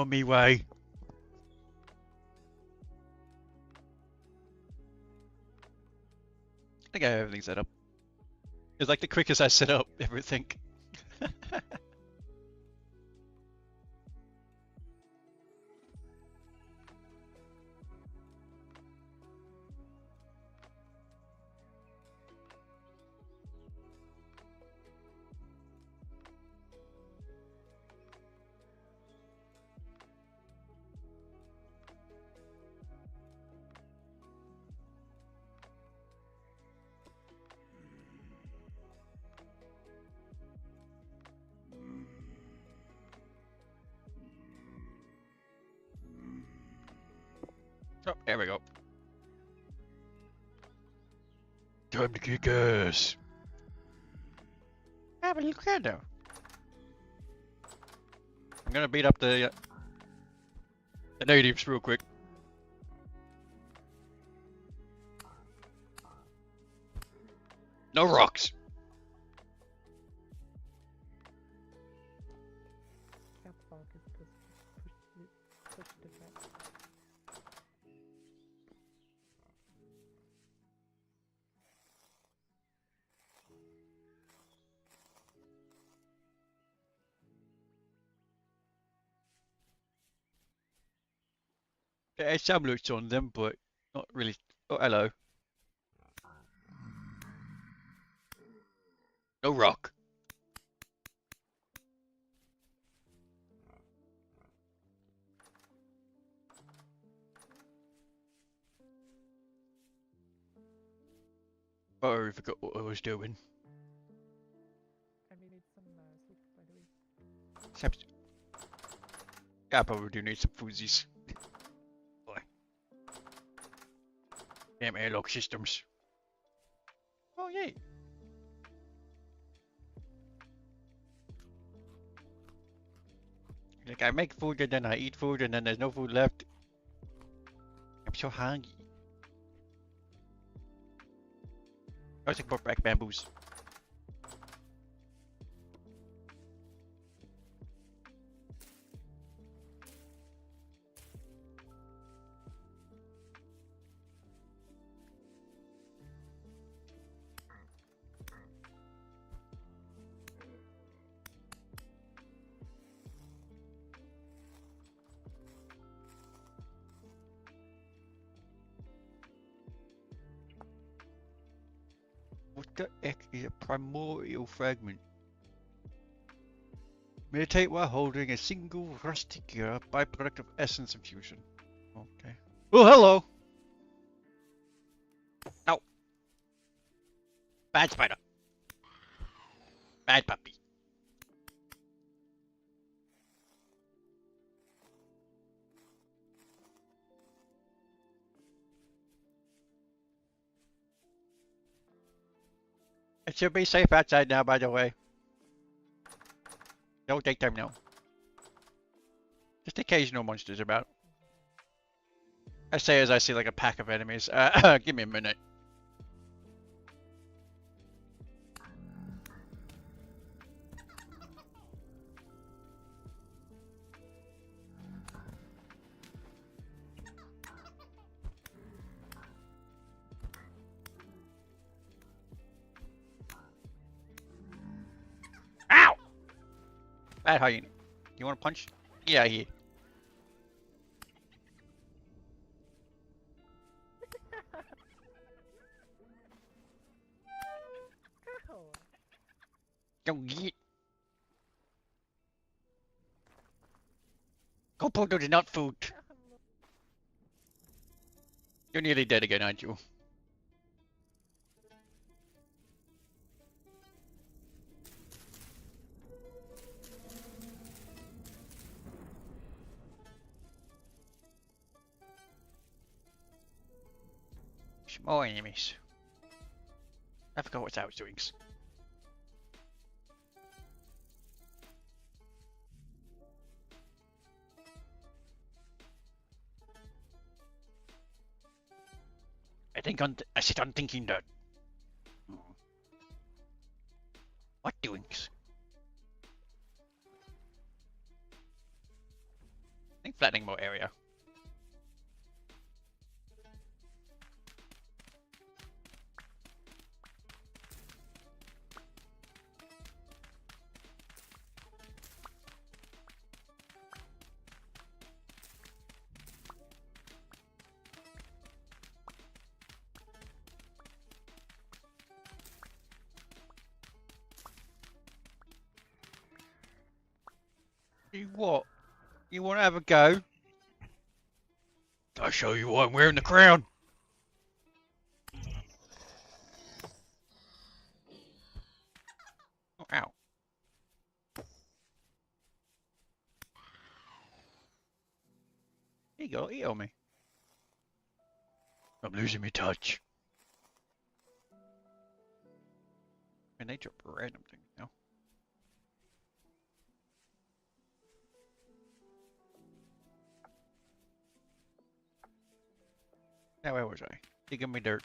on me way. I think I have everything set up. It's like the quickest I set up everything. Oh, there we go. Time to kick ass. Have a little kid though. I'm gonna beat up the natives real quick. No rocks. Yeah, some looks on them, but not really. Oh, hello. No rock. Oh, I forgot what I was doing. I made some soup, by the way. Yeah, I probably do need some foodies. Boy. Damn airlock systems. Oh, yay. Like, I make food and then I eat food and then there's no food left. I'm so hungry. I think brought back bamboos. What the heck is a primordial fragment? Meditate while holding a single rustic gear, byproduct of essence infusion. Okay. Oh, hello! No! Bad spider! Bad puppy! It should be safe outside now, by the way. No daytime now. Just occasional monsters about. I say as I see like a pack of enemies. Give me a minute. Ow! Bad hyena. You want to punch? Yeah, here. Don't get. Go put those nut food. You're nearly dead again, aren't you? More enemies. I forgot what I was doing. I sit on thinking that. What doings? You what? You want to have a go? I'll show you why I'm wearing the crown. Oh, ow. Here you go, eat on me. I'm losing my touch. And they drop random things now. Now where was I? Digging me dirt.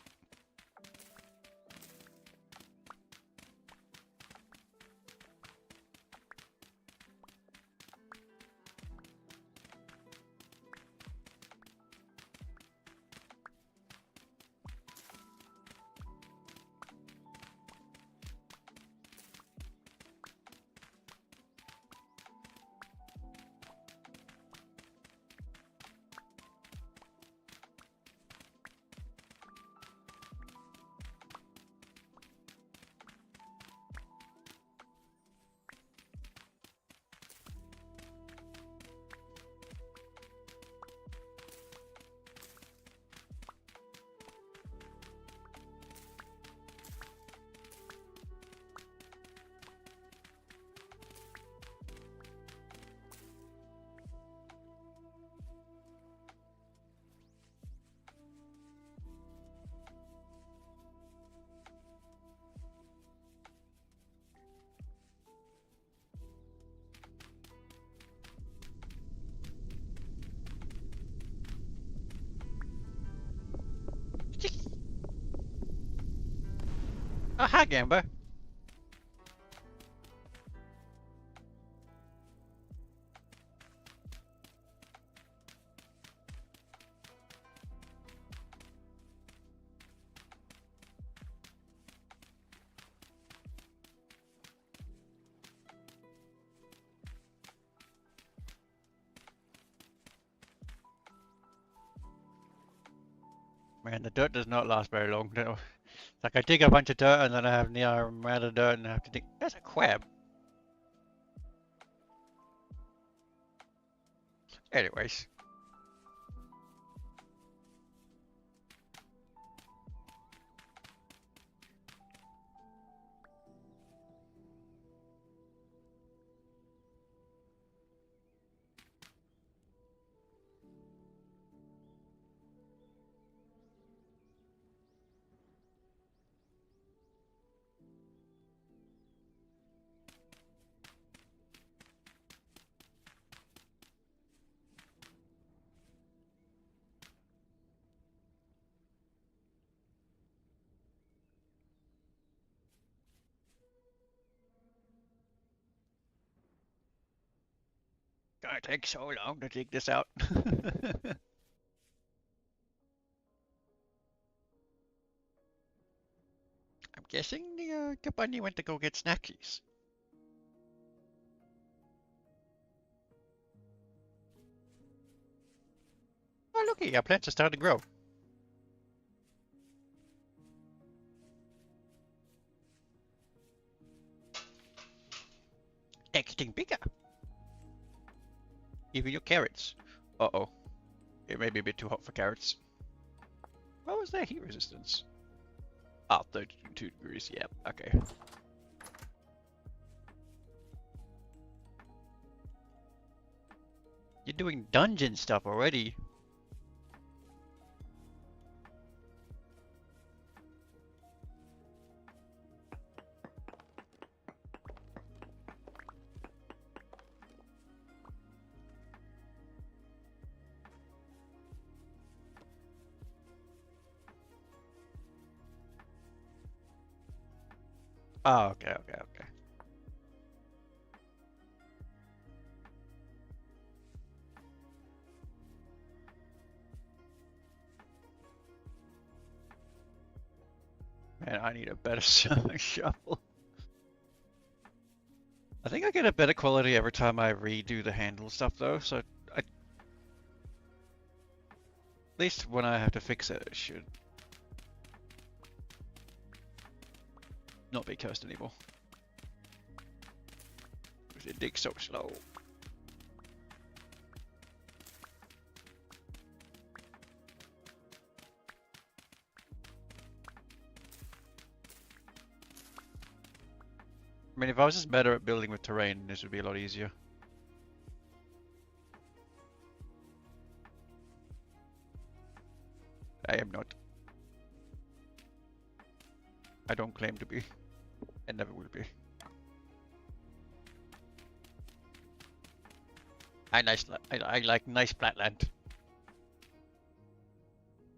Oh, hi, Gamba. Man, the dirt does not last very long. No. It's like I dig a bunch of dirt and then I have near amount of dirt and I have to dig. That's a crab. Anyways. Gonna take so long to dig this out. I'm guessing the bunny went to go get snackies. Oh, looky, our plants are starting to grow. They're getting bigger. Even your carrots. Uh-oh. It may be a bit too hot for carrots. What was their heat resistance? Ah, 32 degrees, yeah, okay. You're doing dungeon stuff already. Oh, okay, okay, okay. Man, I need a better shovel. I think I get a better quality every time I redo the handle stuff though, so at least when I have to fix it, it should not be cursed anymore. Because it digs so slow. I mean, if I was just better at building with terrain, this would be a lot easier. I am not. I don't claim to be. And never will be. I like nice flatland.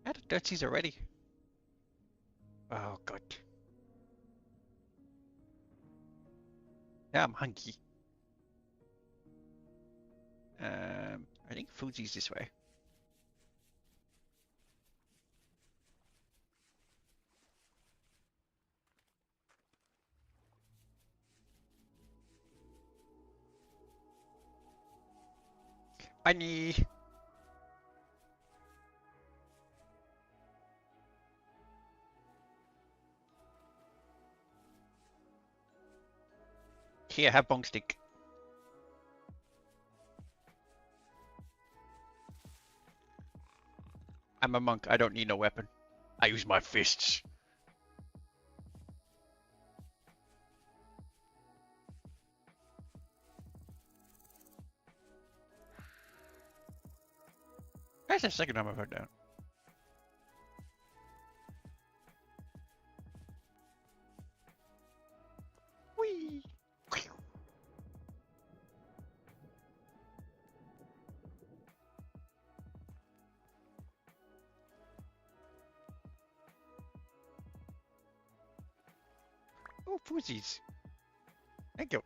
I had a dirt seas already. Oh god. Yeah, I'm hungry. I think Fuji's this way. Bunny! Here, have bong stick. I'm a monk, I don't need no weapon. I use my fists. That's the second time I've heard that. Whee! Oh, Fuji's. Thank you.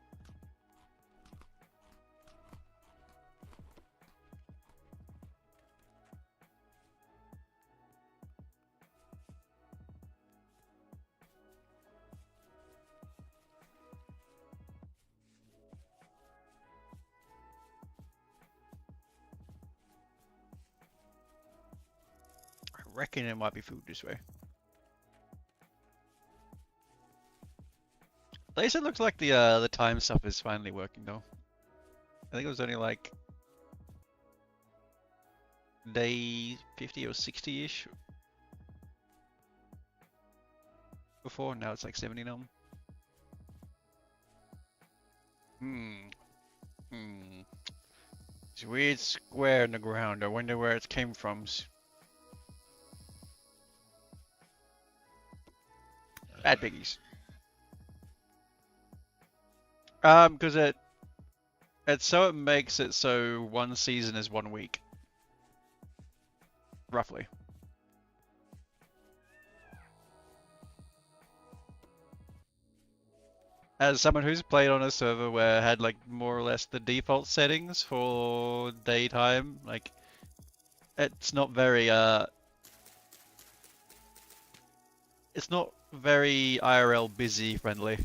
I reckon it might be food this way. At least it looks like the time stuff is finally working though. I think it was only like day 50 or 60-ish before. Now it's like 70 now. It's a weird square in the ground. I wonder where it came from. Bad biggies. Because it makes it so one season is 1 week. Roughly. As someone who's played on a server where it had like more or less the default settings for daytime, like it's not very IRL busy friendly.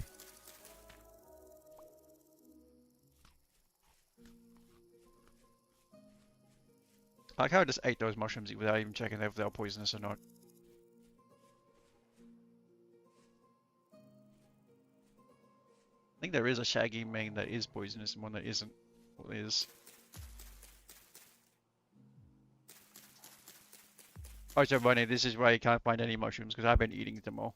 I like how I just ate those mushrooms without even checking if they're poisonous or not. I think there is a shaggy main that is poisonous and one that isn't. What is? Oh, so Bunny, this is why you can't find any mushrooms, because I've been eating them all.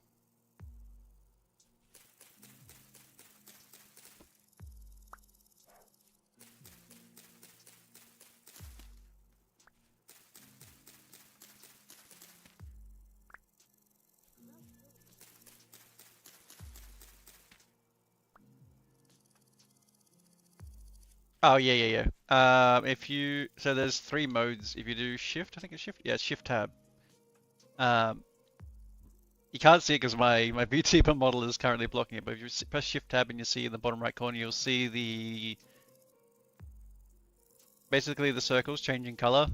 Oh, yeah. So there's 3 modes. If you do shift, I think it's shift. Yeah, it's shift tab. You can't see it because my VTuber model is currently blocking it, but if you press shift tab and you see in the bottom right corner, you'll see basically the circles changing color.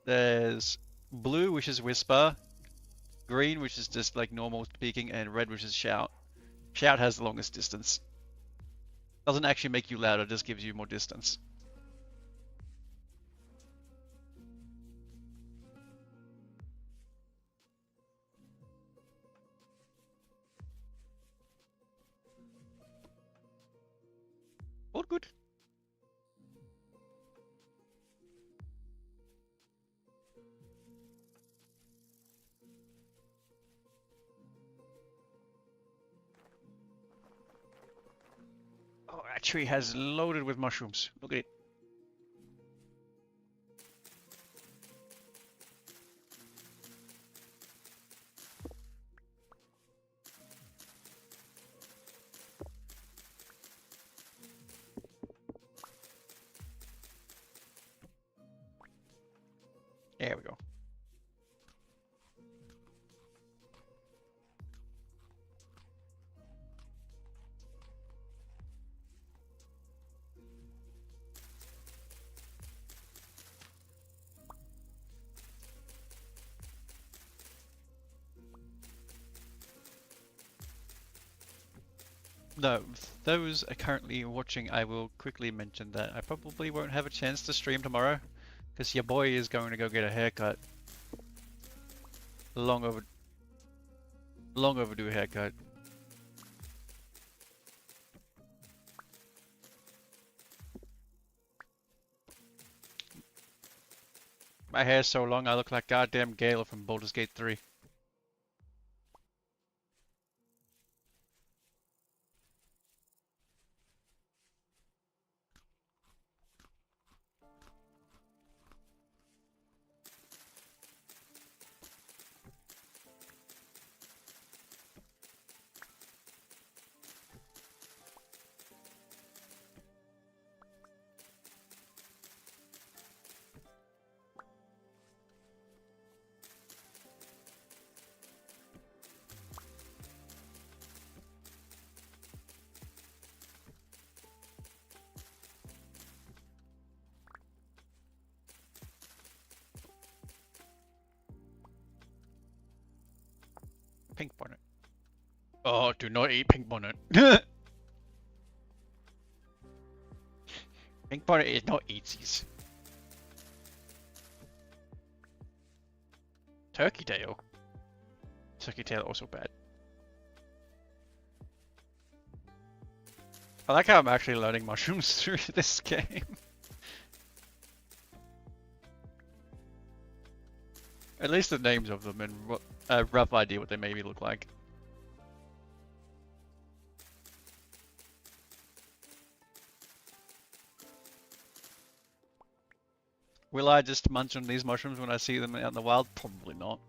There's blue, which is whisper, green, which is just like normal speaking, and red, which is shout. Shout has the longest distance. Doesn't actually make you louder, just gives you more distance. All good. That tree has loaded with mushrooms. Look at it. There we go. No, those are currently watching, I will quickly mention that I probably won't have a chance to stream tomorrow because your boy is going to go get a haircut. Long overdue haircut. My hair's so long I look like goddamn Gale from Baldur's Gate 3. Pink bonnet. Oh, do not eat pink bonnet. Pink bonnet is not eatsies. Turkey tail. Turkey tail also bad. I like how I'm actually learning mushrooms through this game. At least the names of them and a rough idea what they maybe look like. Will I just munch on these mushrooms when I see them out in the wild? Probably not.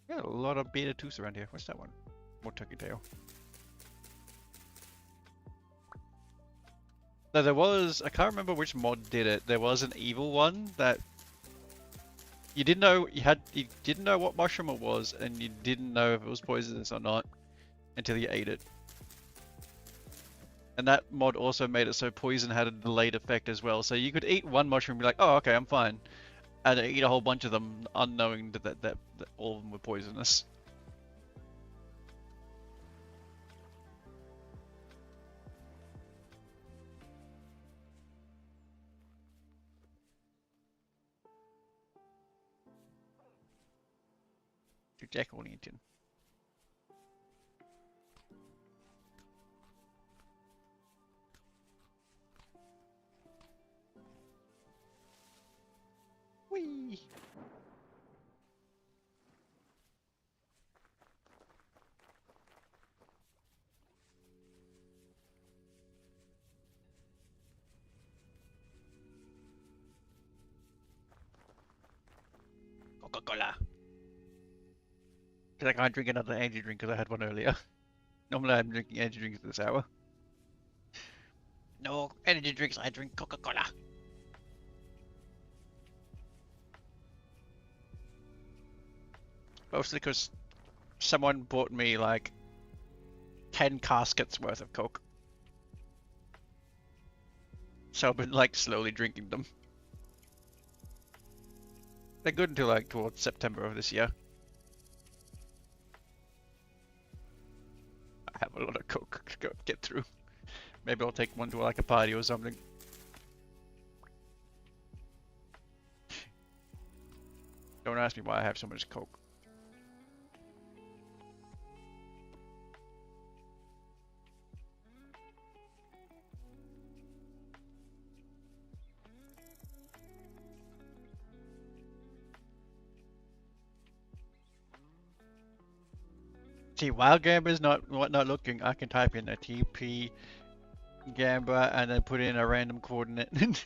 Got a lot of beta tooths around here. What's that one? More turkey tail. No, there was, I can't remember which mod did it. There was an evil one that you didn't know you didn't know what mushroom it was, and you didn't know if it was poisonous or not until you ate it. And that mod also made it so poison had a delayed effect as well. So you could eat one mushroom and be like, oh, okay, I'm fine. And eat a whole bunch of them unknowing that all of them were poisonous. Jack O'Lantern. Whee! Coca-Cola. Because I can't drink another energy drink because I had one earlier. Normally I'm drinking energy drinks at this hour. No energy drinks, I drink Coca-Cola. Mostly because someone bought me like 10 caskets worth of Coke. So I've been like slowly drinking them. They're good until like towards September of this year. I have a lot of Coke to get through. Maybe I'll take one to like a party or something. Don't ask me why I have so much Coke. See, while Gamba's not looking, I can type in a TP Gamba and then put in a random coordinate.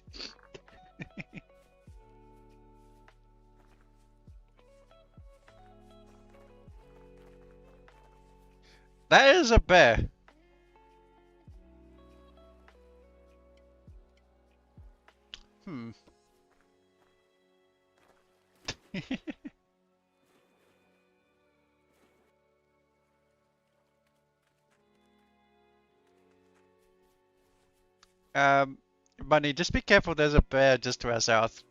That is a bear. Hmm. Bunny, just be careful. There's a bear just to our south.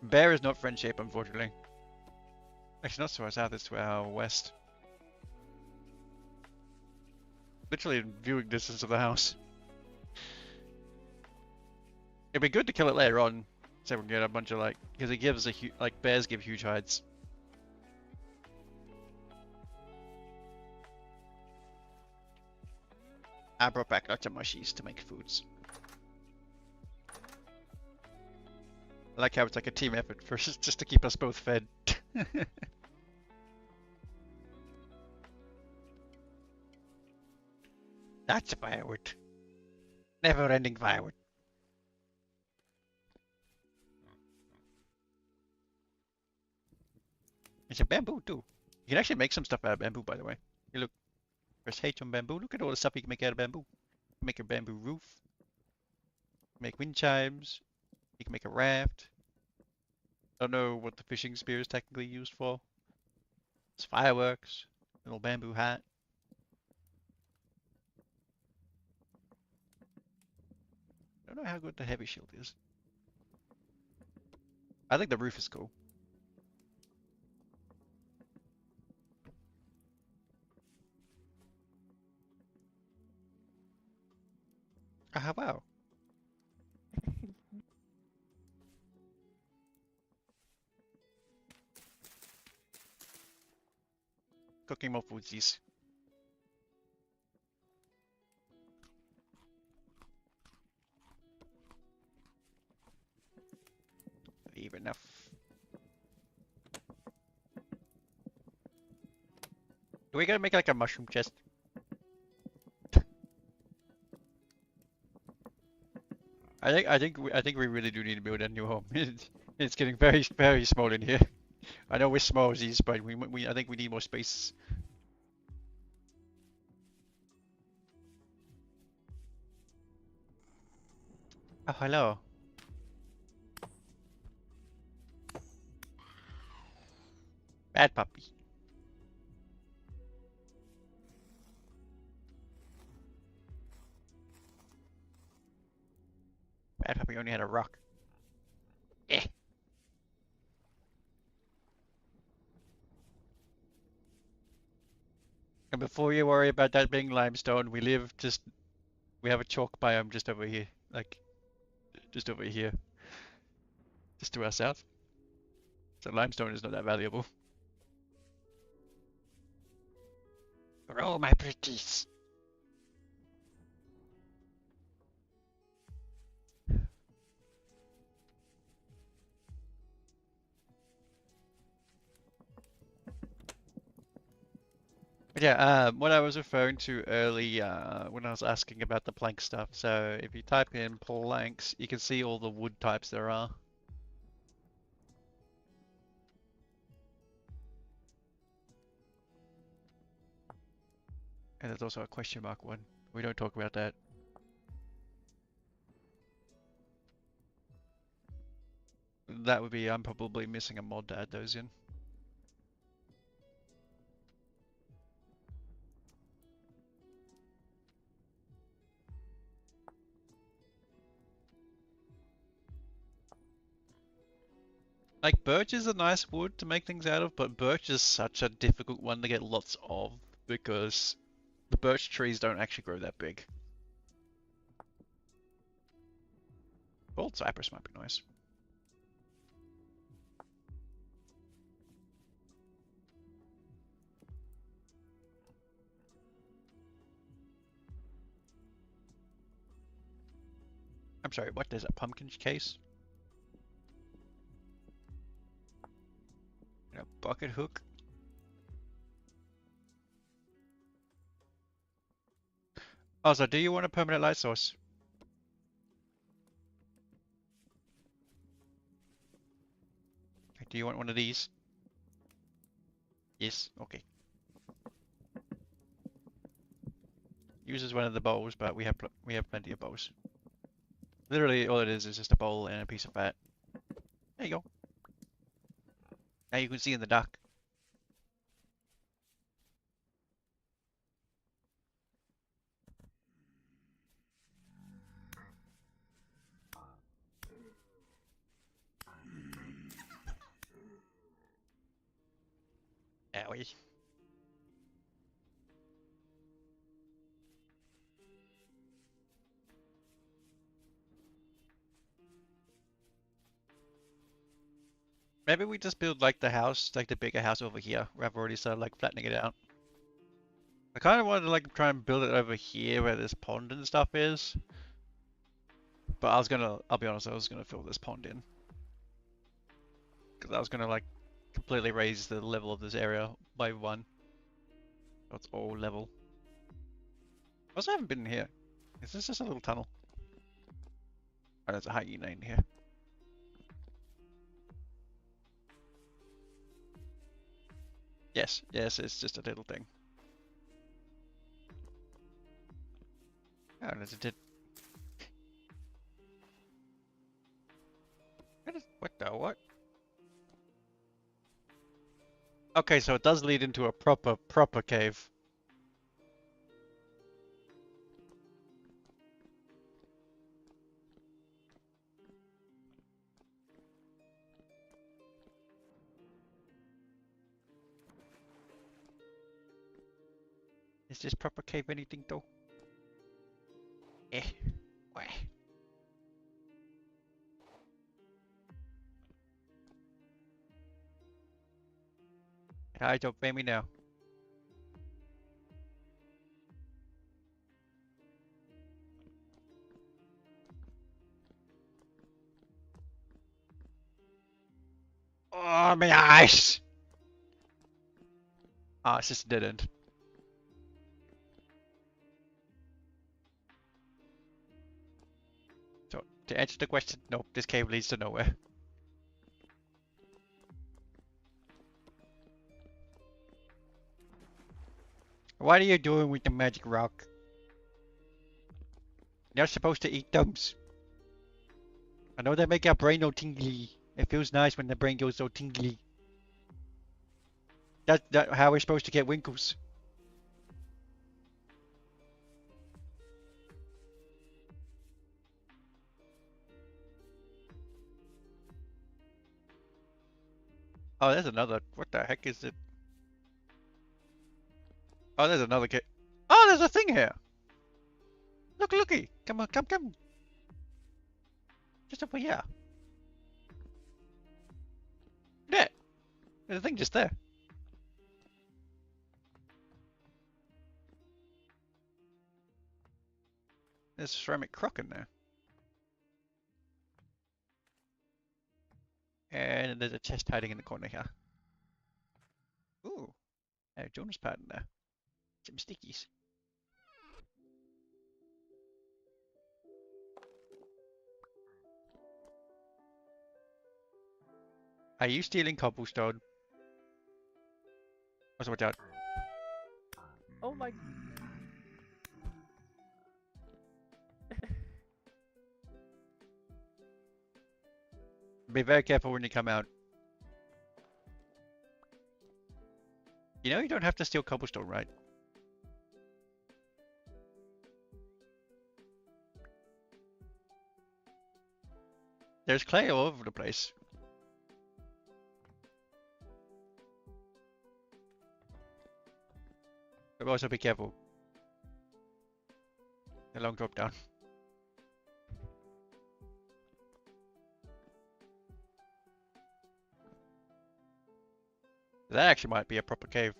Bear is not friend shape, unfortunately. Actually, not to our south. It's to our west. Literally in viewing distance of the house. It'd be good to kill it later on, so we can get a bunch of like, because it gives like bears give huge hides. I brought back lots of mushies to make foods. I like how it's like a team effort for just to keep us both fed. That's firewood. Never-ending firewood. It's a bamboo too. You can actually make some stuff out of bamboo, by the way. You look, press H on bamboo. Look at all the stuff you can make out of bamboo. Make a bamboo roof. Make wind chimes. You can make a raft. I don't know what the fishing spear is technically used for. It's fireworks. Little bamboo hat. I don't know how good the heavy shield is. I think the roof is cool. Ah, wow. Cooking more foodsies. Leave enough. Do we gotta make like a mushroom chest? I think we really do need to build a new home. It's getting very small in here. I know we're smallsies, but I think we need more space. Oh, hello. Bad puppy. Bad puppy only had a rock. Eh. And before you worry about that being limestone, we have a chalk biome just over here. Like, just over here. Just to our south. So limestone is not that valuable. Grow my pretties. But yeah, what I was referring to earlier when I was asking about the plank stuff. So if you type in planks, you can see all the wood types there are. And there's also a question mark one. We don't talk about that. That would be, I'm probably missing a mod to add those in. Like, birch is a nice wood to make things out of, but birch is such a difficult one to get lots of because the birch trees don't actually grow that big. Bald cypress might be nice. I'm sorry, what? There's a pumpkin case? And a bucket hook? Also, do you want a permanent light source? Do you want one of these? Yes. Okay. Uses one of the bowls, but we have plenty of bowls. Literally, all it is just a bowl and a piece of fat. There you go. Now you can see in the dark. Owie. Maybe we just build like the house, like the bigger house over here, where I've already started like flattening it out. I kind of wanted to like try and build it over here where this pond and stuff is. But I'll be honest, I was gonna fill this pond in. Because I was gonna like completely raise the level of this area by 1. So it's all level. Also, I haven't been in here. Is this just a little tunnel? Oh, there's a hyena in here. Yes, it's just a little thing. Oh, there's a dead. What the what? Okay, so it does lead into a proper cave. Is this proper cave anything though? Eh. Wah. I don't blame me now. Oh, my eyes! Ah, it's just a dead end. So, to answer the question, no, this cave leads to nowhere. What are you doing with the magic rock? You're supposed to eat those. I know they make our brain all tingly. It feels nice when the brain goes so tingly. That's how we're supposed to get winkles. Oh, there's another. What the heck is it? Oh, there's another kid. Oh, there's a thing here. Look, looky. Come on, come. Just over here. There. There's a thing just there. There's a ceramic crock in there. And there's a chest hiding in the corner here. Ooh. A Jonas pad in there. Some stickies. Are you stealing cobblestone? Watch out. Oh my. Be very careful when you come out. You know you don't have to steal cobblestone, right? There's clay all over the place. But also be careful. A long drop down. That actually might be a proper cave.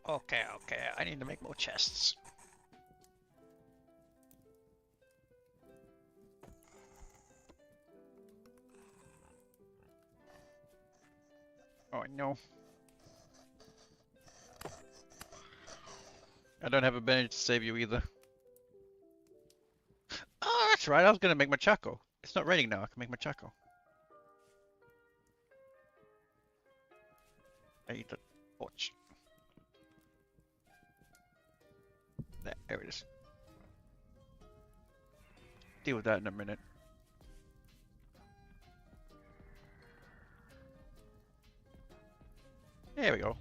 Okay, I need to make more chests. Oh no. I don't have a bandage to save you either. Oh, that's right, I was gonna make my Chaco. It's not raining now, I can make my Chaco. I need the torch. There it is. Deal with that in a minute. There we go.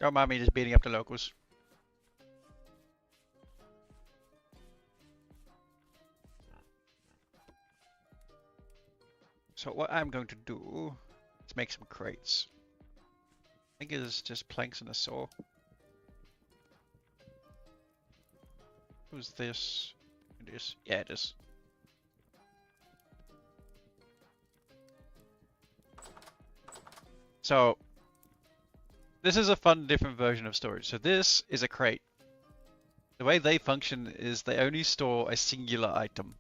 Don't mind me just beating up the locals. So what I'm going to do is make some crates. I think it's just planks and a saw. Who's this? It is. Yeah, it is. So this is a fun, different version of storage. So this is a crate. The way they function is they only store a singular item,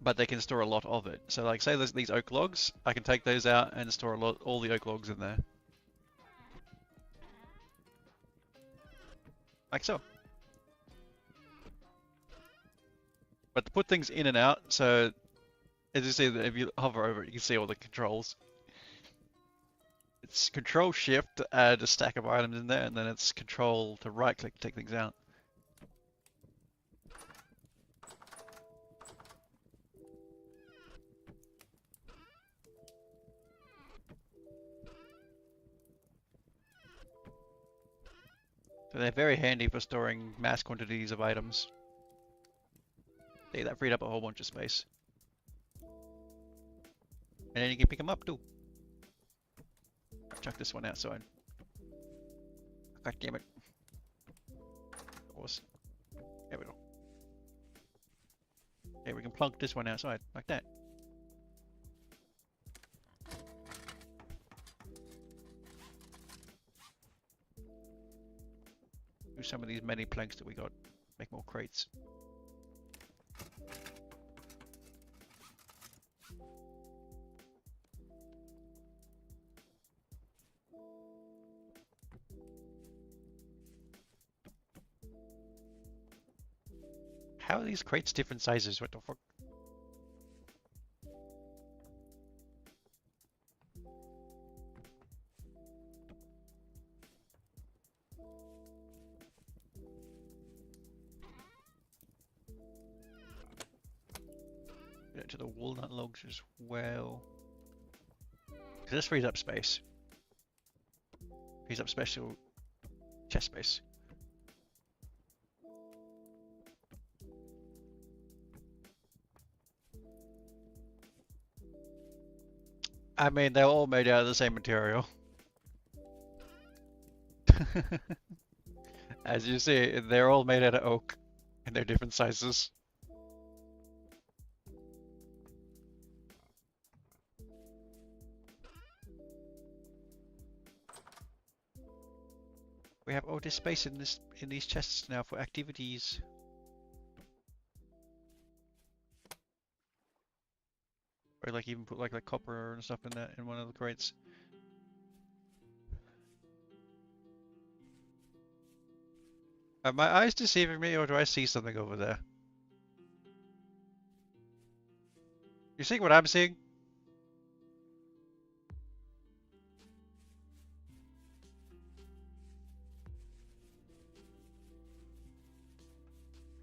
but they can store a lot of it. So like say there's these oak logs, I can take those out and store all the oak logs in there. Like so. But to put things in and out, so as you see, if you hover over it, you can see all the controls. It's Control Shift to add a stack of items in there, and then it's Control to right click to take things out. So they're very handy for storing mass quantities of items. See, that freed up a whole bunch of space. And then you can pick them up too. I'll chuck this one outside. God damn it. Horse. There we go. Okay, we can plunk this one outside, like that. Use some of these many planks that we got. Make more crates. How are these crates different sizes? What the fuck? Get to the walnut logs as well. Because this frees up space. Frees up special chest space. I mean, they're all made out of the same material. As you see, they're all made out of oak, and they're different sizes. We have all this space in these chests now for activities. Or like even put like copper and stuff in that in one of the crates. Are my eyes deceiving me, or do I see something over there? You seeing what I'm seeing?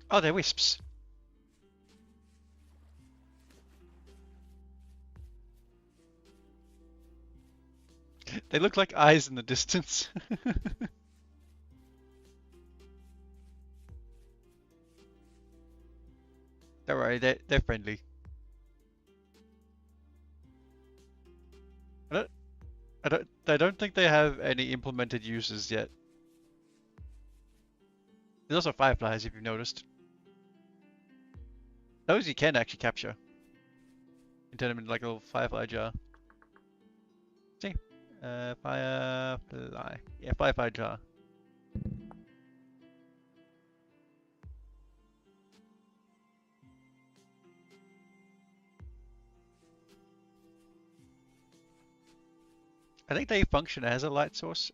Oh, they're wisps. They look like eyes in the distance. Don't worry, they're friendly. I don't think they have any implemented uses yet. There's also fireflies, if you've noticed. Those you can actually capture. And turn them into like a little firefly jar. See? Firefly. Yeah, firefly jar. I think they function as a light source.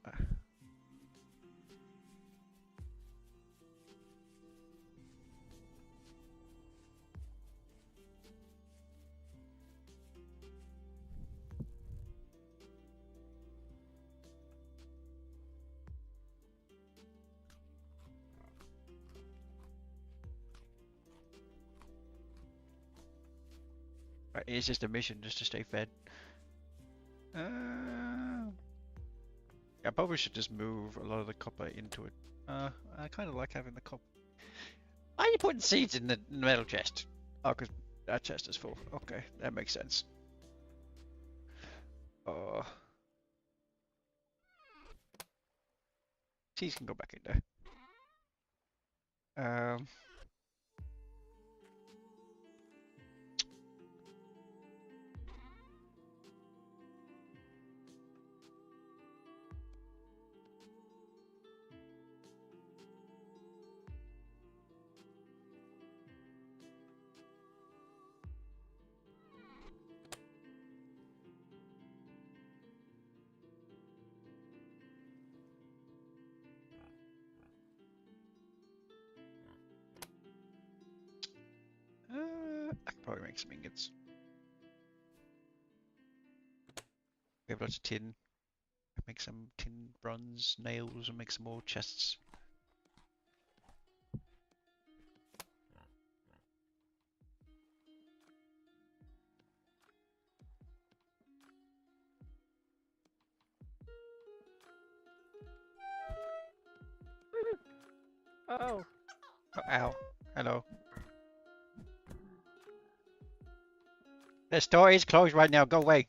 Right, it's just a mission just to stay fed. Yeah, I probably should just move a lot of the copper into it. I kind of like having the copper. Why are you putting seeds in the metal chest? Oh, because that chest is full. Okay, that makes sense. Seeds can go back in there. I could probably make some ingots. We have lots of tin. Make some tin bronze nails and make some more chests. Oh. Oh, ow. Hello. The store is closed right now. Go away.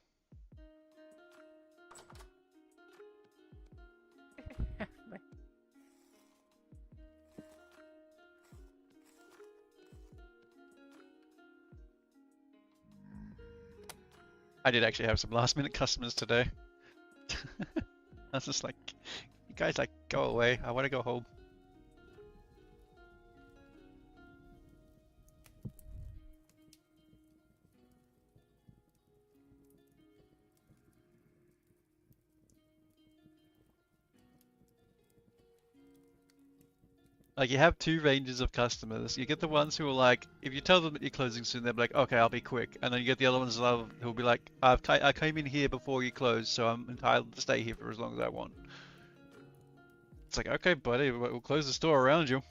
I did actually have some last minute customers today. I was just like, you guys like, go away. I want to go home. Like, you have two ranges of customers. You get the ones who are like, if you tell them that you're closing soon, they'll be like, okay, I'll be quick. And then you get the other ones who'll be like, I came in here before you closed, so I'm entitled to stay here for as long as I want. It's like, okay, buddy, we'll close the store around you.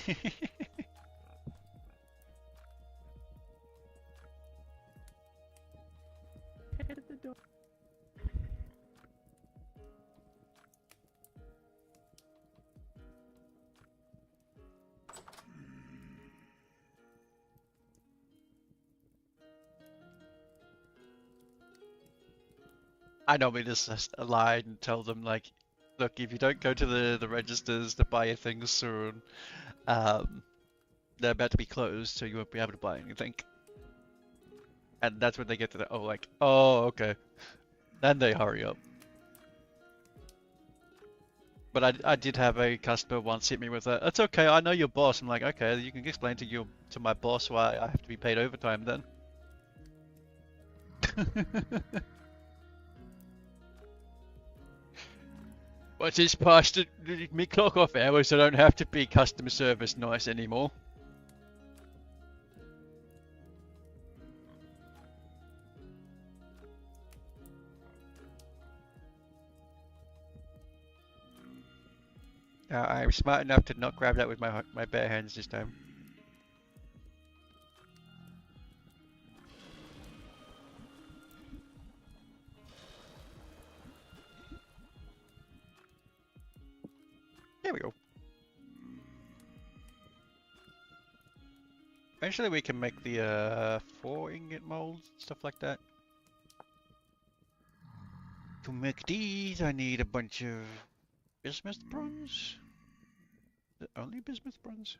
Head at the door. I normally just lie and tell them like, look, if you don't go to the registers to buy your things soon, they're about to be closed, so you won't be able to buy anything. And that's when they get to the, oh, like, oh, okay. Then they hurry up. But I did have a customer once hit me with a, it's okay, I know your boss. I'm like, okay, you can explain to my boss why I have to be paid overtime then. But it's past me clock off hours, so I don't have to be customer service nice anymore. I'm smart enough to not grab that with my bare hands this time. There we go. Eventually we can make the 4 ingot molds, stuff like that. To make these, I need a bunch of bismuth bronze. Is it only bismuth bronze?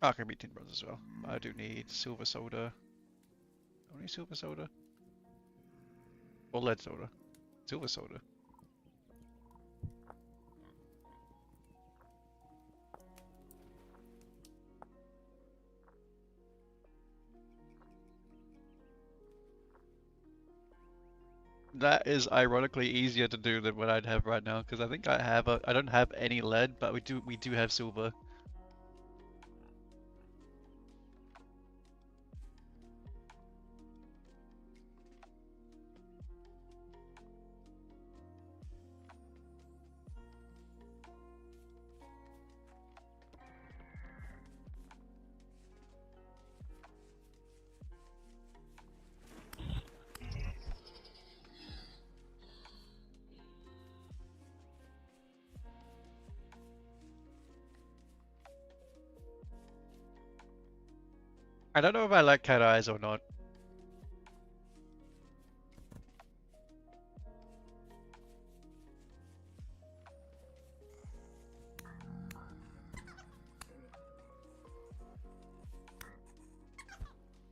Oh, I can be tin bronze as well. I do need silver solder. Only silver solder? Or lead solder? Silver solder. That is ironically easier to do than what I'd have right now, because I think I don't have any lead, but we do have silver. I don't know if I like cat eyes or not.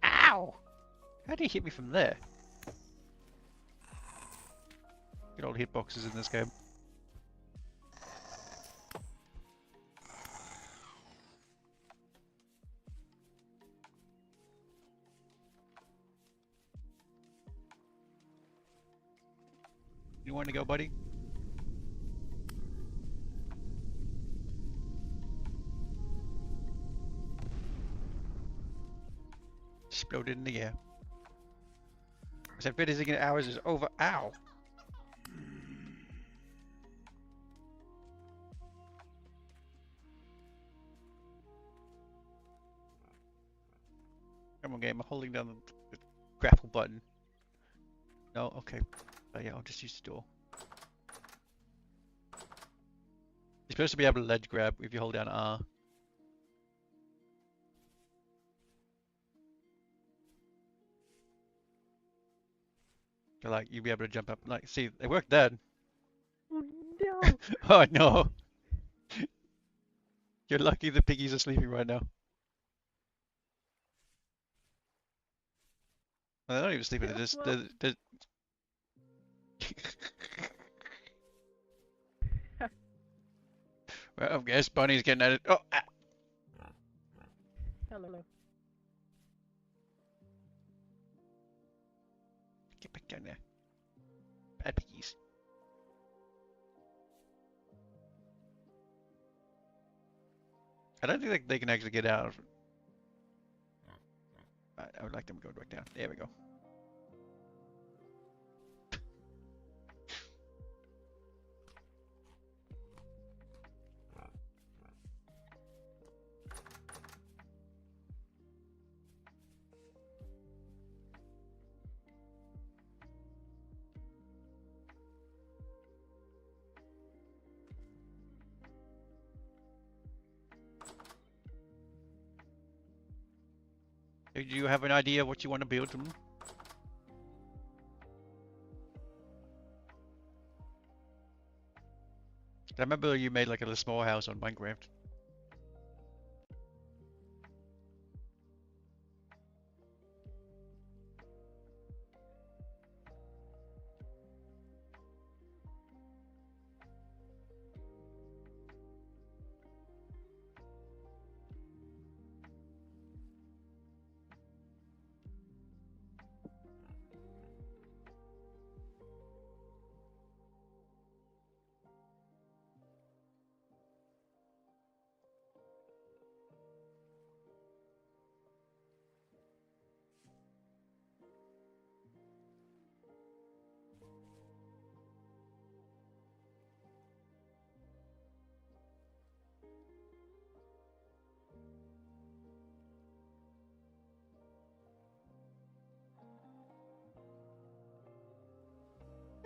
Ow! How do you hit me from there? Good old hitboxes in this game. You want to go, buddy? Exploded in the air. I said 50 hours is over. Ow! Come on, game. I'm holding down the grapple button. No, okay. Yeah, I'll just use the door. You're supposed to be able to ledge grab if you hold down R. So, like, you'll be able to jump up. Like, see, it worked then. Oh no! Oh no! You're lucky the piggies are sleeping right now. Well, they're not even sleeping. They're well, I guess Bunny's getting at it. Oh! Ah. Hello. Get back down there. Bad piggies. I don't think they can actually get out. I would like them to go back down. There we go. Do you have an idea of what you want to build them? I remember you made like a little small house on Minecraft.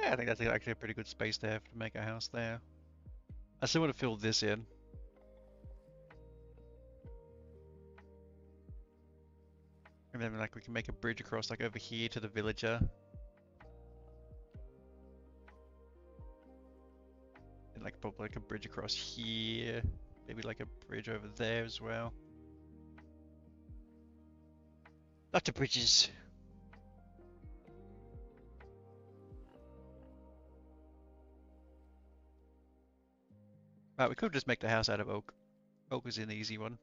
Yeah, I think that's actually a pretty good space to have to make a house there. I still want to fill this in. And then like we can make a bridge across like over here to the villager. And like probably like a bridge across here. Maybe like a bridge over there as well. Lots of bridges. Right, we could just make the house out of oak. Oak is an easy one.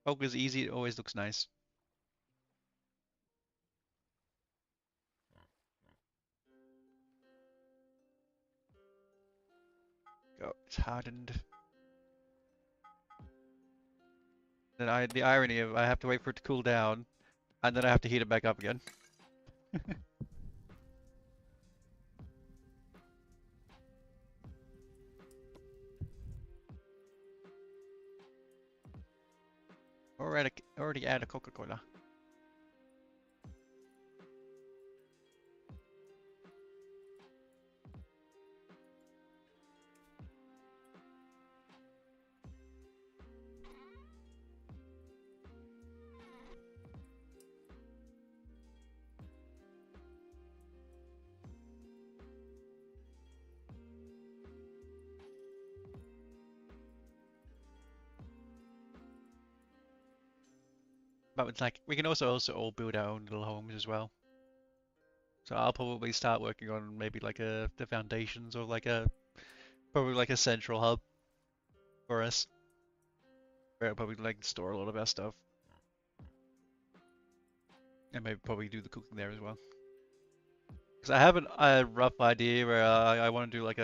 Oak is easy, it always looks nice. Go, it's hardened. Then the irony of I have to wait for it to cool down, and then I have to heat it back up again. Already add a Coca-Cola. But it's like we can also all build our own little homes as well. So I'll probably start working on maybe like the foundations or like probably like a central hub for us. Where I'll probably like store a lot of our stuff. And maybe probably do the cooking there as well. Because I have a rough idea where I want to do like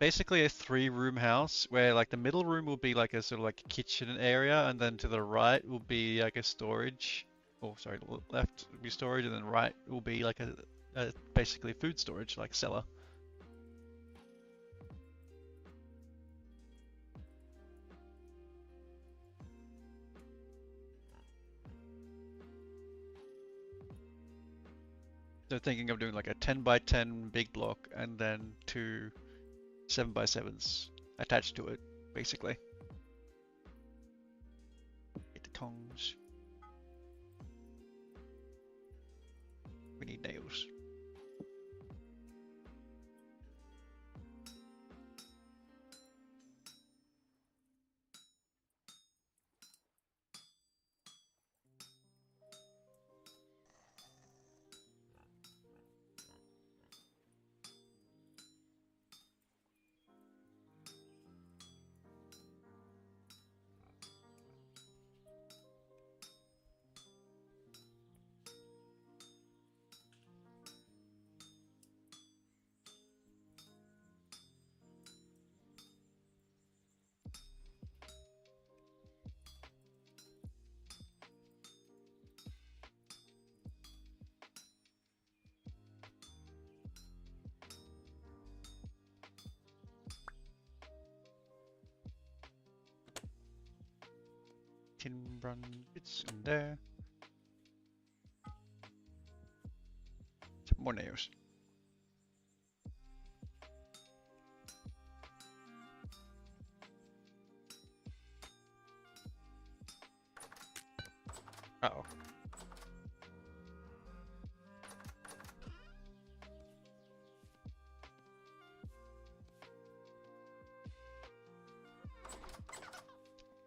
basically a 3-room house where like the middle room will be like a sort of like kitchen area, and then to the right will be like a storage. Oh, sorry, left will be storage, and then right will be like a basically food storage, like cellar. So thinking of doing like a 10 by 10 big block and then 2 7 by 7s attached to it, basically. Get the tongs. We need nails. Tin run bits in there. Some more nails. Uh oh.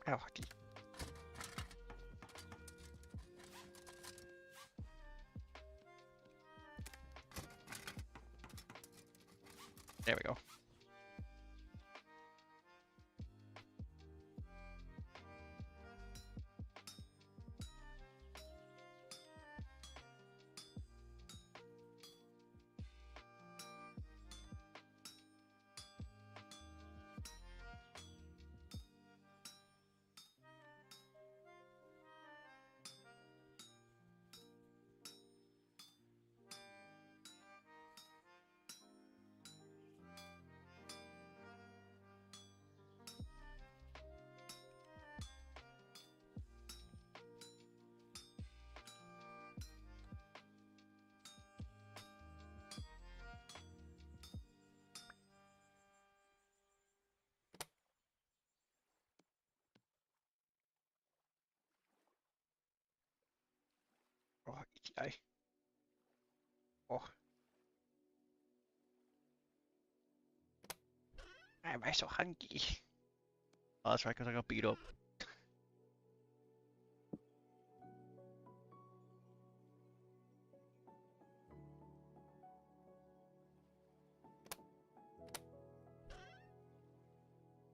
Ow, hockey. There we go. die. Oh. I'm so hungry. Oh, that's right, because I got beat up.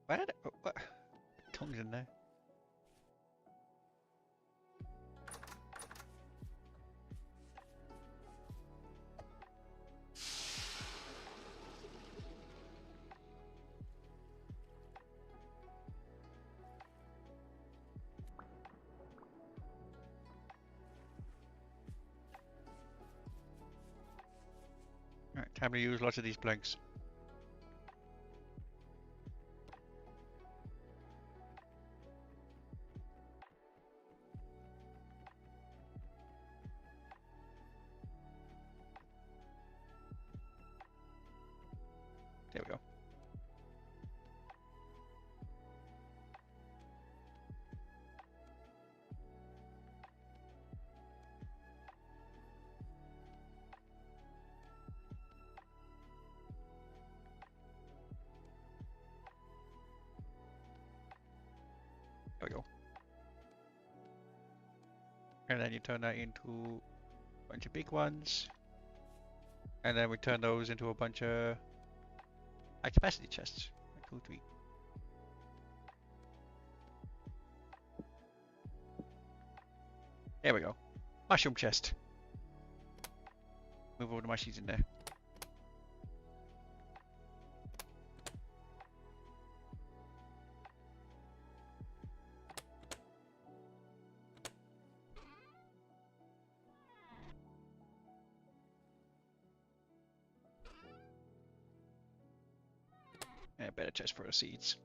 Why did I... What? Tongue's in there. Alright, time to use lots of these planks. There we go. There we go. And then you turn that into a bunch of big ones. And then we turn those into a bunch of high capacity chests. Like 2, 3. There we go. Mushroom chest. Move all the mushies in there. And a better chest for the seeds.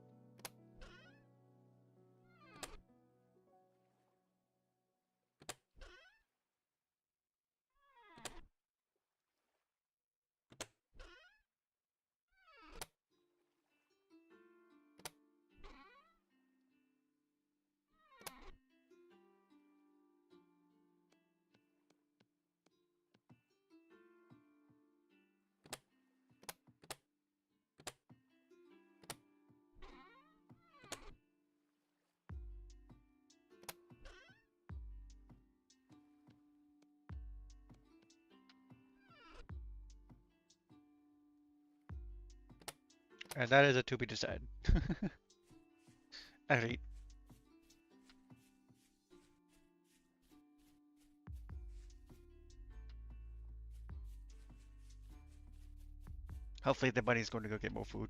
And that is a to be decided. Actually, hopefully the bunny's going to go get more food.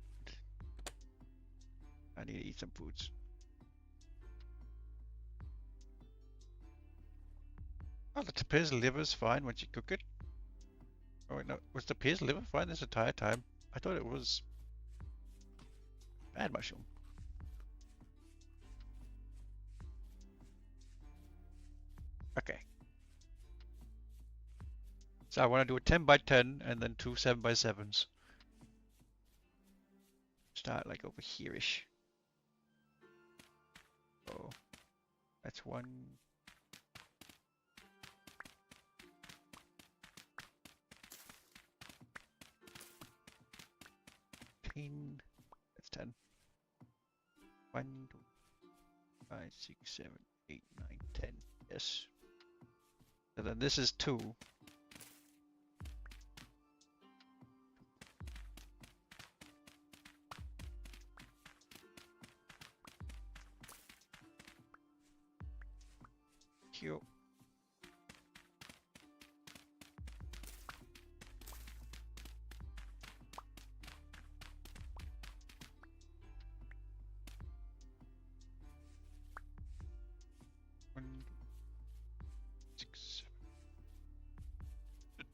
I need to eat some foods. Oh, the tapir's liver's fine once you cook it. Oh wait, no. Was the tapir's liver fine this entire time? I thought it was bad mushroom. Okay. So I want to do a 10 by 10 and then 2 7 by 7s. Start like over here-ish. Oh, that's one. That's 10. 1, 2, 5, 6, 7, 8, 9, 10. Yes. And then this is 2. Cute.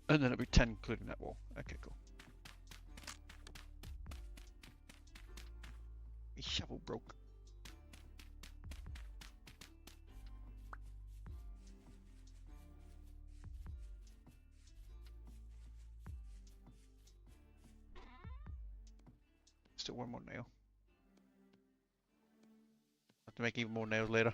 And then it'll be 10 including that wall. Okay, cool. My shovel broke. Still one more nail. Have to make even more nails later.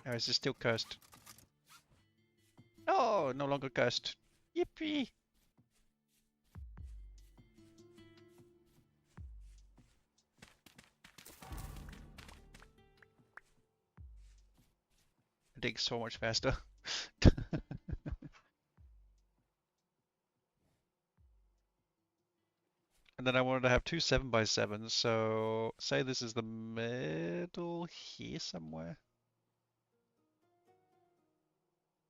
Oh, is this still cursed? Oh, no longer cursed. Yippee! I dig so much faster. And then I wanted to have two 7x7s, so say this is the middle here somewhere.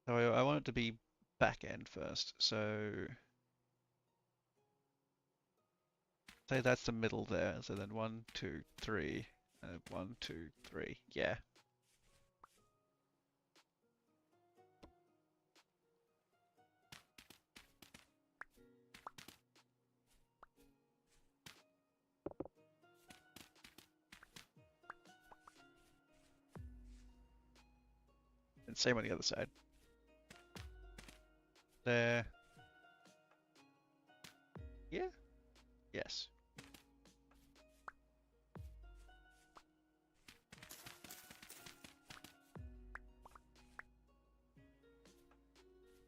So I want it to be back end first, so say that's the middle there, so then 1, 2, 3, 1, 2, 3, yeah. And same on the other side. There. Yeah? Yes.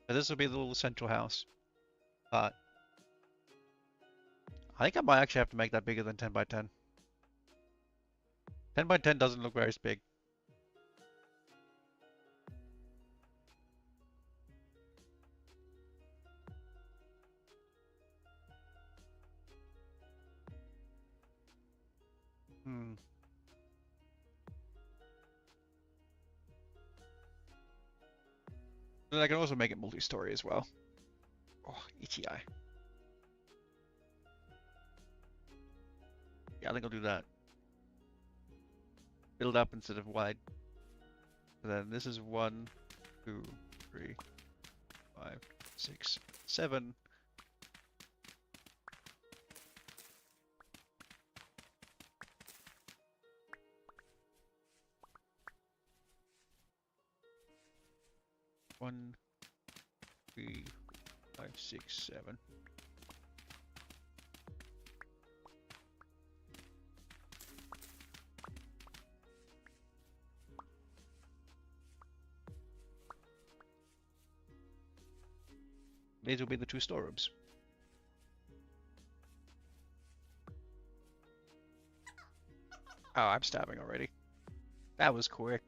So this will be the little central house. But I think I might actually have to make that bigger than 10 by 10. 10 by 10 doesn't look very big. Hmm. Then I can also make it multi-story as well. Oh, itchy eye. Yeah, I think I'll do that. Build up instead of wide. And then this is 1, 2, 3, 5, 6, 7. One, 3, 5, 6, 7. These will be the two storerooms. Oh, I'm stabbing already. That was quick.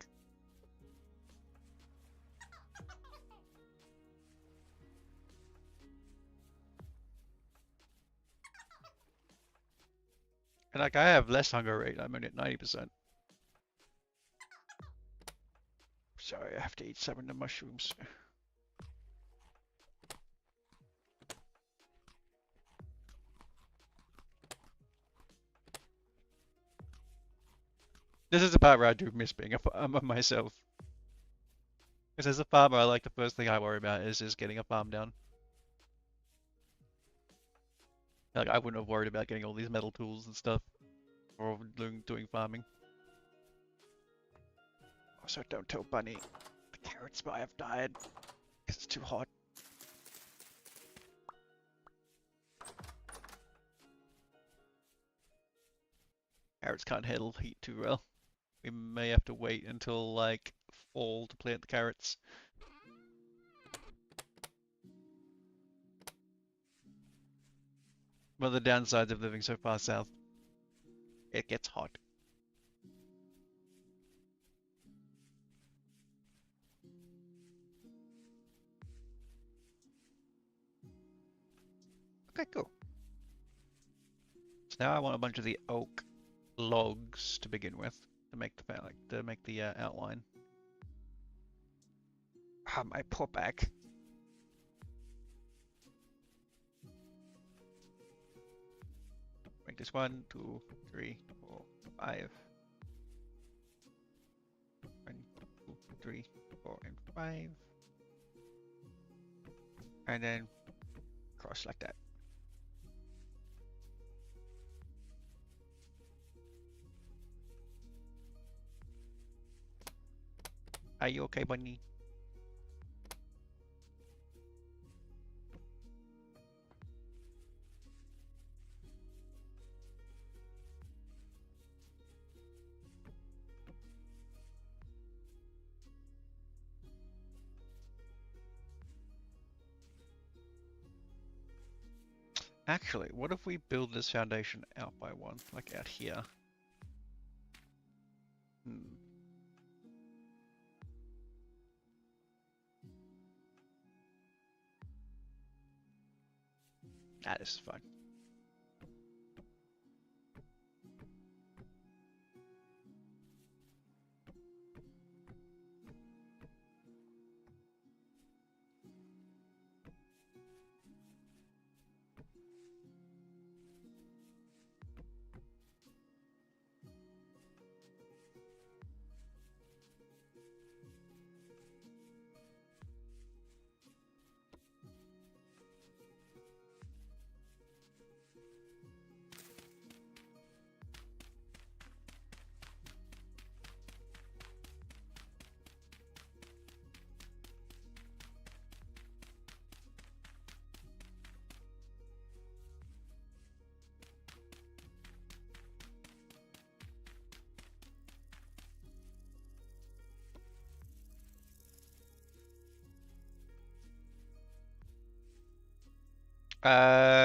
And like I have less hunger rate. I'm only at 90%. Sorry, I have to eat some of the mushrooms. This is the part where I do miss being a farmer myself. Because as a farmer, I like the first thing I worry about is just getting a farm down. Like I wouldn't have worried about getting all these metal tools and stuff, or doing farming. Also, don't tell Bunny the carrots might have died because it's too hot. Carrots can't handle heat too well. We may have to wait until like fall to plant the carrots. One of the downsides of living so far south, it gets hot. Okay, cool. So now I want a bunch of the oak logs to begin with to make the outline. Ah, my poor back. Make this 1, 2, 3, 4, 5. 1, 2, 3, 4, and 5. And then cross like that. Are you okay, Bunny? Actually, what if we build this foundation out by one, like out here? Hmm. Ah, this is fine.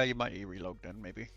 You might need to relog then, maybe.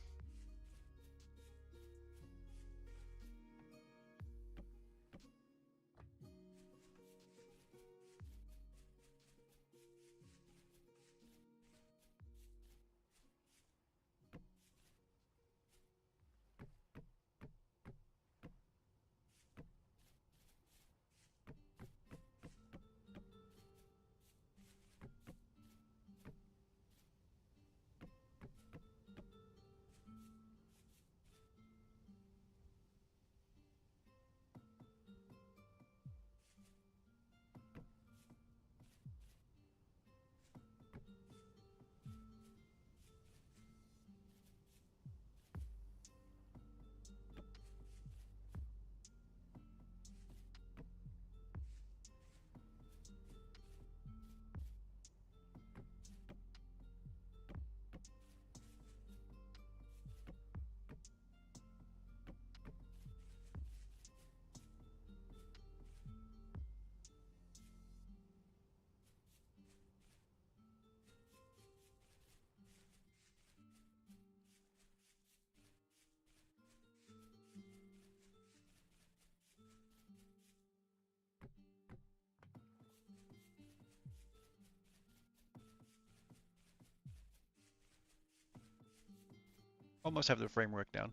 Almost have the framework down.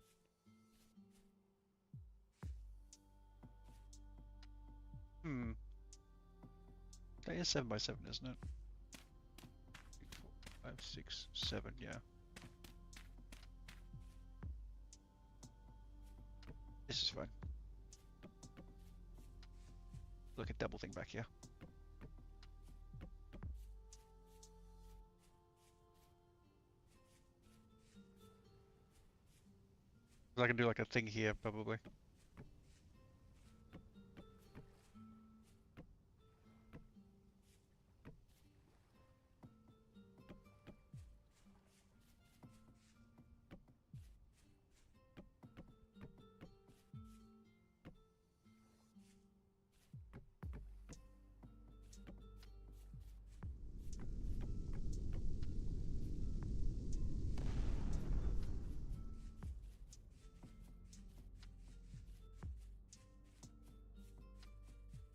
Hmm. That is 7 by 7, isn't it? 3, 4, 5, 6, 7, yeah. This is fine. Look at double thing back here. I can do like a thing here, probably.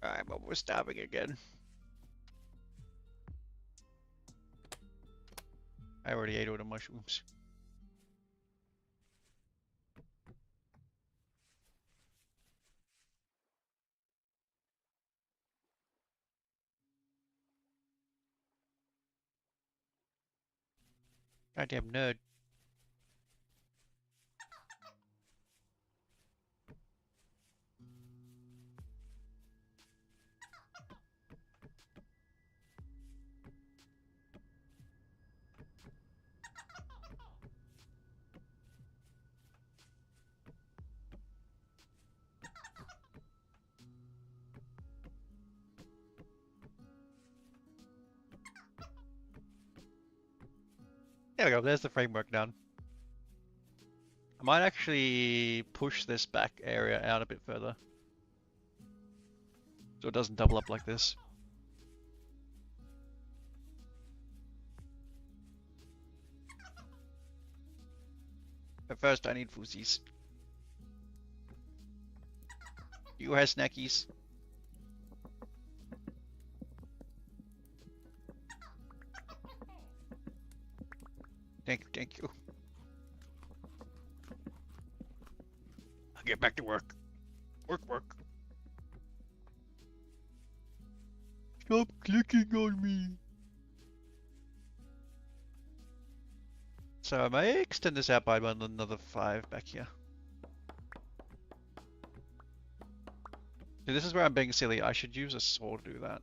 Alright, but we're stopping again. I already ate all the mushrooms. Goddamn nerd. There we go, there's the framework done. I might actually push this back area out a bit further, so it doesn't double up like this. But first, I need fuzzies. You have snackies. Thank you, thank you. I'll get back to work. Work. Stop clicking on me. So I may extend this out by another 5 back here. See, this is where I'm being silly. I should use a saw to do that,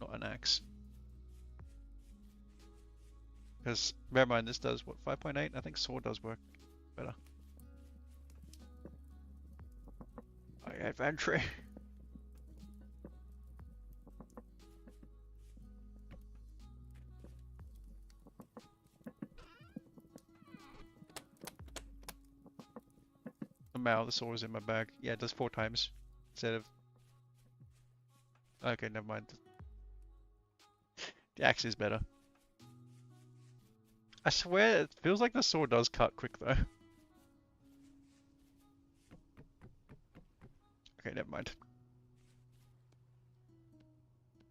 not an axe. Because, bear in mind, this does, what, 5.8? I think saw does work better. I inventory. Somehow the saw is in my bag. Yeah, it does 4 times instead of... Okay, never mind. The axe is better. I swear, it feels like the saw does cut quick though. Okay, never mind.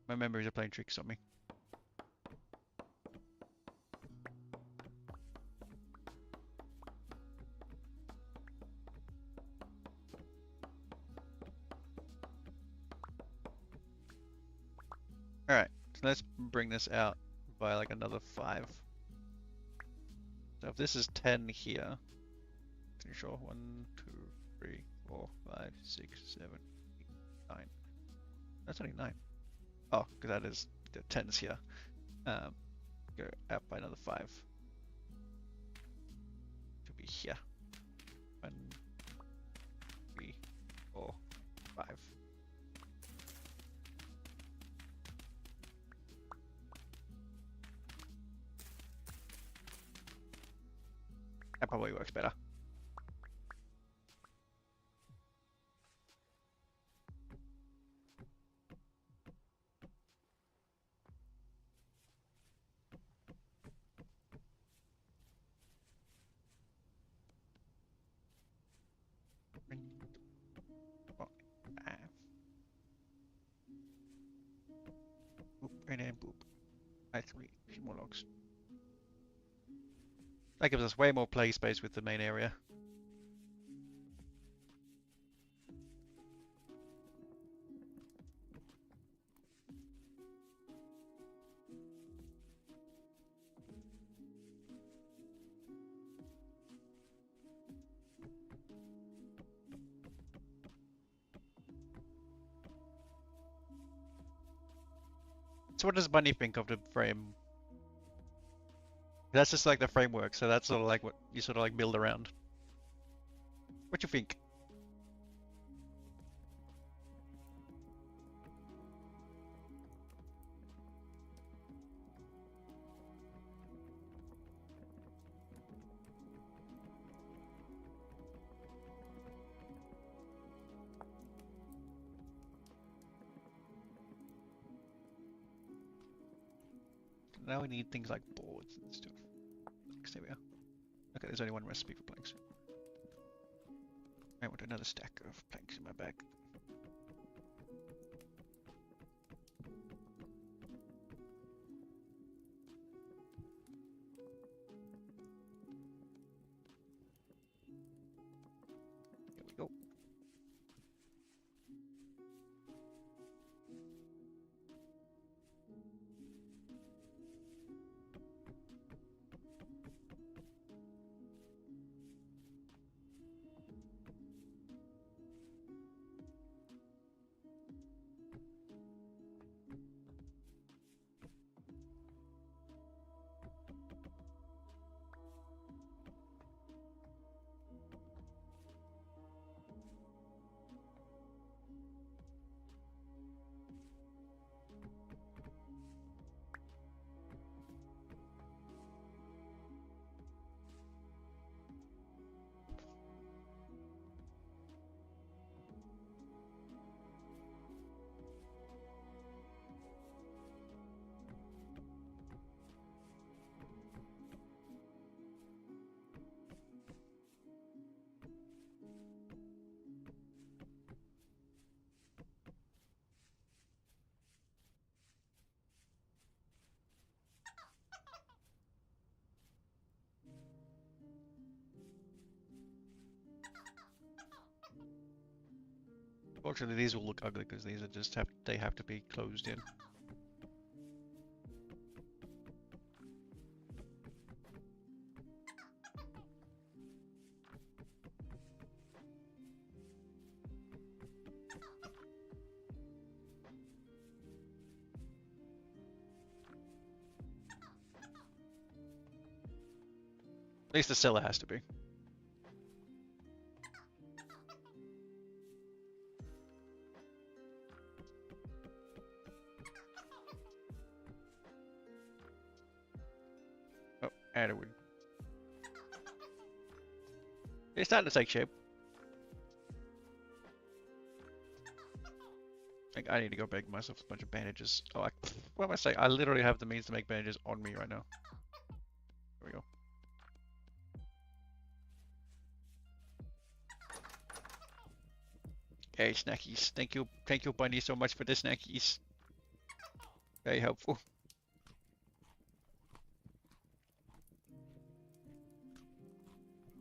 My memories are playing tricks on me. Alright, so let's bring this out by like another 5. So if this is 10 here, pretty sure 1, 2, 3, 4, 5, 6, 7, 8, 9. That's only 9. Oh, because that is the 10s here. Go out by another 5. To be here. 1, 3, 4, 5. That probably works better. Boop, and then boop. I 3 more logs. That gives us way more play space with the main area. So what does Bunny think of the frame? That's just like the framework, so that's sort of like what you sort of like build around. What you think? Now we need things like boards and stuff. Planks, there we are. Okay, there's only one recipe for planks. I want another stack of planks in my bag. Here we go. Fortunately, these will look ugly because these are just they have to be closed in. At least the cellar has to be. Oh, and it would. It's starting to take shape. Like, I need to go make myself a bunch of bandages. Oh, what am I saying? I literally have the means to make bandages on me right now. There we go. Hey, snackies. Thank you, Bunny, so much for the snackies. Very helpful.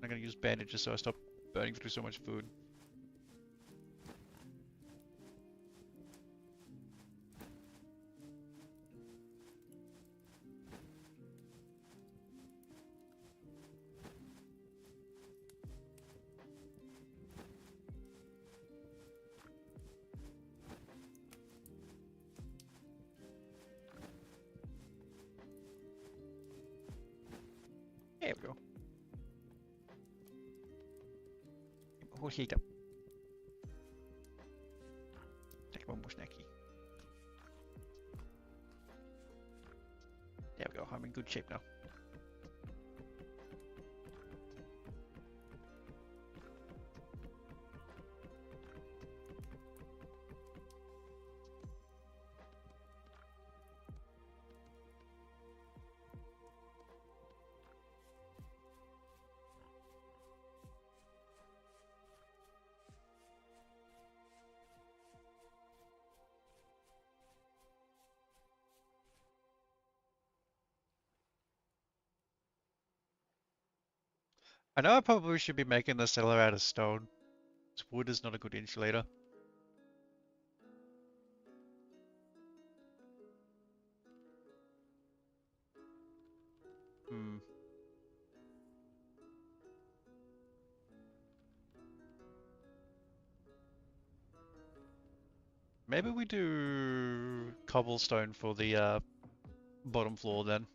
I'm gonna use bandages so I stop burning through so much food. There we go. Who's heat up? Take one more snacky. There we go. I'm in good shape now. I know I probably should be making the cellar out of stone. Wood is not a good insulator. Hmm. Maybe we do cobblestone for the bottom floor then.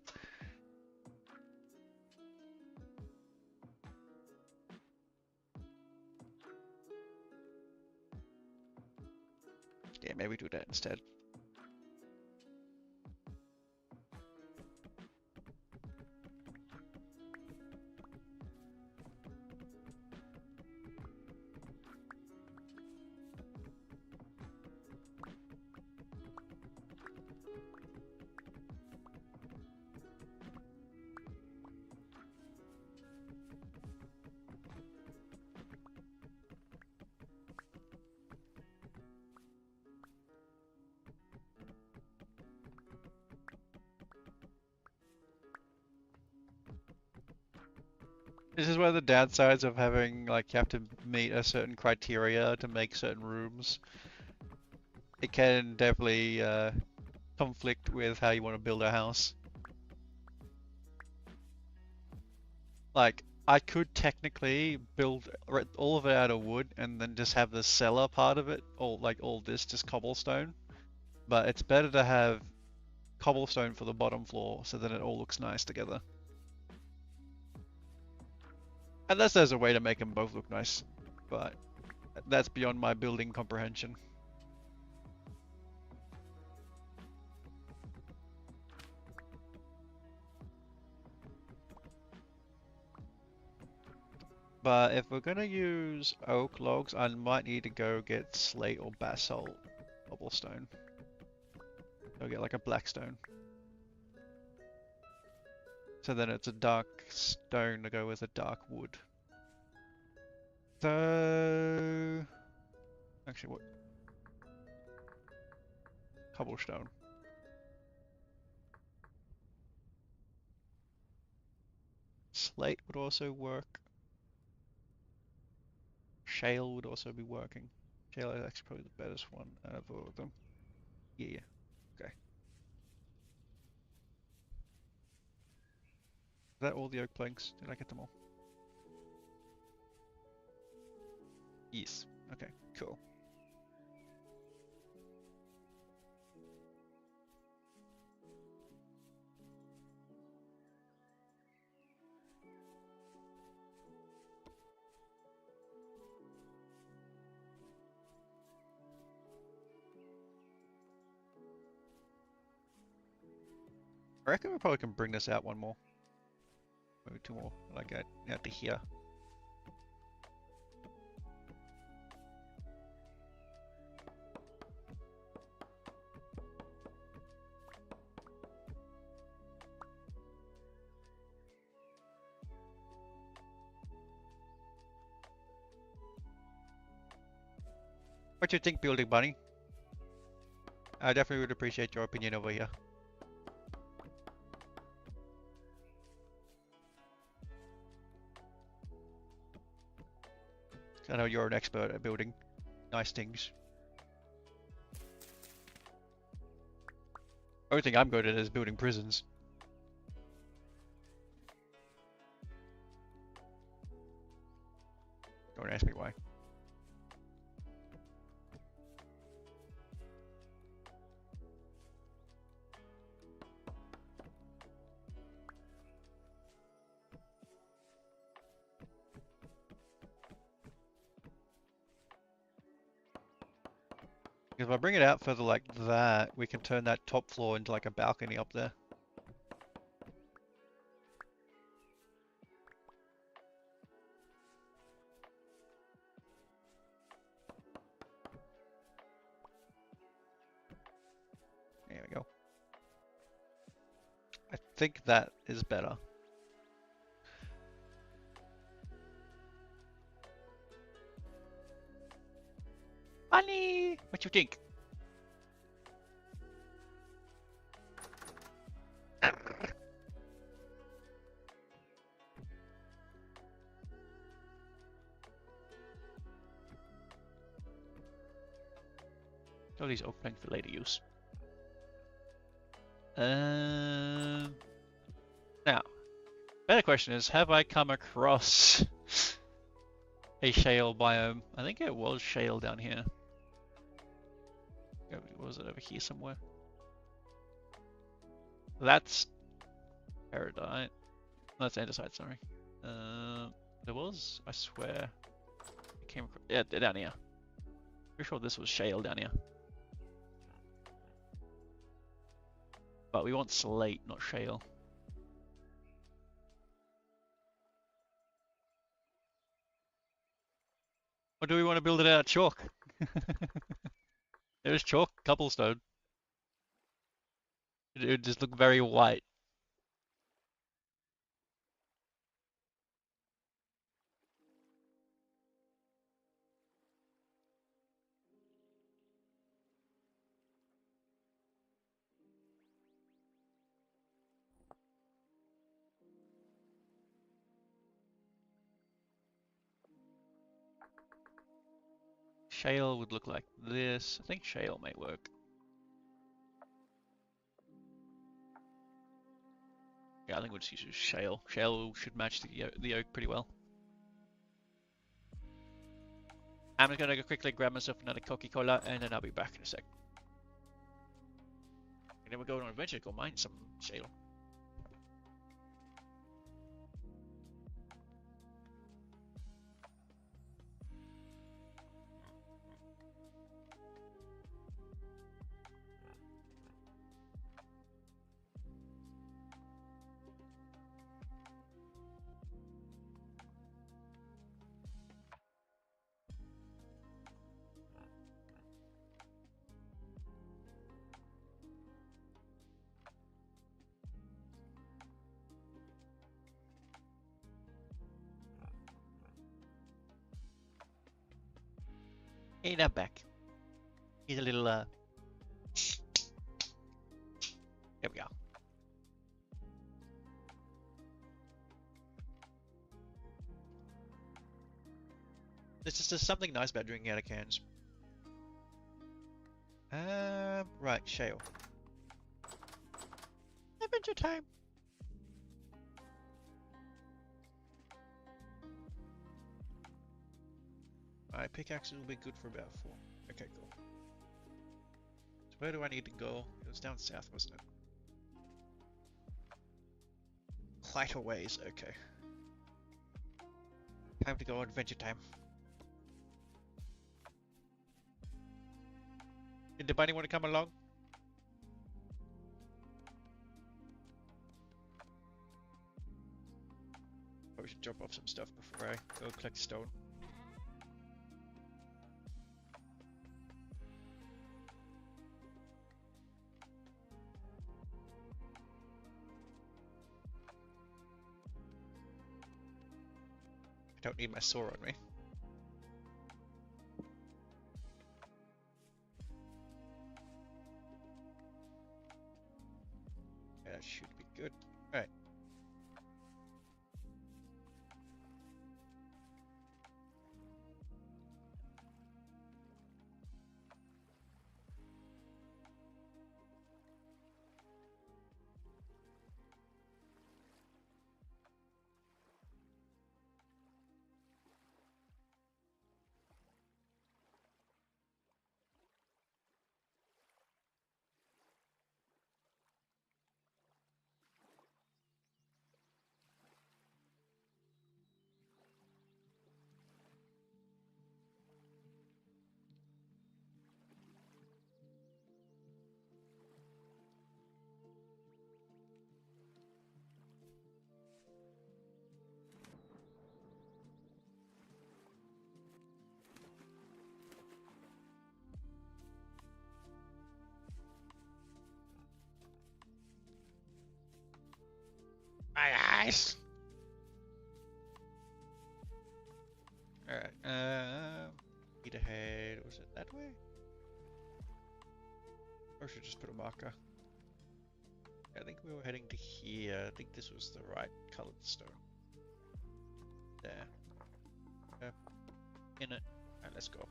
Yeah, maybe do that instead. This is one of the downsides of having, like, you have to meet a certain criteria to make certain rooms. It can definitely conflict with how you want to build a house. Like, I could technically build all of it out of wood and then just have the cellar part of it, or like all this just cobblestone. But it's better to have cobblestone for the bottom floor so that it all looks nice together. Unless there's a way to make them both look nice, but that's beyond my building comprehension. But if we're gonna use oak logs, I might need to go get slate or basalt cobblestone. I'll get like a black stone. So then it's a dark stone to go with a dark wood. So... Actually, what? Cobblestone. Slate would also work. Shale would also be working. Shale is actually probably the baddest one out of all of them. Yeah. Okay. Is that all the oak planks? Did I get them all? Yes. Okay, cool. I reckon we probably can bring this out one more. Maybe two more, like out to here. What do you think, Building Bunny? I definitely would appreciate your opinion over here. I know you're an expert at building nice things. Only thing I'm good at is building prisons. Don't ask me why. If I bring it out further like that, we can turn that top floor into like a balcony up there. There we go. I think that is better. Bunny! What you think? All these opening for later use. Now, better question is, have I come across a shale biome? I think it was shale down here. Was it over here somewhere? That's peridot. That's andesite, sorry. There was, I swear. It came across, yeah, down here. Pretty sure this was shale down here. But we want slate, not shale. Or do we want to build it out of chalk? There's chalk cobblestone. It would just look very white. Shale would look like this. I think shale may work. Yeah, I think we'll just use shale. Shale should match the oak pretty well. I'm just gonna go quickly grab myself another Coca-Cola and then I'll be back in a sec. And then we'll go on an adventure to go mine some shale. Hey, now back. Here's a little, there we go. There's just something nice about drinking out of cans. Right, shale. Adventure time. Alright, pickaxes will be good for about 4. Okay, cool. So where do I need to go? It was down south, wasn't it? Quite a ways, okay. Time to go adventure time. Did the bunny want to come along? Probably should drop off some stuff before I go collect stone. I don't need my saw on me. Yeah, that should be good. Alright. My eyes! Alright, need ahead. Was it that way? Or should I just put a marker? I think we were heading to here. I think this was the right colored stone. There. In it. Alright, let's go.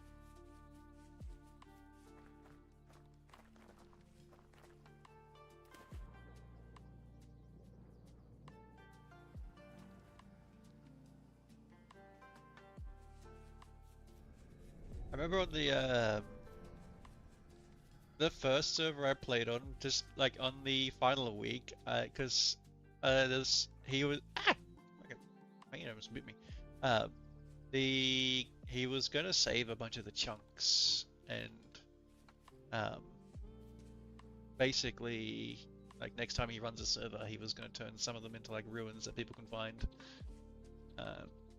I remember on the first server I played on, just like on the final week, because he was okay, you almost bit me. He was gonna save a bunch of the chunks and basically like next time he runs a server, he was gonna turn some of them into like ruins that people can find.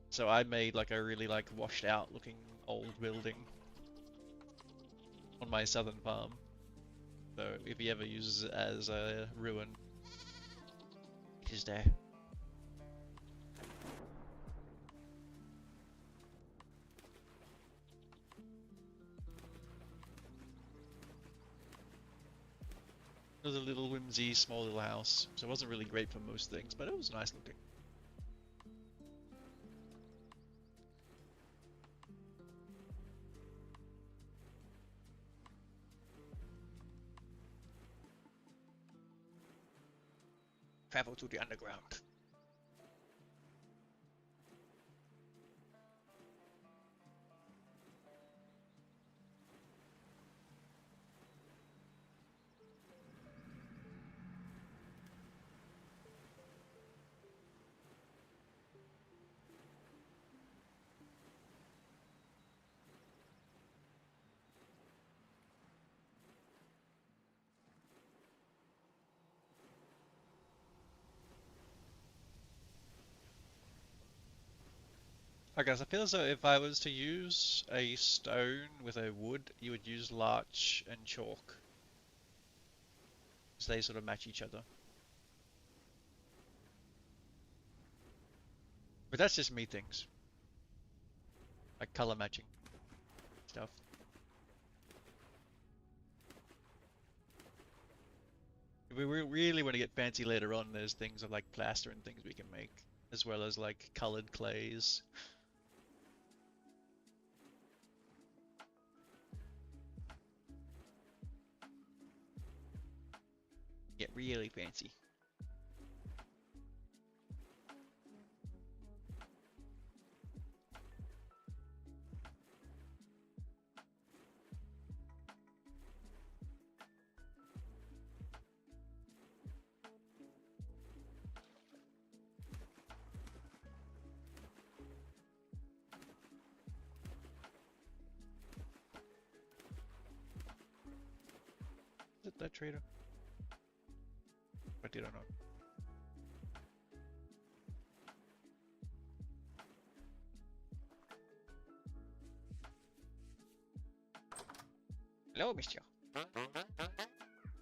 So I made like a really like washed out looking old building on my southern farm. So if he ever uses it as a ruin, it is there. It was a little whimsy, small little house, so it wasn't really great for most things, but it was nice looking. Travel to the underground. I guess I feel as though if I was to use a stone with a wood, you would use larch and chalk. Because they sort of match each other. But that's just me things. Like color matching stuff. If we really want to get fancy later on, there's things of like plaster and things we can make. As well as like colored clays. get really fancy. Is it that trader? I did or not? Hello, monsieur.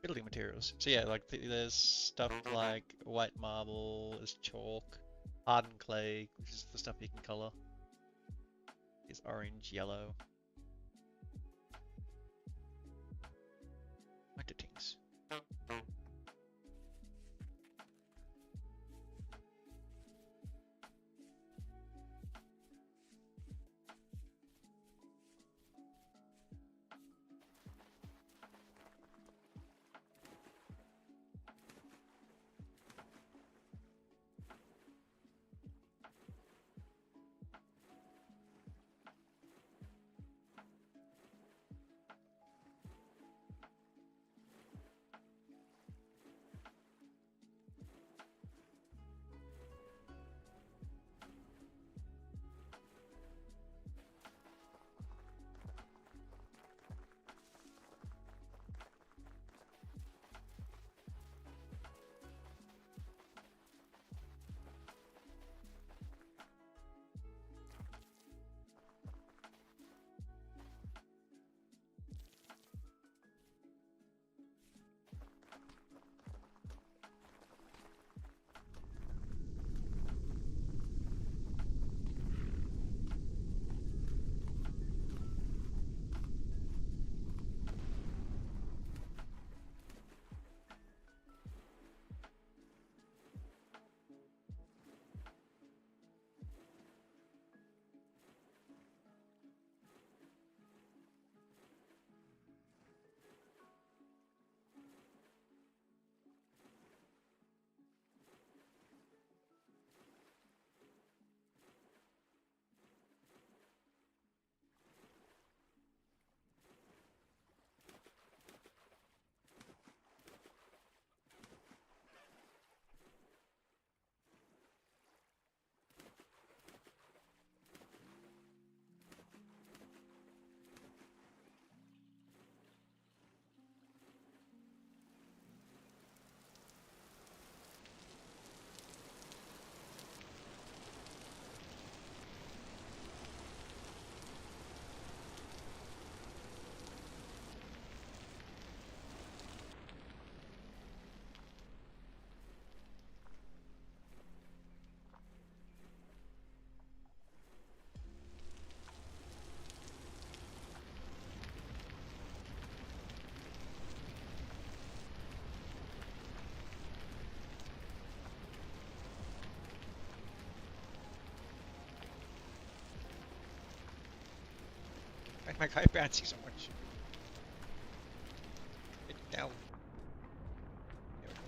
Building materials. So yeah, like there's stuff like white marble, there's chalk, hardened clay, which is the stuff you can color. Is orange, yellow. Winter things. Why is my guy bouncing so much? Get down. There we go.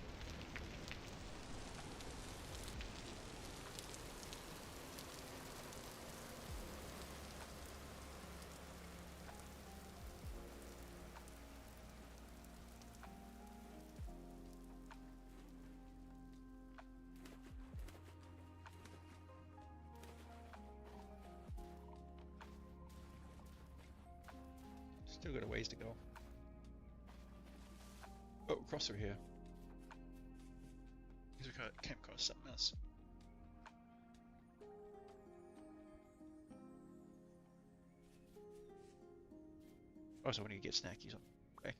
Still got a ways to go. Oh, across through here. Because we came across something else. Oh, so when you get snackies on. Okay.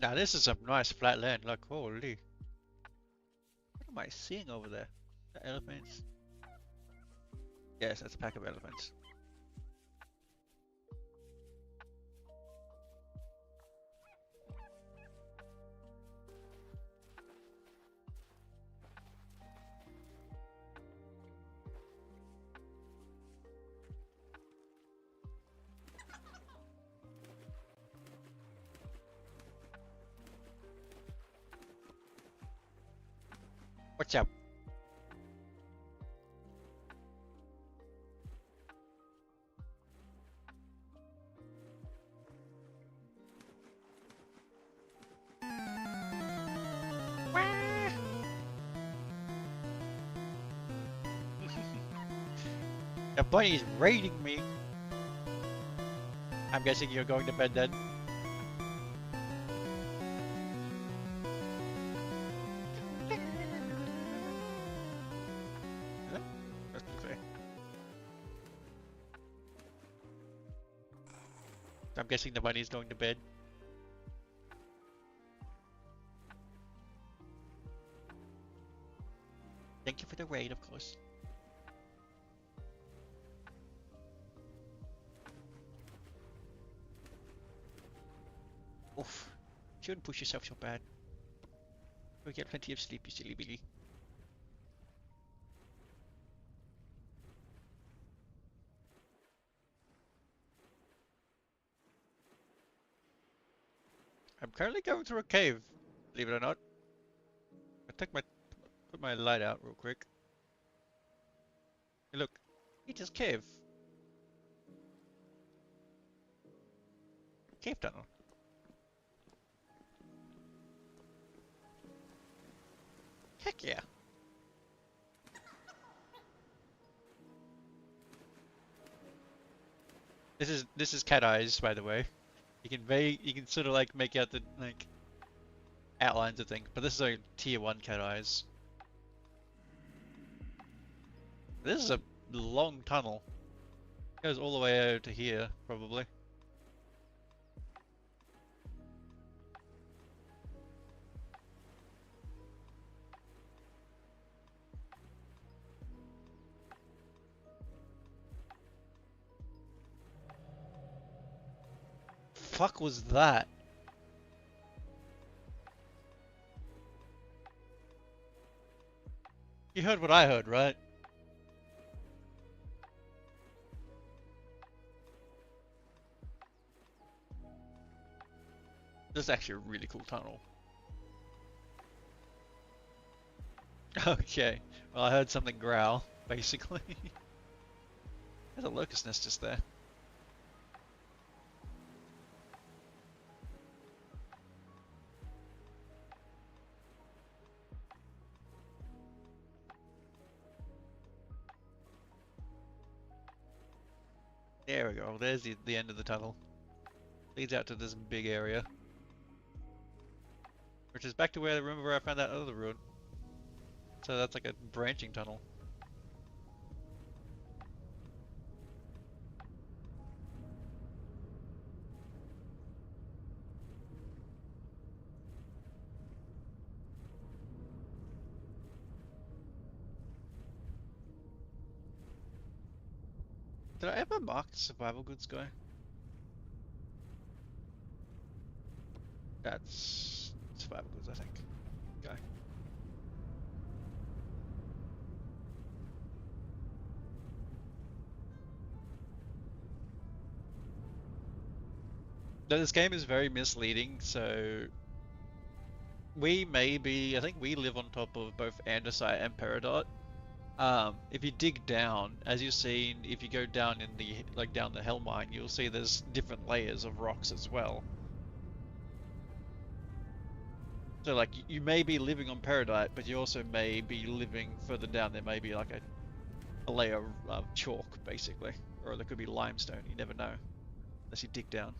Now this is some nice flat land. Like holy, what am I seeing over there? The elephants? Yes, that's a pack of elephants. Watch out. The bunny's raiding me. I'm guessing you're going to bed then. Huh? That's okay. I'm guessing the bunny's going to bed. Thank you for the raid, of course. Oof. Shouldn't push yourself so bad. You'll get plenty of sleep, you silly billy. I'm currently going through a cave, believe it or not. Put my light out real quick. Hey, look, it's a cave. Cave tunnel. Heck yeah. This is cat eyes, by the way. You can sort of like make out the like outlines of things, but this is a tier 1 cat eyes. This is a long tunnel. It goes all the way over to here, probably. Fuck was that? You heard what I heard, right? This is actually a really cool tunnel. Okay, well I heard something growl, basically. There's a locust nest just there. There we go, there's the end of the tunnel. Leads out to this big area. Which is back to where, remember where I found that other ruin. So that's like a branching tunnel. Did I ever mark the survival goods guy? That's survival goods, I think. Guy. No, this game is very misleading, so I think we live on top of both Andesite and Peridot. If you dig down, as you've seen, if you go down in the down the Hell Mine, you'll see there's different layers of rocks as well. So like you may be living on Peridot, but you also may be living further down. There may be like a layer of chalk, basically, or there could be limestone. You never know, unless you dig down.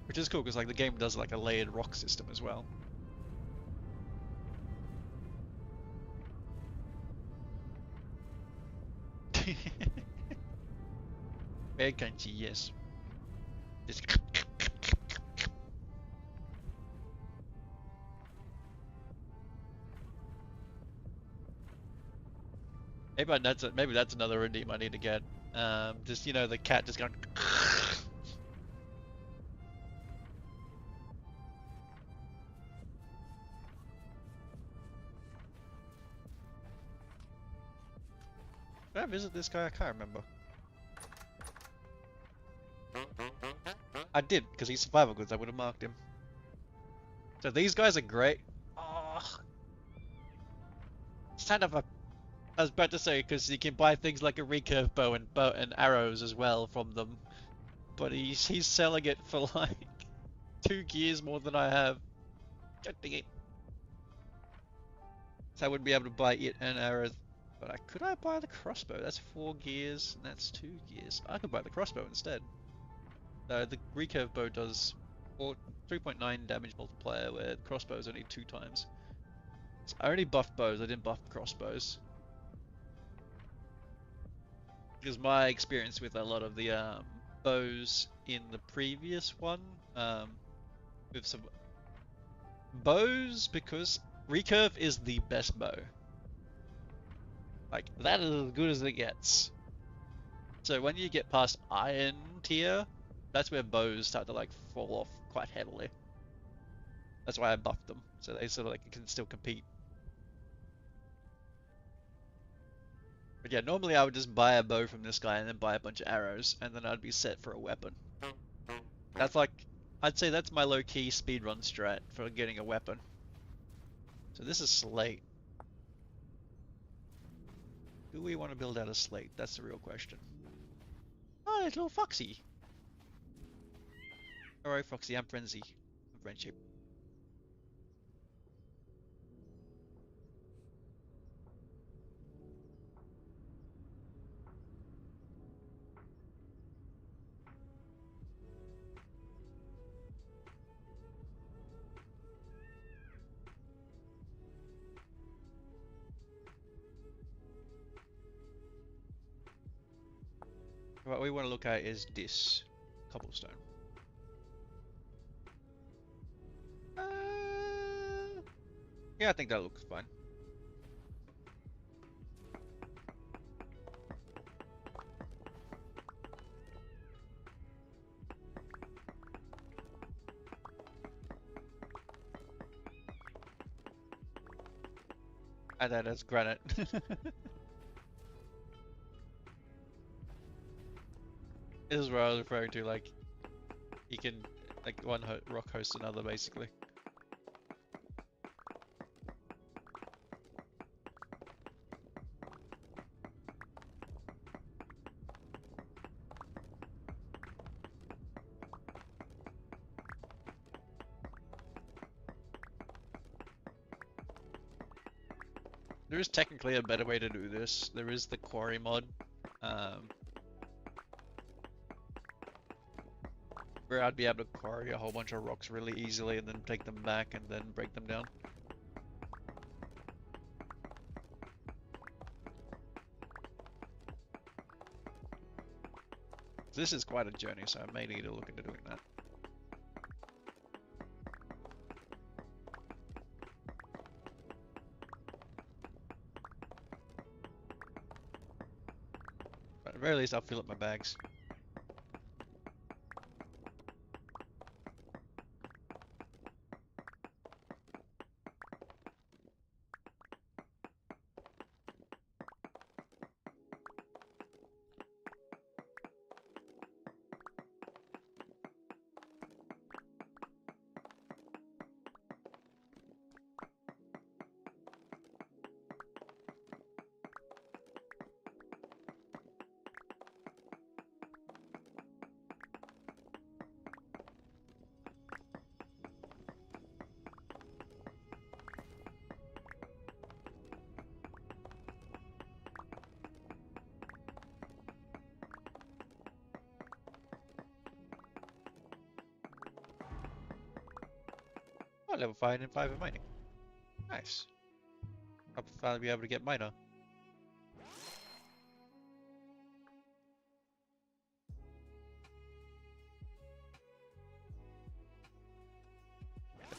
Which is cool because like the game does like a layered rock system as well. Very country, yes. Just maybe that's another redeem I need to get. Just the cat just going. Did I visit this guy? I can't remember. I did, because he's survival goods. I would have marked him. So these guys are great. Oh, it's kind of a. I was about to say because you can buy things like a recurve bow and arrows as well from them, but he's selling it for like 2 gears more than I have. God dang it. So I wouldn't be able to buy it and arrows. But could I buy the crossbow? That's 4 gears and that's 2 gears. I could buy the crossbow instead. The recurve bow does 3.9 damage multiplier, where the crossbow is only 2 times. So I only buffed bows, I didn't buff crossbows. Because my experience with a lot of the bows in the previous one, with some bows, because recurve is the best bow. Like, that is as good as it gets. So when you get past iron tier, that's where bows start to like fall off quite heavily. That's why I buffed them, so they sort of like can still compete. But yeah, normally I would just buy a bow from this guy and then buy a bunch of arrows, and then I'd be set for a weapon. That's like, I'd say that's my low-key speedrun strat for getting a weapon. So this is slate. Do we want to build out a slate? That's the real question. Oh, there's little Foxy. Alright, Foxy, I'm Frenzy. I'm friendship. What we want to look at is this cobblestone. Uh, yeah, I think that looks fine. And then there's granite. This is what I was referring to, like, you can, like, one rock hosts another, basically. There is technically a better way to do this. There is the quarry mod, where I'd be able to quarry a whole bunch of rocks really easily and then take them back and then break them down. So this is quite a journey, so I may need to look into doing that. But at the very least, I'll fill up my bags. Oh, level 5 and 5 in mining. Nice. I'll finally be able to get miner.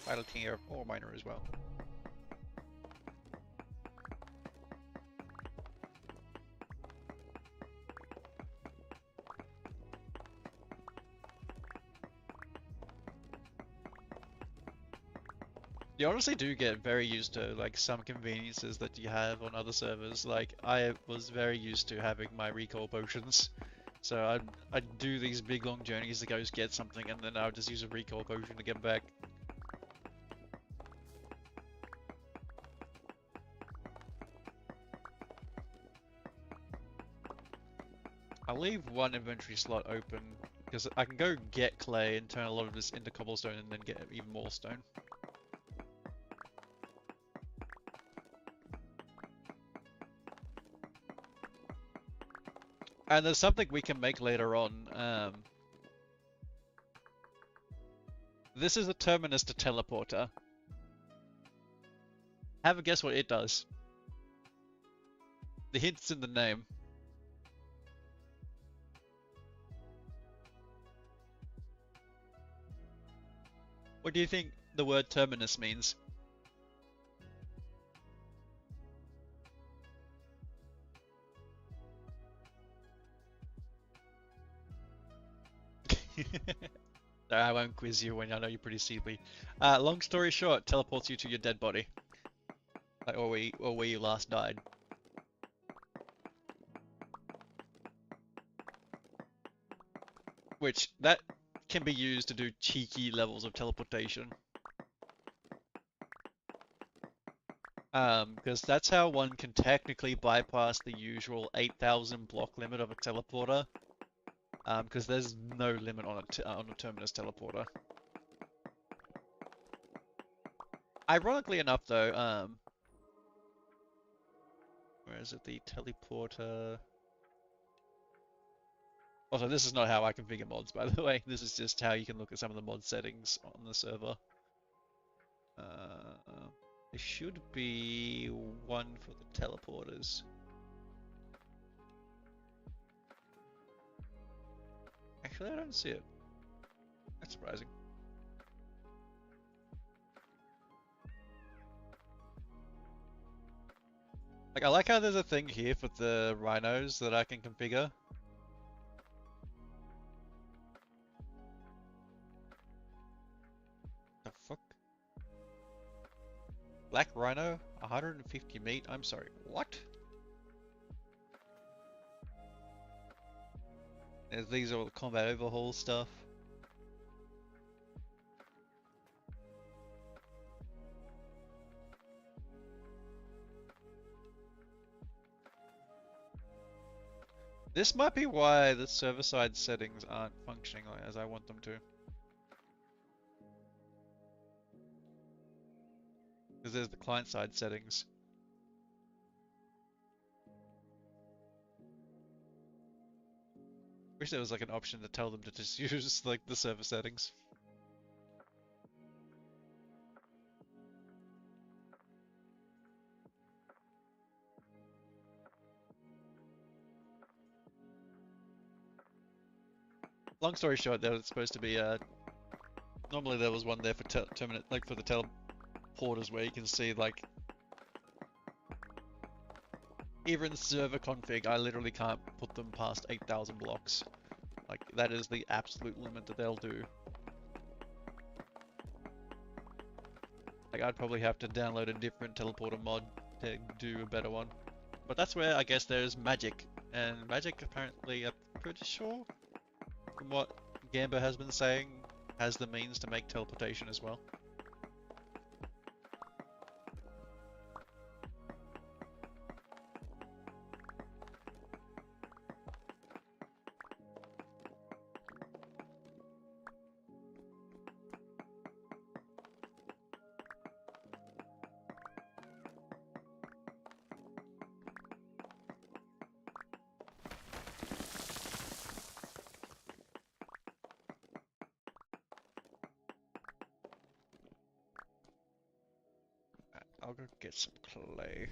Piloteer ore miner as well. You honestly do get very used to like some conveniences that you have on other servers. Like I was very used to having my recall potions. So I'd do these big long journeys to go get something and then I would just use a recall potion to get back. I'll leave one inventory slot open because I can go get clay and turn a lot of this into cobblestone and then get even more stone. And there's something we can make later on. This is a terminus to teleporter. Have a guess what it does. The hint's in the name. What do you think the word terminus means? No, I won't quiz you when I know you're pretty sleepy. Long story short, teleports you to your dead body. Like, or where you last died. Which, that can be used to do cheeky levels of teleportation. Because that's how one can technically bypass the usual 8,000 block limit of a teleporter. Because there's no limit on a terminus teleporter. Ironically enough, though, where is it? The teleporter. Also, this is not how I configure mods, by the way. This is just how you can look at some of the mod settings on the server. There should be one for the teleporters. Actually, I don't see it. That's surprising. Like, I like how there's a thing here for the rhinos that I can configure. The fuck? Black rhino, 150 meat. I'm sorry, what? And these are all the combat overhaul stuff. This might be why the server-side settings aren't functioning as I want them to. Because there's the client-side settings. Wish there was like an option to tell them to just use like the server settings. Long story short, there was supposed to be normally there was one there for for the teleporters where you can see like even server config, I literally can't put them past 8,000 blocks. Like that is the absolute limit that they'll do. Like I'd probably have to download a different teleporter mod to do a better one. But that's where I guess there's magic, and magic apparently, I'm pretty sure, from what Gamba has been saying, has the means to make teleportation as well. I'll go get some clay.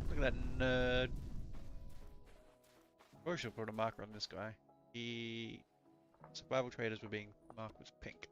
Look at that nerd. Probably should put a marker on this guy. He Survival traders were being marked with pink.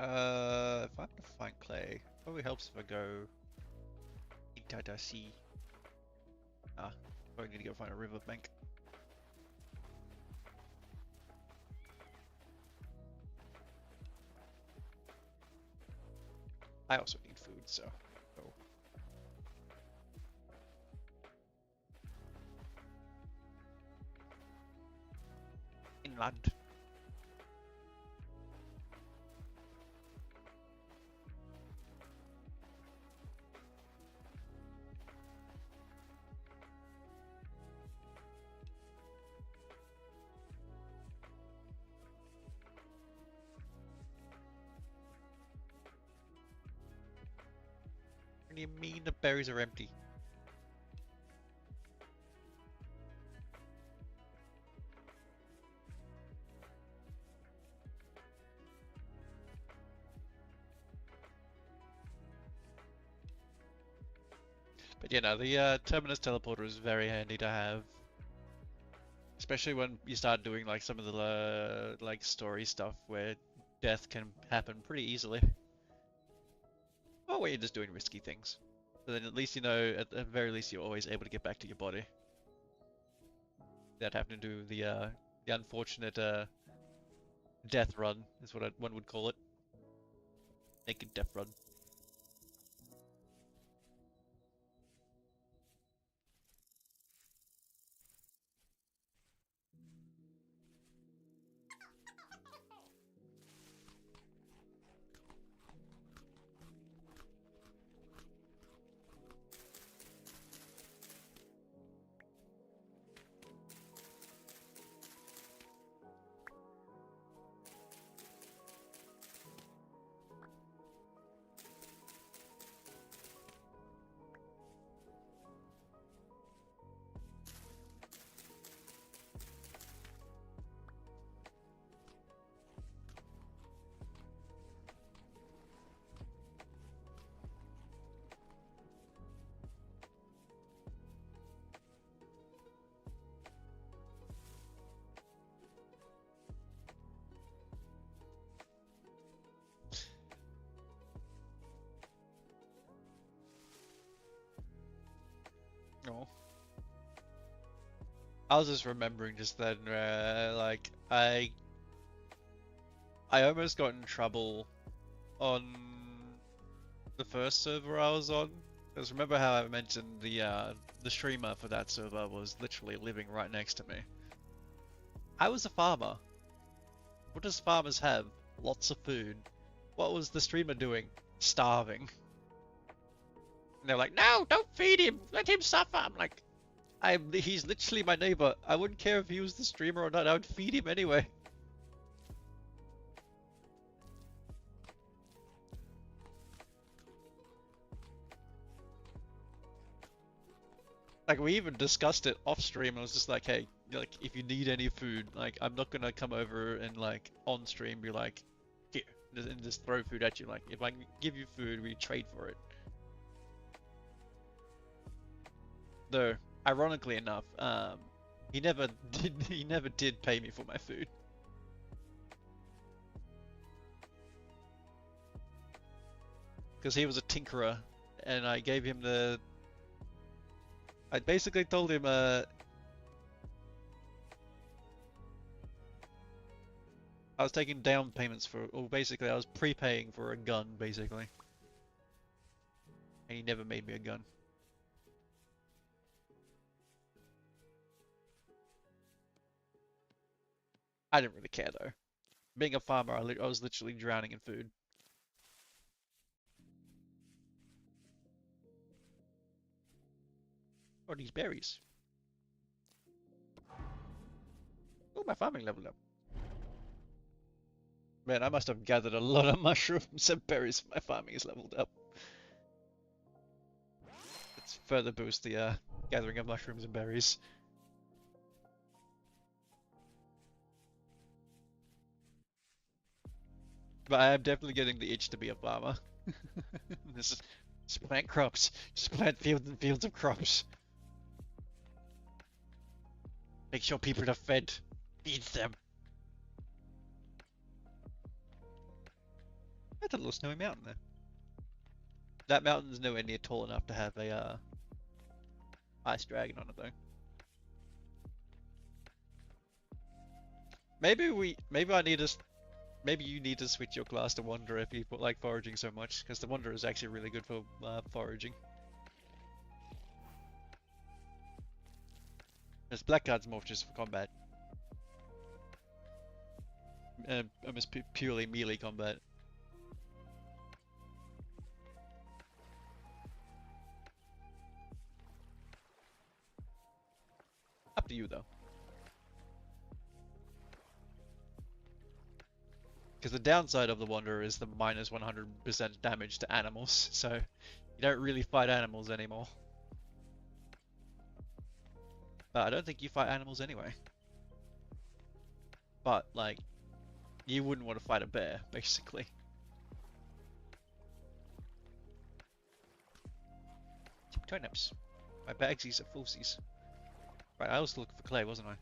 If I have to find clay, probably helps if I go into the sea. Ah, probably need to go find a riverbank. I also need food, so go. Inland. What do you mean the berries are empty? But you know, the Terminus teleporter is very handy to have. Especially when you start doing like some of the like story stuff where death can happen pretty easily. Or where you're just doing risky things. But then at least you know, at the very least, you're always able to get back to your body. Without having to do the unfortunate death run, is what one would call it. Naked death run. Oh. I was just remembering just then, like I almost got in trouble on the first server I was on. Because remember how I mentioned the streamer for that server was literally living right next to me. I was a farmer. What does farmers have? Lots of food. What was the streamer doing? Starving. And they're like, no, don't feed him. Let him suffer. I'm like, he's literally my neighbor. I wouldn't care if he was the streamer or not. I would feed him anyway. Like we even discussed it off stream. I was just like, hey, like if you need any food, like I'm not gonna come over and like on stream be like, here, and just throw food at you. Like if I can give you food, we trade for it. Though, ironically enough, he never did pay me for my food. Because he was a tinkerer, and I gave him I basically told him, I was taking down payments for, or basically I was prepaying for a gun, basically. And he never made me a gun. I didn't really care though. Being a farmer, I was literally drowning in food. Or these berries. my farming leveled up. Man, I must have gathered a lot of mushrooms and berries. My farming is leveled up. Let's further boost the gathering of mushrooms and berries. But I am definitely getting the itch to be a farmer. This is just plant crops. Just plant fields and fields of crops. Make sure people are fed. Feed them. That's a little snowy mountain there. That mountain's nowhere near tall enough to have a ice dragon on it though. Maybe I need to, maybe you need to switch your class to Wanderer if you like foraging so much, because the Wanderer is actually really good for foraging. Because Blackguard's more just for combat. Almost purely melee combat. Up to you though. Because the downside of the Wanderer is the minus 100% damage to animals, so you don't really fight animals anymore. But I don't think you fight animals anyway. But, like, you wouldn't want to fight a bear, basically. Turnips. My bagsies are fullsies. Right, I was looking for clay, wasn't I?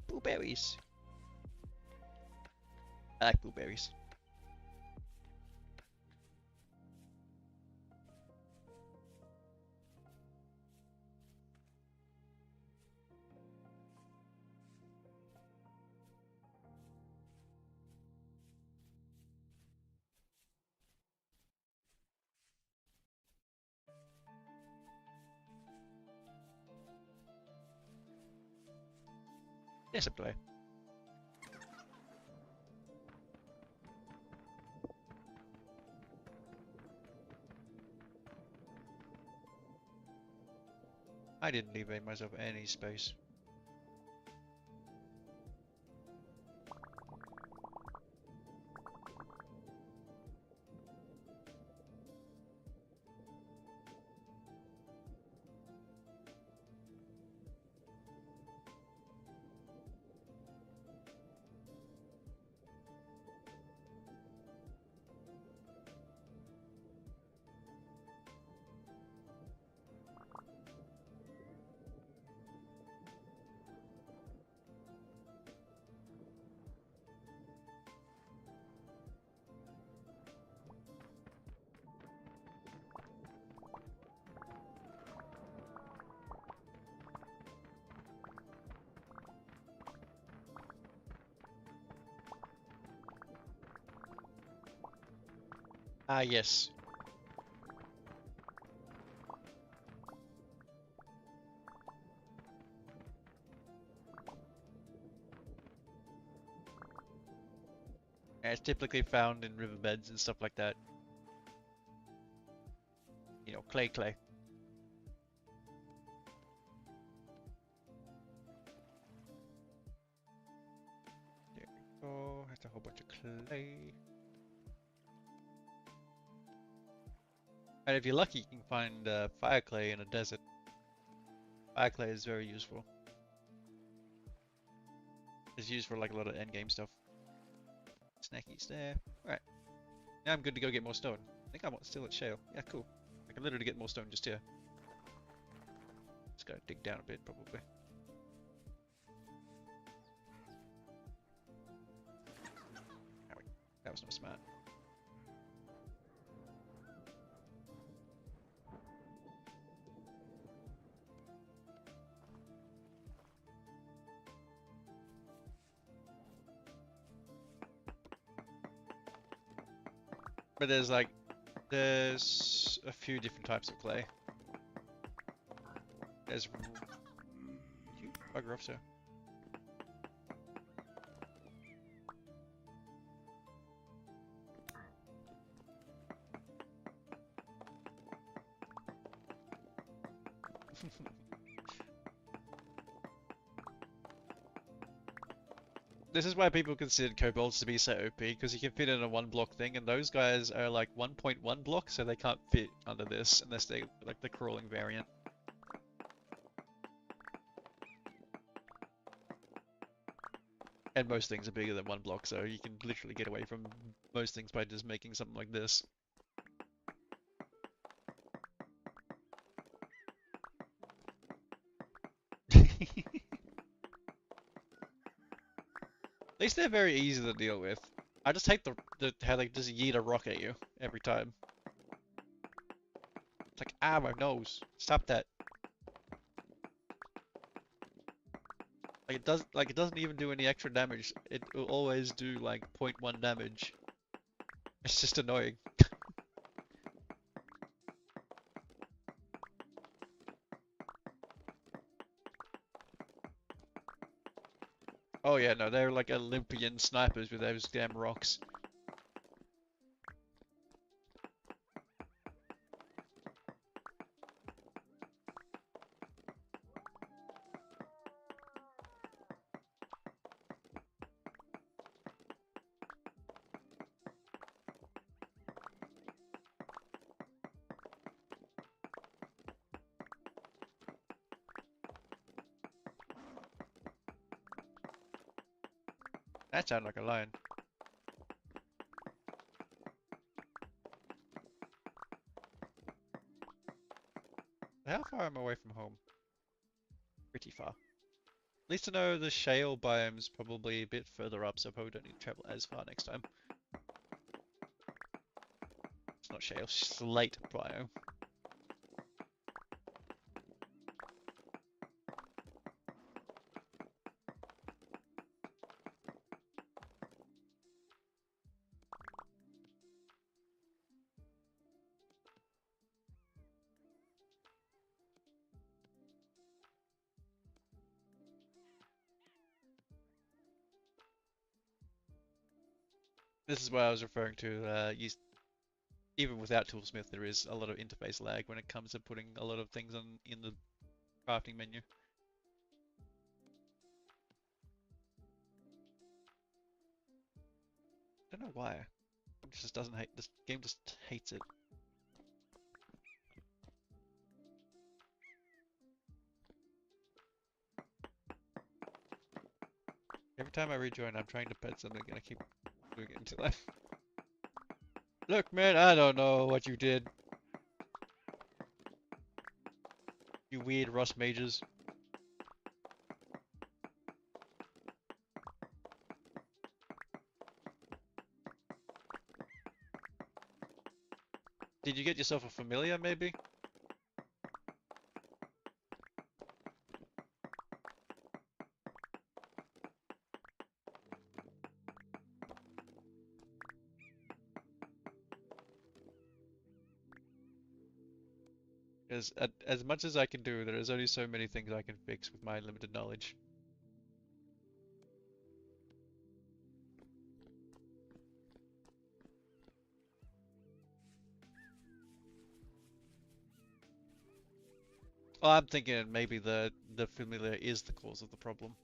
Blueberries. I like blueberries. Yes, I play. I didn't leave myself any space. Ah, yes. And it's typically found in riverbeds and stuff like that. You know, clay. There we go. That's a whole bunch of clay. And if you're lucky, you can find fire clay in a desert. Fire clay is very useful. It's used for like a lot of endgame stuff. Snackies there. Alright. Now I'm good to go get more stone. I think I'm still at shale. Yeah, cool. I can literally get more stone just here. Just gotta dig down a bit, probably. That was not smart. But there's a few different types of clay. There's... You bugger off, sir. This is why people consider kobolds to be so OP, because you can fit in a 1 block thing, and those guys are like 1.1 block, so they can't fit under this unless they like the crawling variant. And most things are bigger than 1 block, so you can literally get away from most things by just making something like this. At least they're very easy to deal with. I just hate the how they just yeet a rock at you every time. It's like, ah, my nose. Stop that. Like it doesn't even do any extra damage. It will always do like 0.1 damage. It's just annoying. Oh yeah, no, they're like Olympian snipers with those damn rocks. That sounded like a lion. How far am I away from home? Pretty far. At least I know the shale biome's probably a bit further up, so I probably don't need to travel as far next time. It's not shale, slate biome. This is what I was referring to. Even without Toolsmith, there is a lot of interface lag when it comes to putting a lot of things on in the crafting menu. I don't know why. It just doesn't hate. This game just hates it. Every time I rejoin, I'm trying to pet something and I keep doing it until I... Look, man, I don't know what you did. You weird rust mages. Did you get yourself a familiar, maybe? Because as much as I can do, there is only so many things I can fix with my limited knowledge. Well, I'm thinking maybe the familiar is the cause of the problem.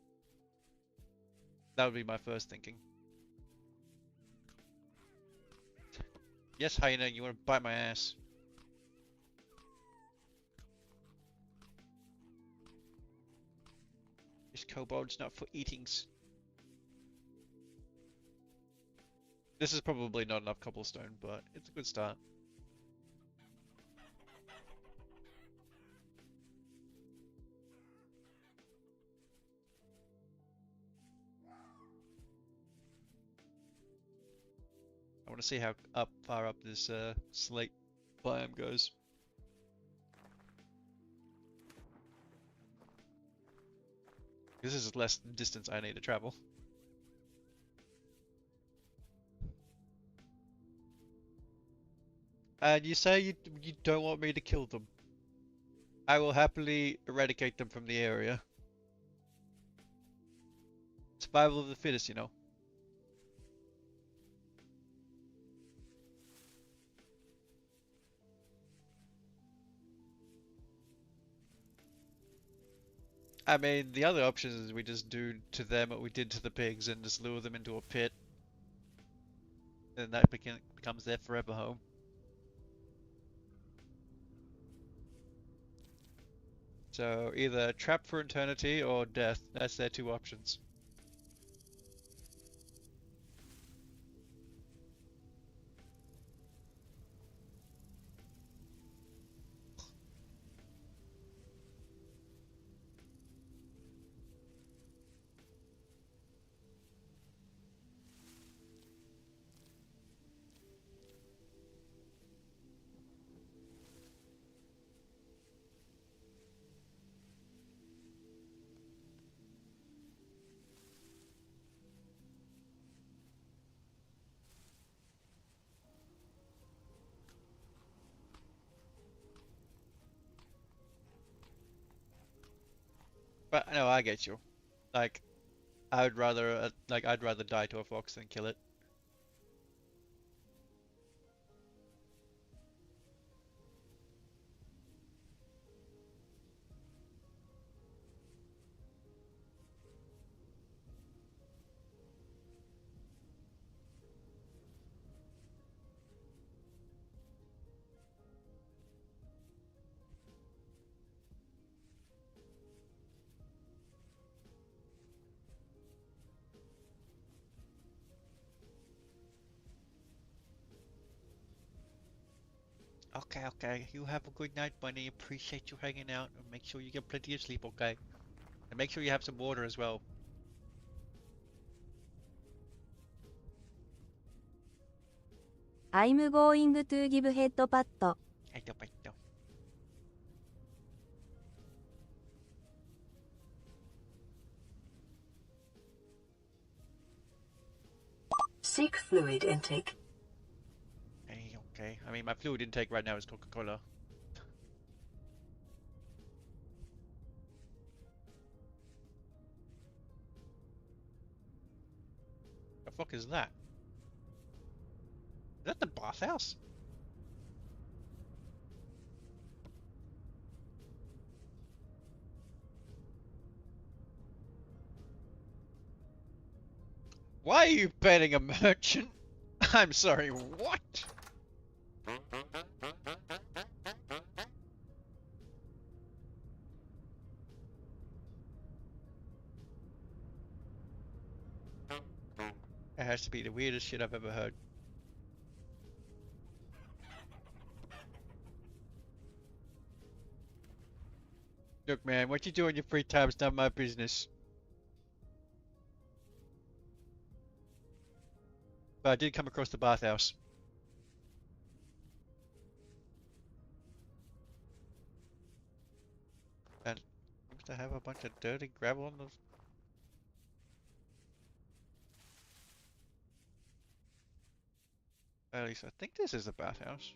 That would be my first thinking. Yes, hyena, you want to bite my ass? This kobold's not for eatings. This is probably not enough cobblestone, but it's a good start. I want to see how far up this slate biome goes. This is less distance I need to travel. And you say you don't want me to kill them. I will happily eradicate them from the area. Survival of the fittest, you know. I mean, the other option is we just do to them what we did to the pigs and just lure them into a pit, and that becomes their forever home. So either trapped for eternity or death. That's their two options. But no, I get you. Like, I'd rather die to a fox than kill it. Okay, okay. You have a good night, Bunny. Appreciate you hanging out, and make sure you get plenty of sleep, okay? And make sure you have some water as well. I'm going to give head pat. Aito, aito. Seek fluid intake. Hey, okay. I mean, my fluid intake right now is Coca-Cola. The fuck is that? Is that the bathhouse? Why are you petting a merchant? I'm sorry, what? It has to be the weirdest shit I've ever heard. Look, man, what you do in your free time is not my business. But I did come across the bathhouse. And seems to have a bunch of dirty gravel on the... At least I think this is the bathhouse.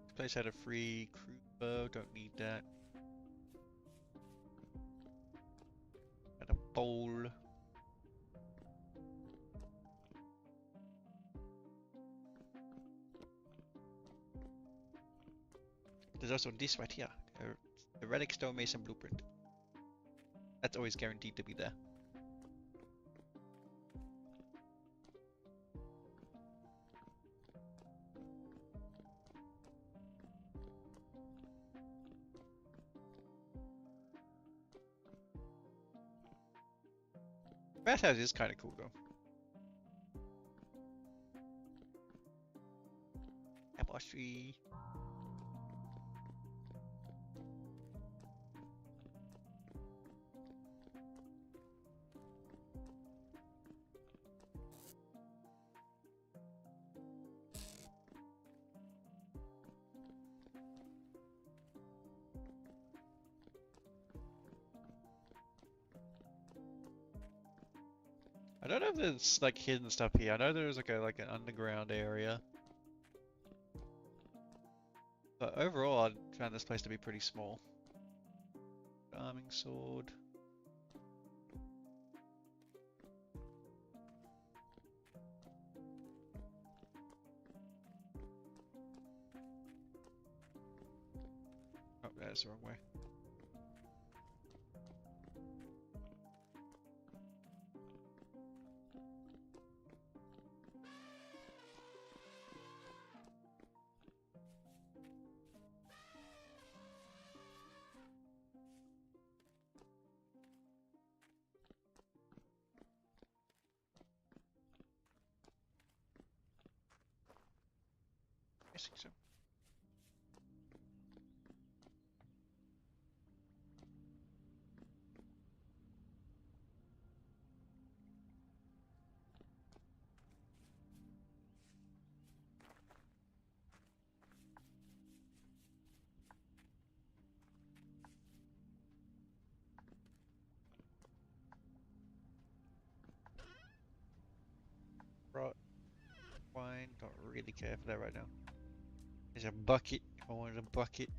This place had a free crew bow, don't need that. Got a bowl. There's also this right here, a relic stonemason blueprint. That's always guaranteed to be there. Bathhouse is kind of cool though. Apple tree. I don't know if there's like hidden stuff here. I know there's like an underground area. But overall I found this place to be pretty small. Arming sword. Oh, that's the wrong way. I think so. Right. Wine, don't really care for that right now. There's a bucket. I wanted a bucket.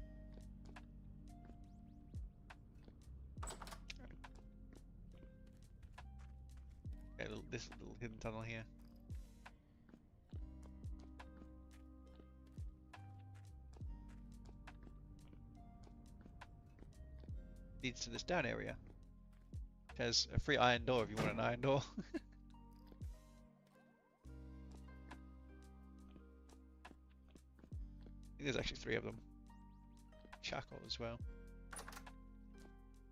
Okay, this little hidden tunnel here. Leads to this down area. It has a free iron door if you want an iron door. I think there's actually 3 of them. Charcoal as well.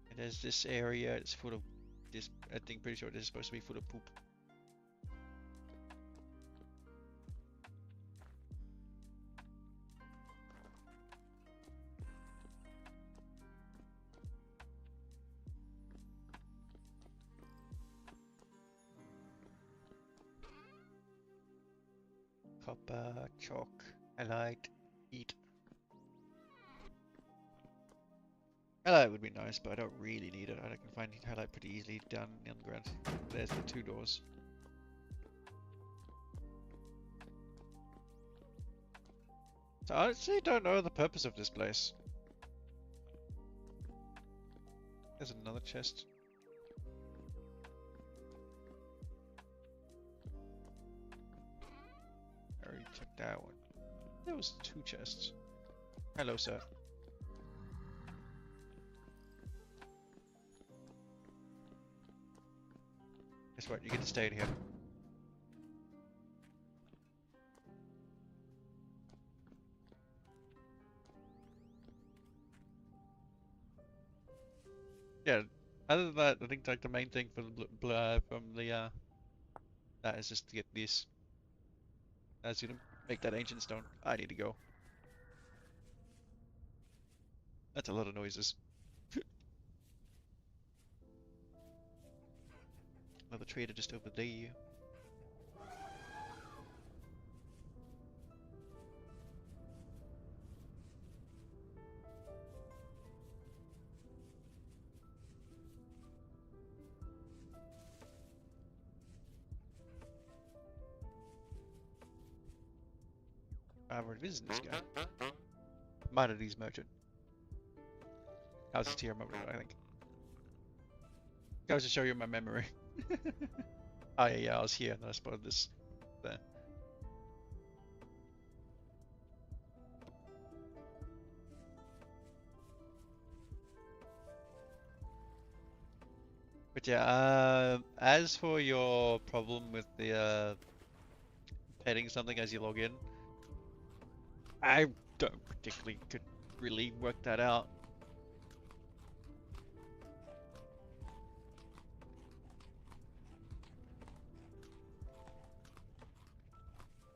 And there's this area, it's full of this, I think pretty sure this is supposed to be full of poop. Copper, chalk, halite, heat. Halite would be nice, but I don't really need it. I can find halite pretty easily down in the underground. There's the 2 doors. So I actually don't know the purpose of this place. There's another chest. I already checked that one. There was 2 chests. Hello, sir. Guess what? You get to stay in here. Yeah. Other than that, I think like the main thing for the from the that is just to get this. That's gonna make that ancient stone. I need to go. That's a lot of noises. Another trader just over there. I've already visited this guy. Commodities merchant. I was just here a moment ago, I think. I was to show you my memory. Oh yeah, I was here and then I spotted this there. But yeah, as for your problem with the petting something as you log in, I don't particularly could really work that out.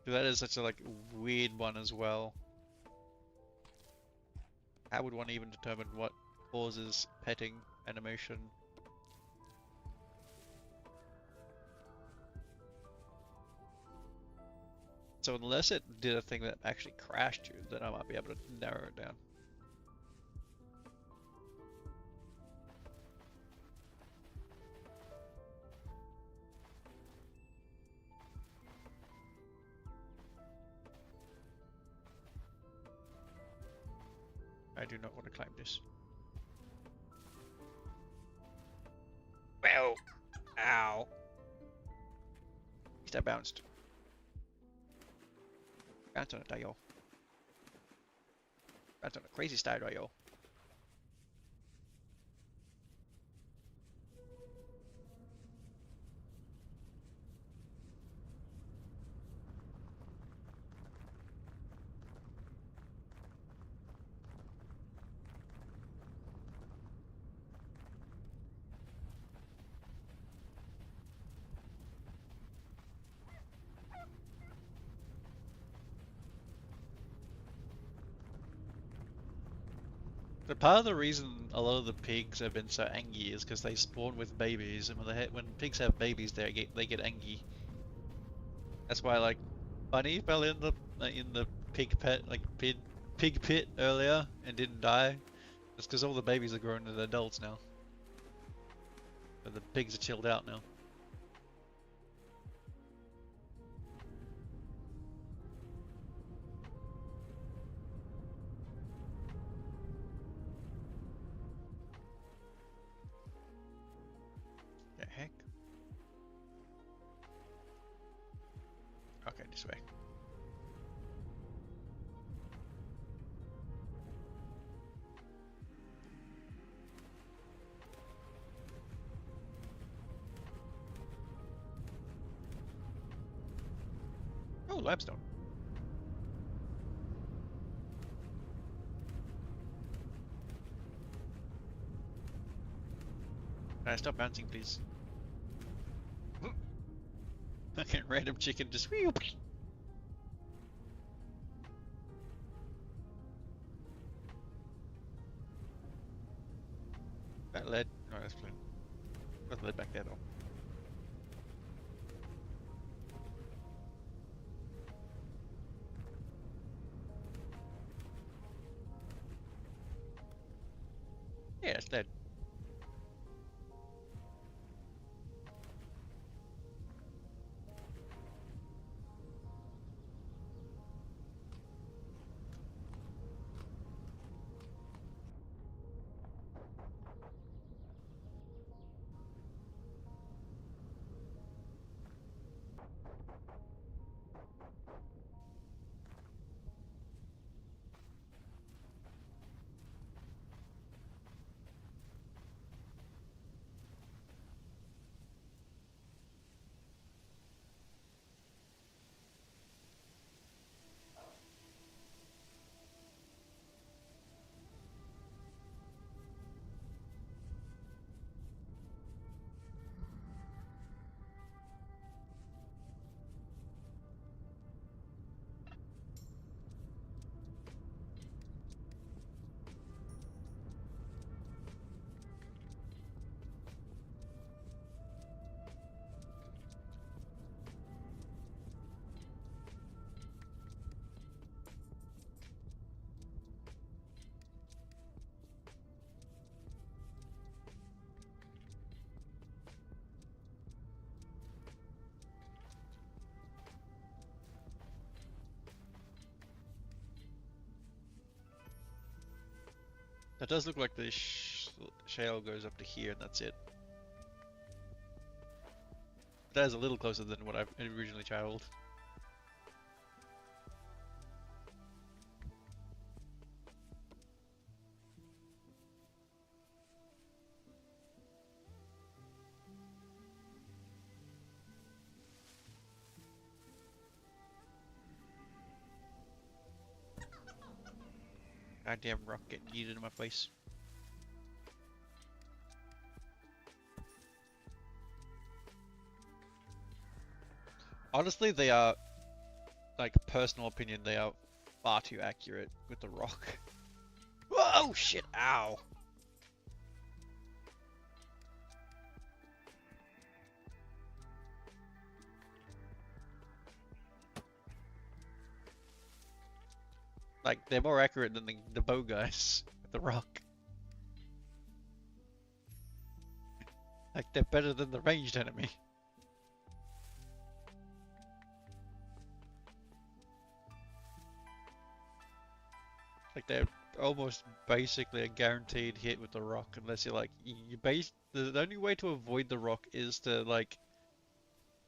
That is such a like weird one as well. How would one even determine what causes petting animation? So unless it did a thing that actually crashed you, then I might be able to narrow it down. I do not want to climb this. that bounced. Bounce on it, Dio. Bounce on a crazy style, Dio. But part of the reason a lot of the pigs have been so angry is because they spawn with babies, and when pigs have babies, they get angry. That's why like Bunny fell in the pig pit earlier and didn't die. It's because all the babies are grown into adults now. But the pigs are chilled out now. The heck? Okay, this way. Oh, limestone. Can I stop bouncing, please? Okay, random chicken just whew. That lead. No, that's clean. Got lead back there though. Yeah, it's lead. That does look like the shale goes up to here and that's it. That is a little closer than what I've originally traveled. Goddamn rock getting yeeted in my face. Honestly, they are, like, personal opinion, they are far too accurate with the rock. Whoa, shit, ow! Like, they're more accurate than the bow guys with the rock. Like, they're better than the ranged enemy. Like, they're almost basically a guaranteed hit with the rock, unless you're like, the only way to avoid the rock is to, like,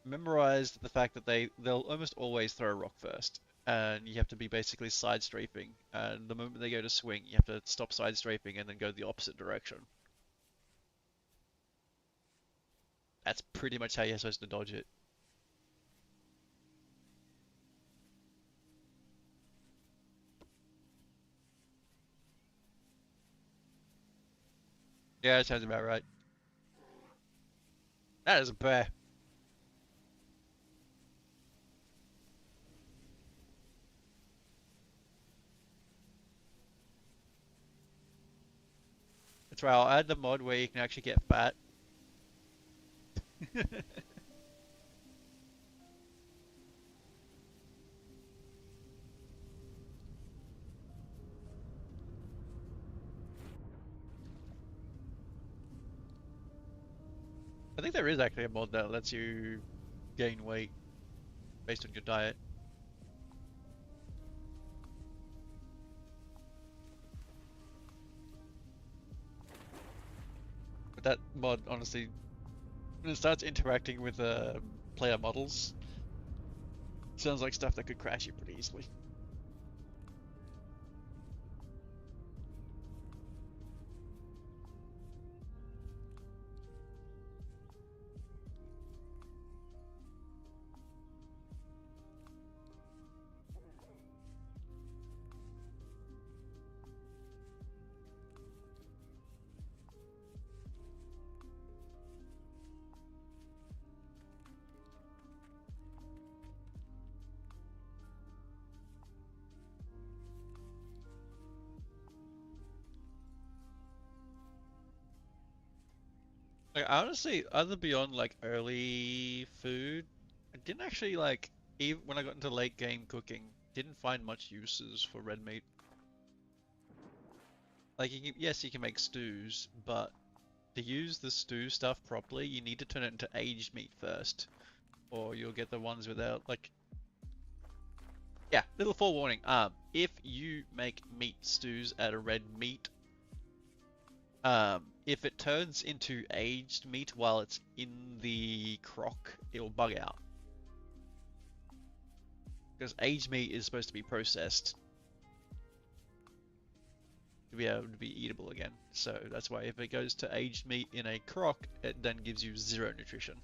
memorized the fact that they'll almost always throw a rock first, and you have to be basically side strafing. And the moment they go to swing, you have to stop side strafing and then go the opposite direction. That's pretty much how you're supposed to dodge it. Yeah, that sounds about right. That is a bear. That's right, I'll add the mod where you can actually get fat. I think there is actually a mod that lets you gain weight based on your diet. But that mod, honestly, when it starts interacting with player models, sounds like stuff that could crash you pretty easily. Like honestly, other beyond like early food, I didn't actually like even when I got into late game cooking, didn't find much uses for red meat. Like yes, you can make stews, but to use the stew stuff properly, you need to turn it into aged meat first, or you'll get the ones without like. Yeah, little forewarning. If you make meat stews out of red meat, if it turns into aged meat while it's in the crock, it'll bug out. Because aged meat is supposed to be processed to be able to be eatable again. So that's why if it goes to aged meat in a crock, it then gives you 0 nutrition.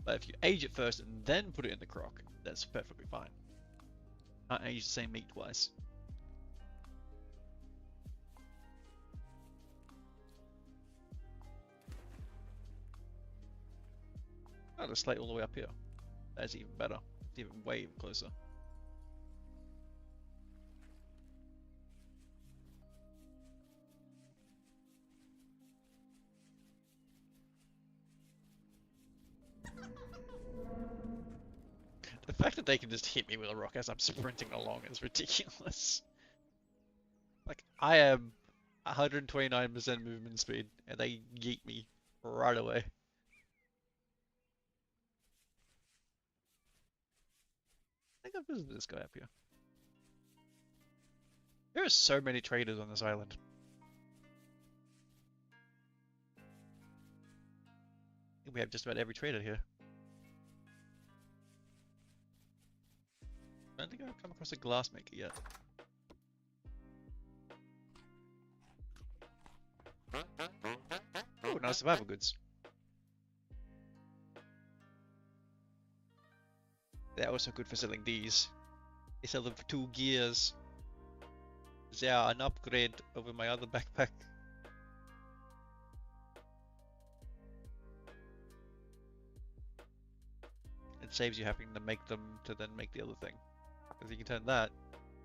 But if you age it first and then put it in the crock, that's perfectly fine. Can't age the same meat twice. Oh, the slate all the way up here. That's even better. It's even way closer. The fact that they can just hit me with a rock as I'm sprinting along is ridiculous. Like, I am 129% movement speed, and they yeet me right away. I think I've visited this guy up here. There are so many traders on this island. We have just about every trader here. I don't think I've come across a glassmaker yet. Oh, now survival goods. They're also good for selling these. They sell them for 2 gears. They are an upgrade over my other backpack. It saves you having to make them to then make the other thing. Because you can turn that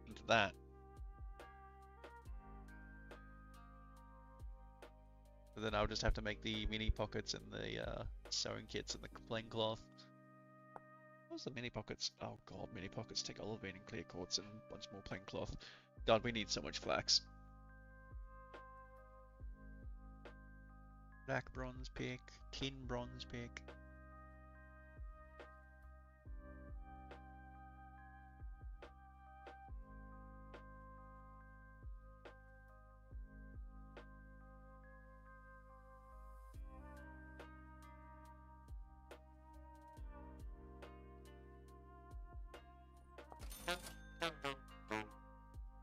into that. So then I'll just have to make the mini pockets and the sewing kits and the plain cloth. What's the mini pockets? Oh god, mini pockets take olivine and clear quartz and a bunch more plain cloth. God, we need so much flax. Black bronze pick, tin bronze pick.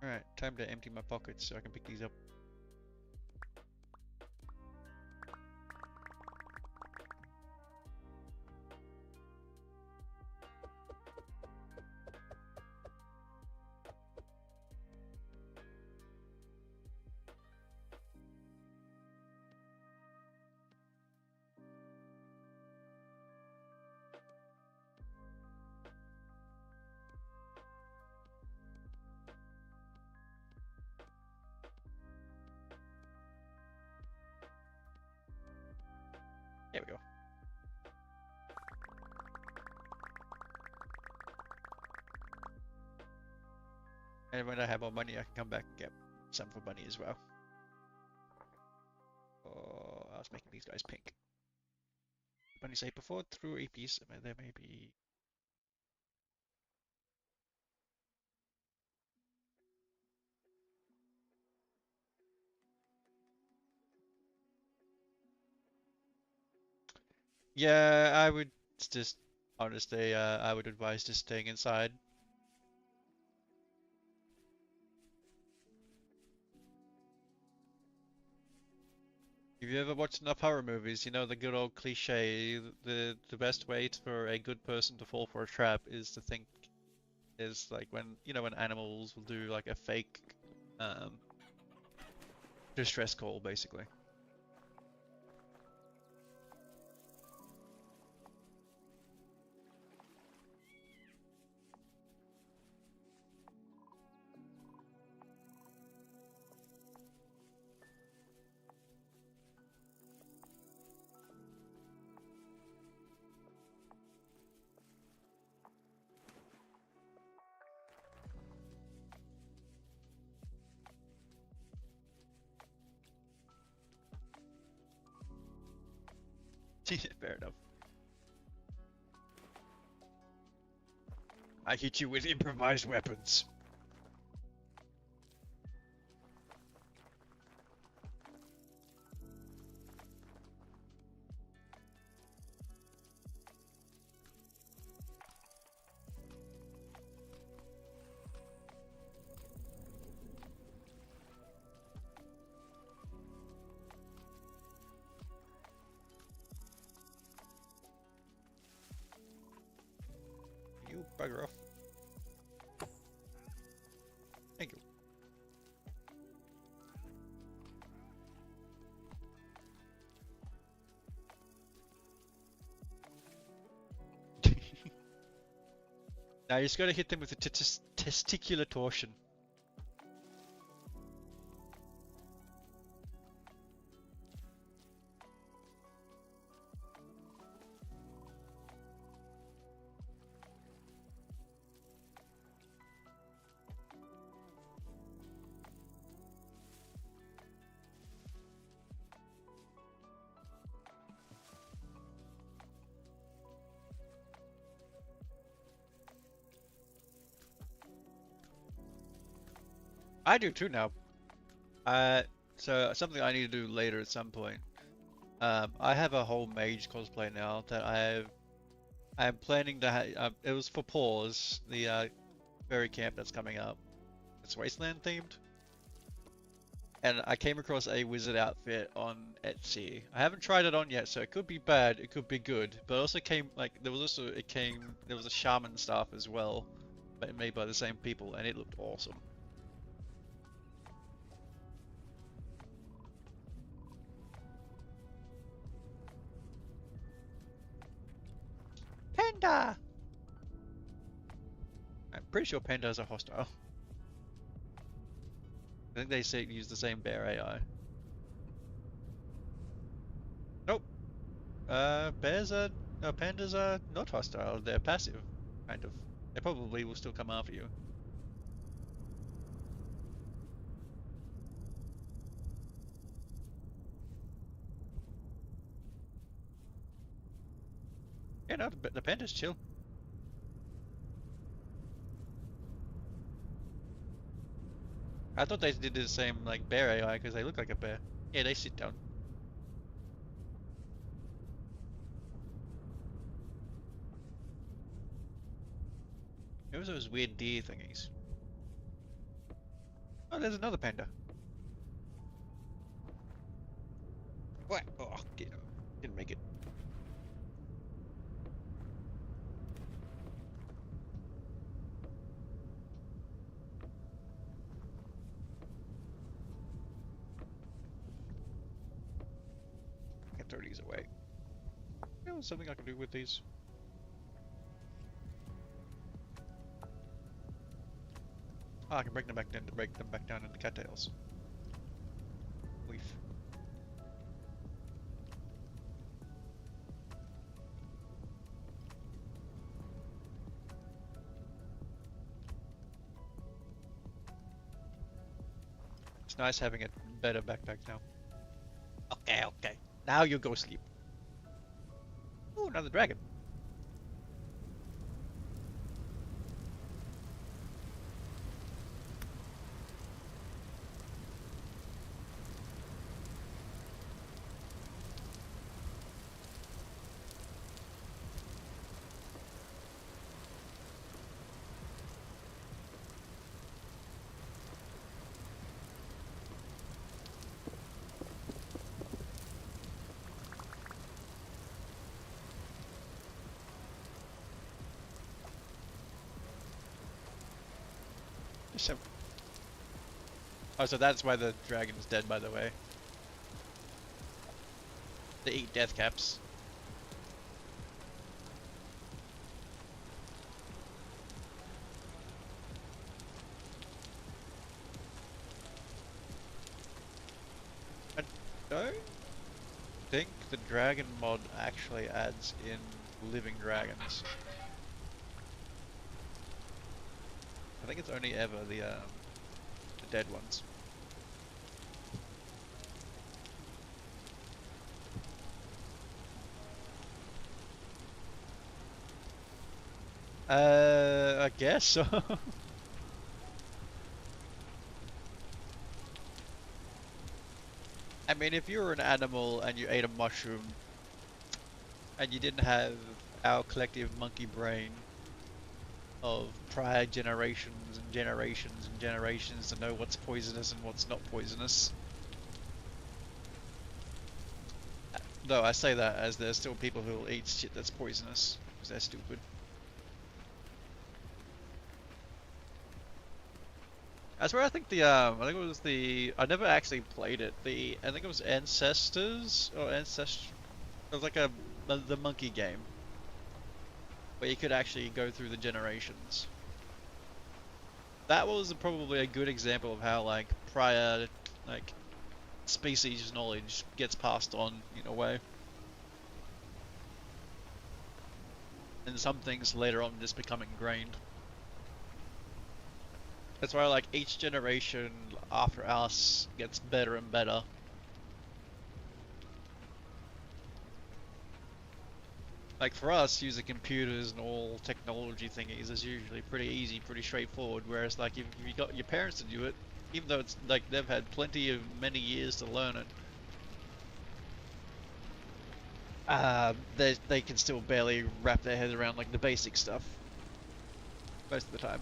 Alright, time to empty my pockets so I can pick these up. There we go. And when I have more money, I can come back and get some for Bunny as well. Oh, I was making these guys pink. Bunny say before through a piece, there may be. Yeah, I would just honestly, I would advise just staying inside. If you ever watched enough horror movies, you know the good old cliche, the best way for a good person to fall for a trap is to think is like when when animals will do like a fake um distress call basically. Fair enough. I hit you with improvised weapons. You bugger off. Thank you. Now you just gotta hit them with the testicular torsion. I do too now. So something I need to do later at some point. I have a whole mage cosplay now that I'm planning to have. It was for Pause, the fairy camp that's coming up. It's Wasteland themed. And I came across a wizard outfit on Etsy. I haven't tried it on yet, so it could be bad, it could be good. But it also came like there was a shaman staff as well, but made by the same people, and it looked awesome. Panda! I'm pretty sure pandas are hostile. I think they say use the same bear AI. Nope. Pandas are not hostile. They're passive, kind of. They probably will still come after you. Yeah, no, the pandas chill. I thought they did the same like bear AI because they look like a bear. Yeah, they sit down. It was those weird deer thingies. Oh, there's another panda. What? Oh, didn't make it. I can throw these away. You know, something I can do with these. Oh, I can break them back down to break them back down into cattails. Leaf. It's nice having a better backpack now. Okay, okay. Now you go sleep. Oh, another dragon. So, oh, so that's why the dragon's dead, by the way. They eat death caps. I don't think the dragon mod actually adds in living dragons. I think it's only ever the dead ones. I guess so. I mean, if you were an animal and you ate a mushroom and you didn't have our collective monkey brain of prior generations and generations and generations to know what's poisonous and what's not poisonous. Though I say that as there's still people who will eat shit that's poisonous because they're stupid. That's where I think I think it was I never actually played it. I think it was Ancestors or Ancest. It was like the monkey game where you could actually go through the generations. That was probably a good example of how like prior like species knowledge gets passed on in a way. And some things later on just become ingrained. That's why like each generation after us gets better and better. Like for us, using computers and all technology thingies is usually pretty easy, pretty straightforward. Whereas like if you got your parents to do it, even though it's like they've had many years to learn it, they can still barely wrap their heads around like the basic stuff most of the time.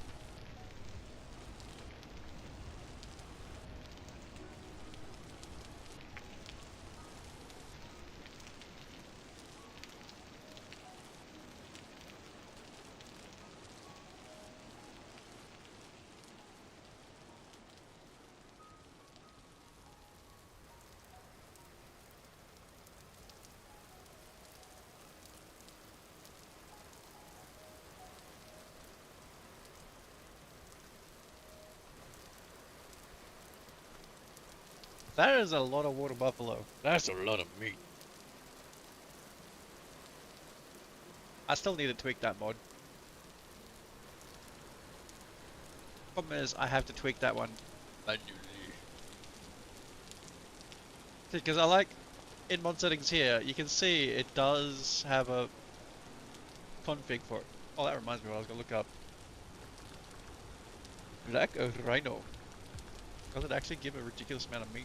That is a lot of water buffalo. That's a lot of meat. I still need to tweak that mod. Problem is, I have to tweak that one manually. Because I like, in mod settings here, you can see it does have a config for it. Oh, that reminds me what I was going to look up. Black Rhino. Does it actually give a ridiculous amount of meat?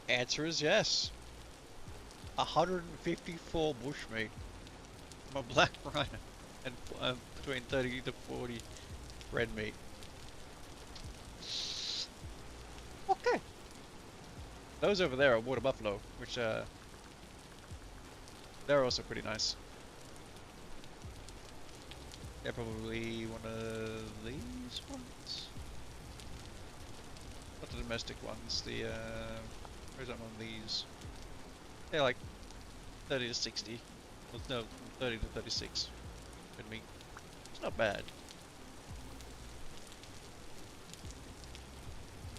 Answer is yes. 154 bushmeat. My black rhino, and between 30 to 40 red meat. Okay. Those over there are water buffalo, which they're also pretty nice. They're probably one of these ones. Not the domestic ones. The where's that one of these? They're like 30 to 60. Well, no, 30 to 36. Red meat. It's not bad.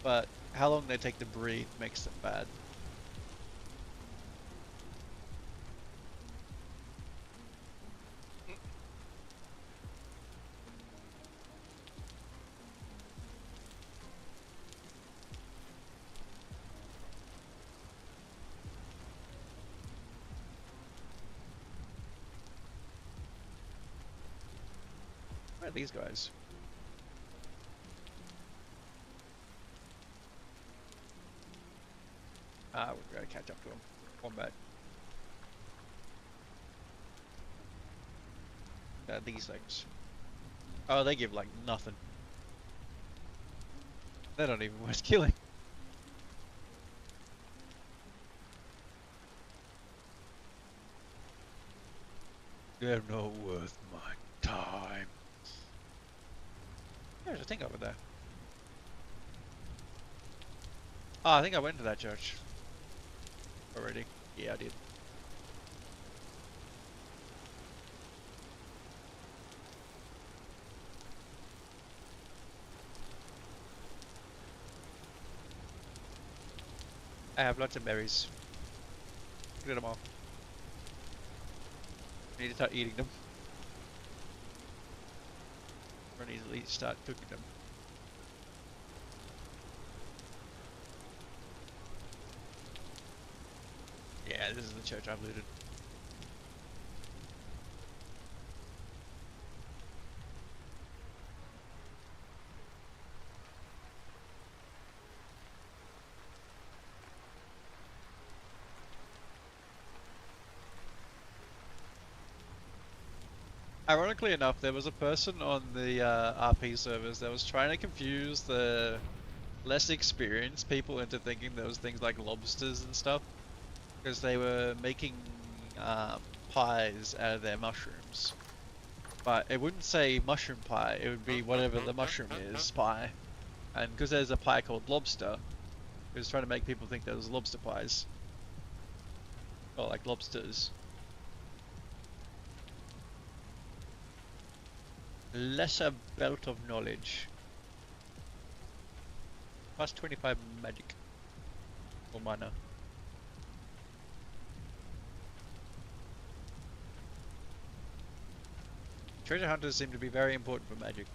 But how long they take to breed makes them bad. Where are these guys? Ah, we've got to catch up to them. Combat. These things. Oh, they give like nothing. They're not even worth killing. They're not worth my time. There's a thing over there. Oh, I think I went to that church already. Yeah, I did. I have lots of berries. Look at them all. I need to start eating them. Or I need to at least start cooking them. Yeah, this is the church I've looted. Ironically enough, there was a person on the RP servers that was trying to confuse the less experienced people into thinking there was things like lobsters and stuff, because they were making pies out of their mushrooms. But it wouldn't say mushroom pie, it would be whatever the mushroom is pie. And because there's a pie called lobster, it was trying to make people think there was lobster pies. Or like lobsters. Lesser belt of knowledge. Plus 25 magic. Or mana. Treasure hunters seem to be very important for magic.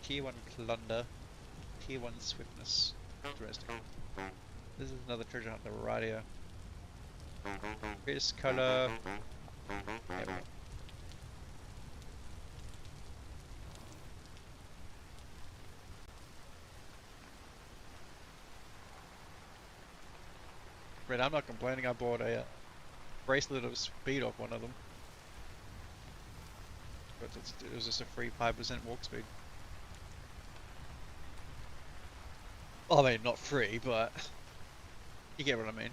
Tier 1 plunder. Tier 1 swiftness. Interesting. This is another treasure hunter right here. This color. There we go. Right, I'm not complaining. I bought a bracelet of speed off one of them. But it was just a free 5% walk speed. Well, I mean, not free, but you get what I mean.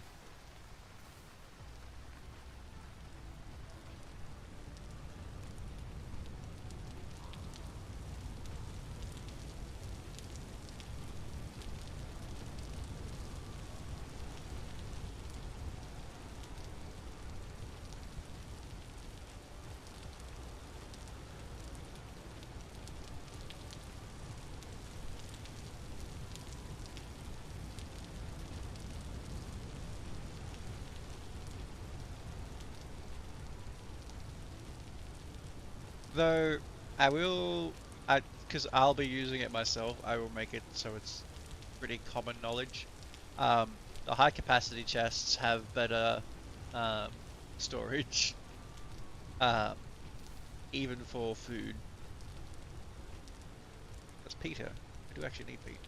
Though, because I'll be using it myself, I will make it so it's pretty common knowledge. The high capacity chests have better storage, even for food. That's Peter. I do actually need Pete.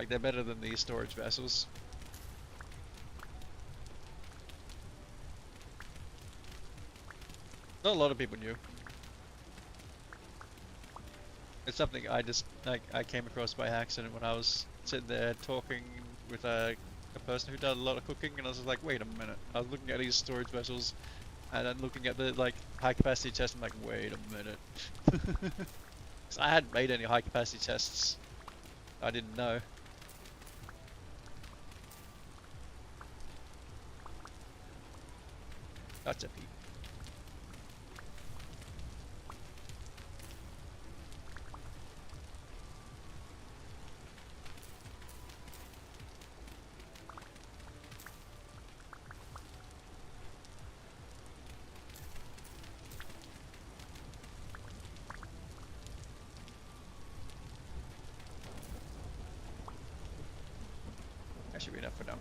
Like, they're better than these storage vessels. Not a lot of people knew. It's something I just, like, I came across by accident when I was sitting there talking with a person who does a lot of cooking, and I was just like, wait a minute. I was looking at these storage vessels, and then looking at the, like, high capacity tests, I'm like, wait a minute. Because I hadn't made any high capacity tests. I didn't know. That's a peep. That should be enough for now.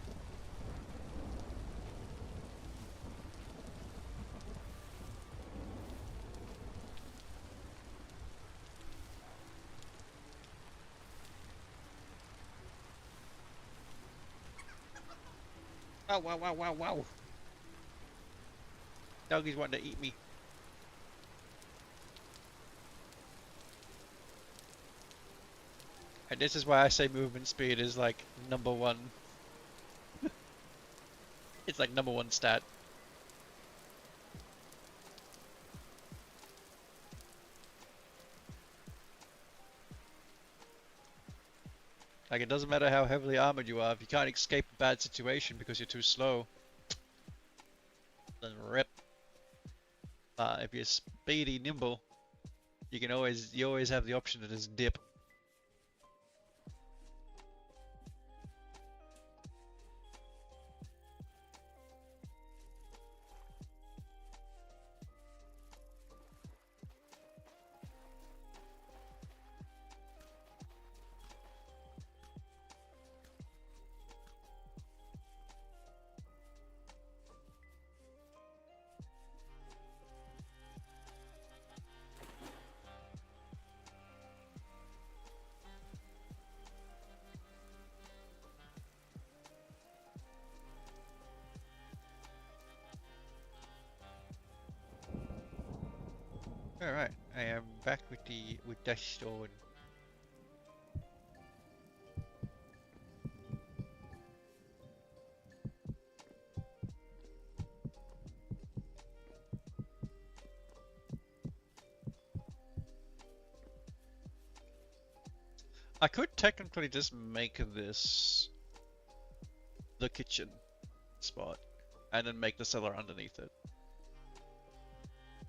Oh, wow, wow, wow, wow. Doggy's wanting to eat me. And this is why I say movement speed is like #1. It's like #1 stat. Like, it doesn't matter how heavily armored you are, if you can't escape a bad situation because you're too slow, then rip. If you're speedy, nimble, you always have the option to just dip. Alright, I am back with that stone. I could technically just make this the kitchen spot and then make the cellar underneath it.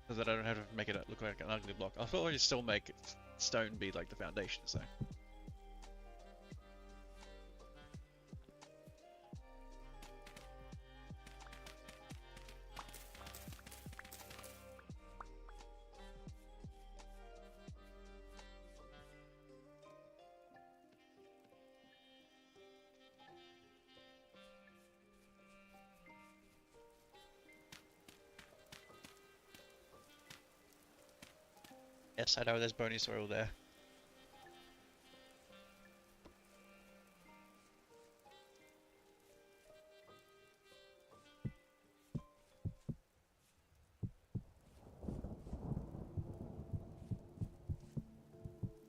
So that I don't have to make it look like an ugly block. I'll probably still make stone be like the foundation, so. Yes, I know there's bony soil there.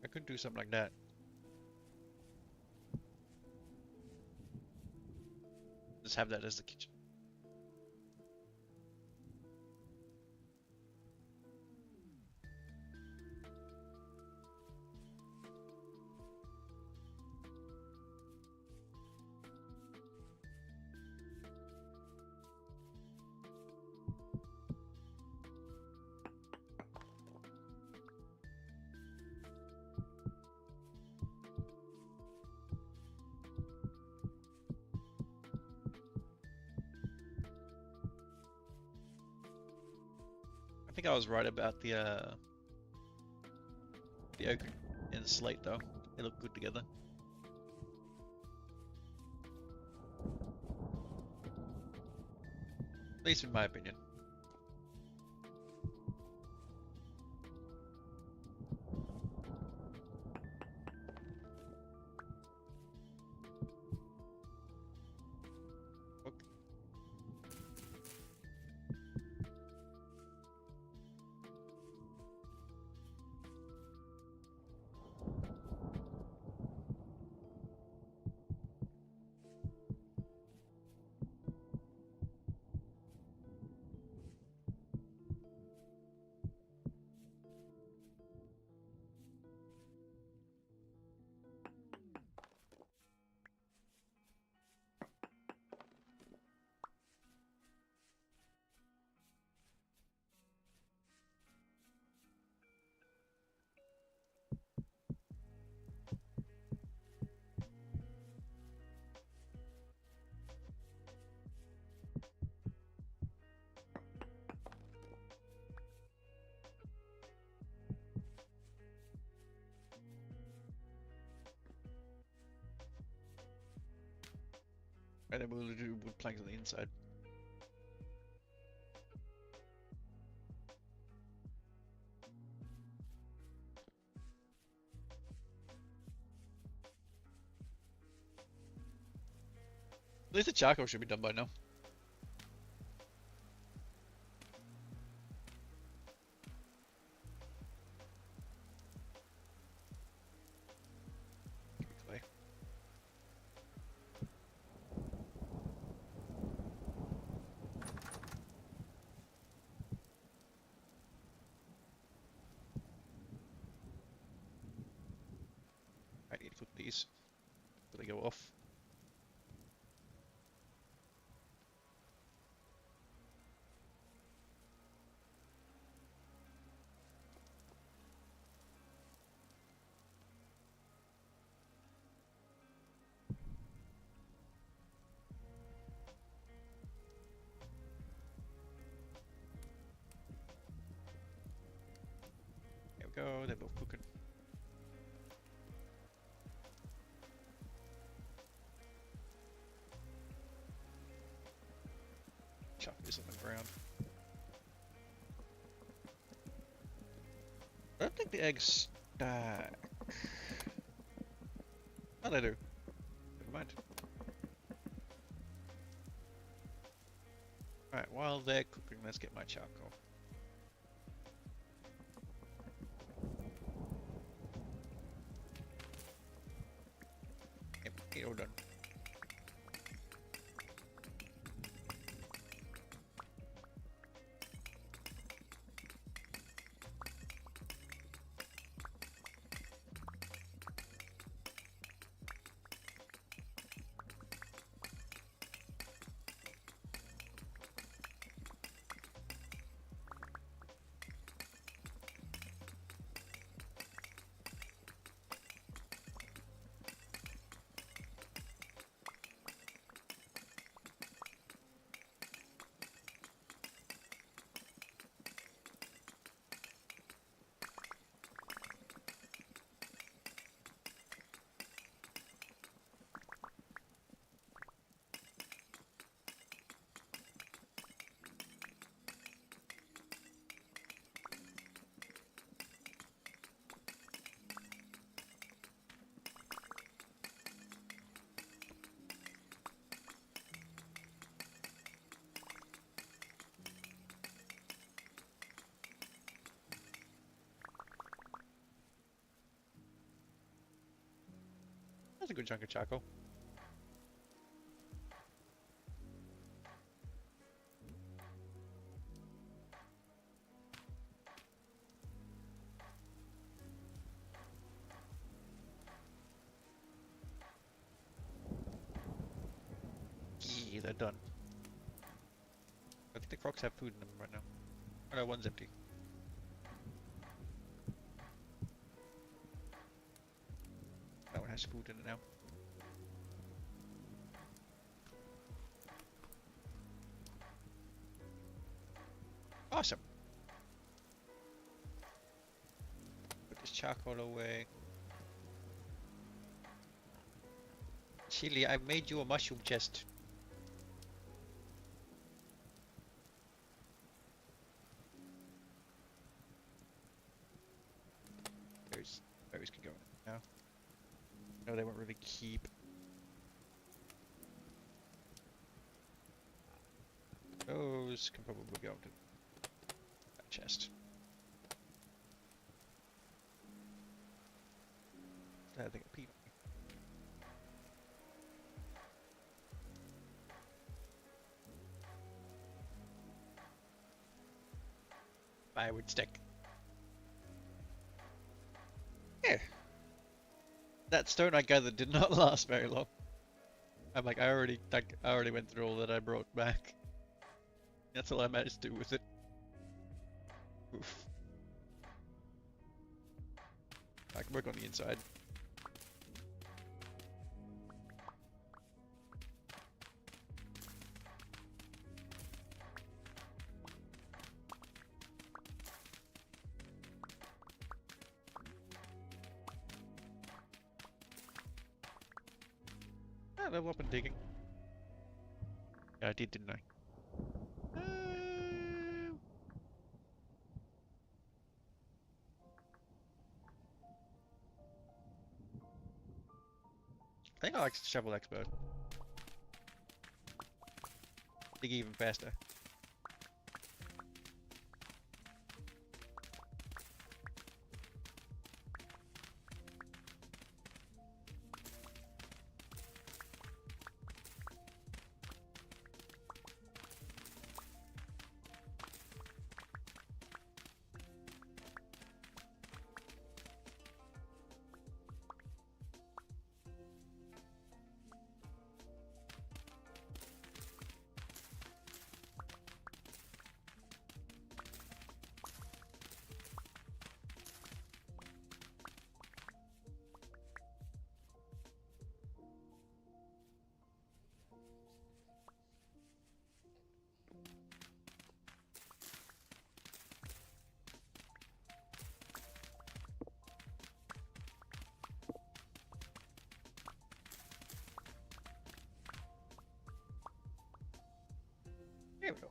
I could do something like that. Just have that as the kitchen. I think I was right about the oak and slate though. They look good together. At least in my opinion. And then we'll do wood planks on the inside. At least the charcoal should be done by now. Clay. I need to put these so they go off. There we go, they're both cooking. Chuck this on the ground. I don't think the eggs stack. Oh, they do. Never mind. Alright, while they're cooking, let's get my charcoal. Yep, all done. That's a good chunk of charcoal. Yeah, they're done. I think the crocs have food in them right now. Oh no, one's empty. That one has food in it now. Awesome. Put this charcoal away. Chili, I made you a mushroom chest. Berries can go in now. No, they won't really keep. Those can probably go into that chest. I think a peep. Firewood stick. Yeah. That stone I gathered did not last very long. I'm like, I already went through all that I brought back. That's all I managed to do with it. Oof. I can work on the inside. Level up and digging. Yeah, I did, didn't I? I think I like Shovel Expert. Dig even faster. Here we go.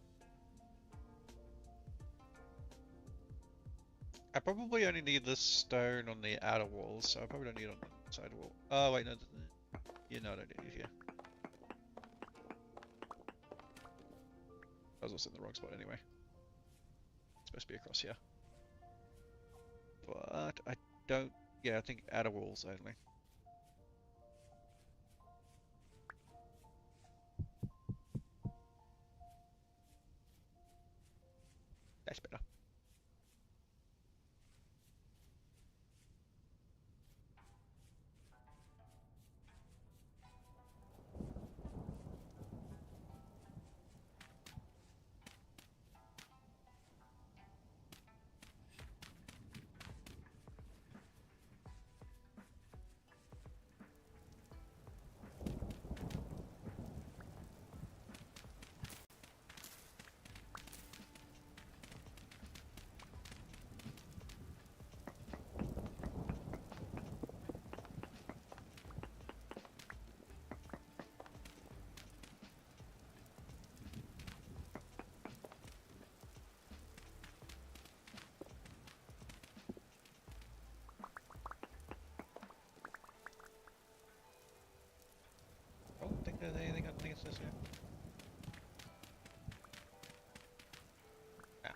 I probably only need the stone on the outer walls, so I probably don't need it on the side wall. Oh wait, no, you know I don't need it here. I was also in the wrong spot anyway. It's supposed to be across here. But I don't, yeah, I think outer walls only. That's better. I don't think there's anything underneath this here. Ah.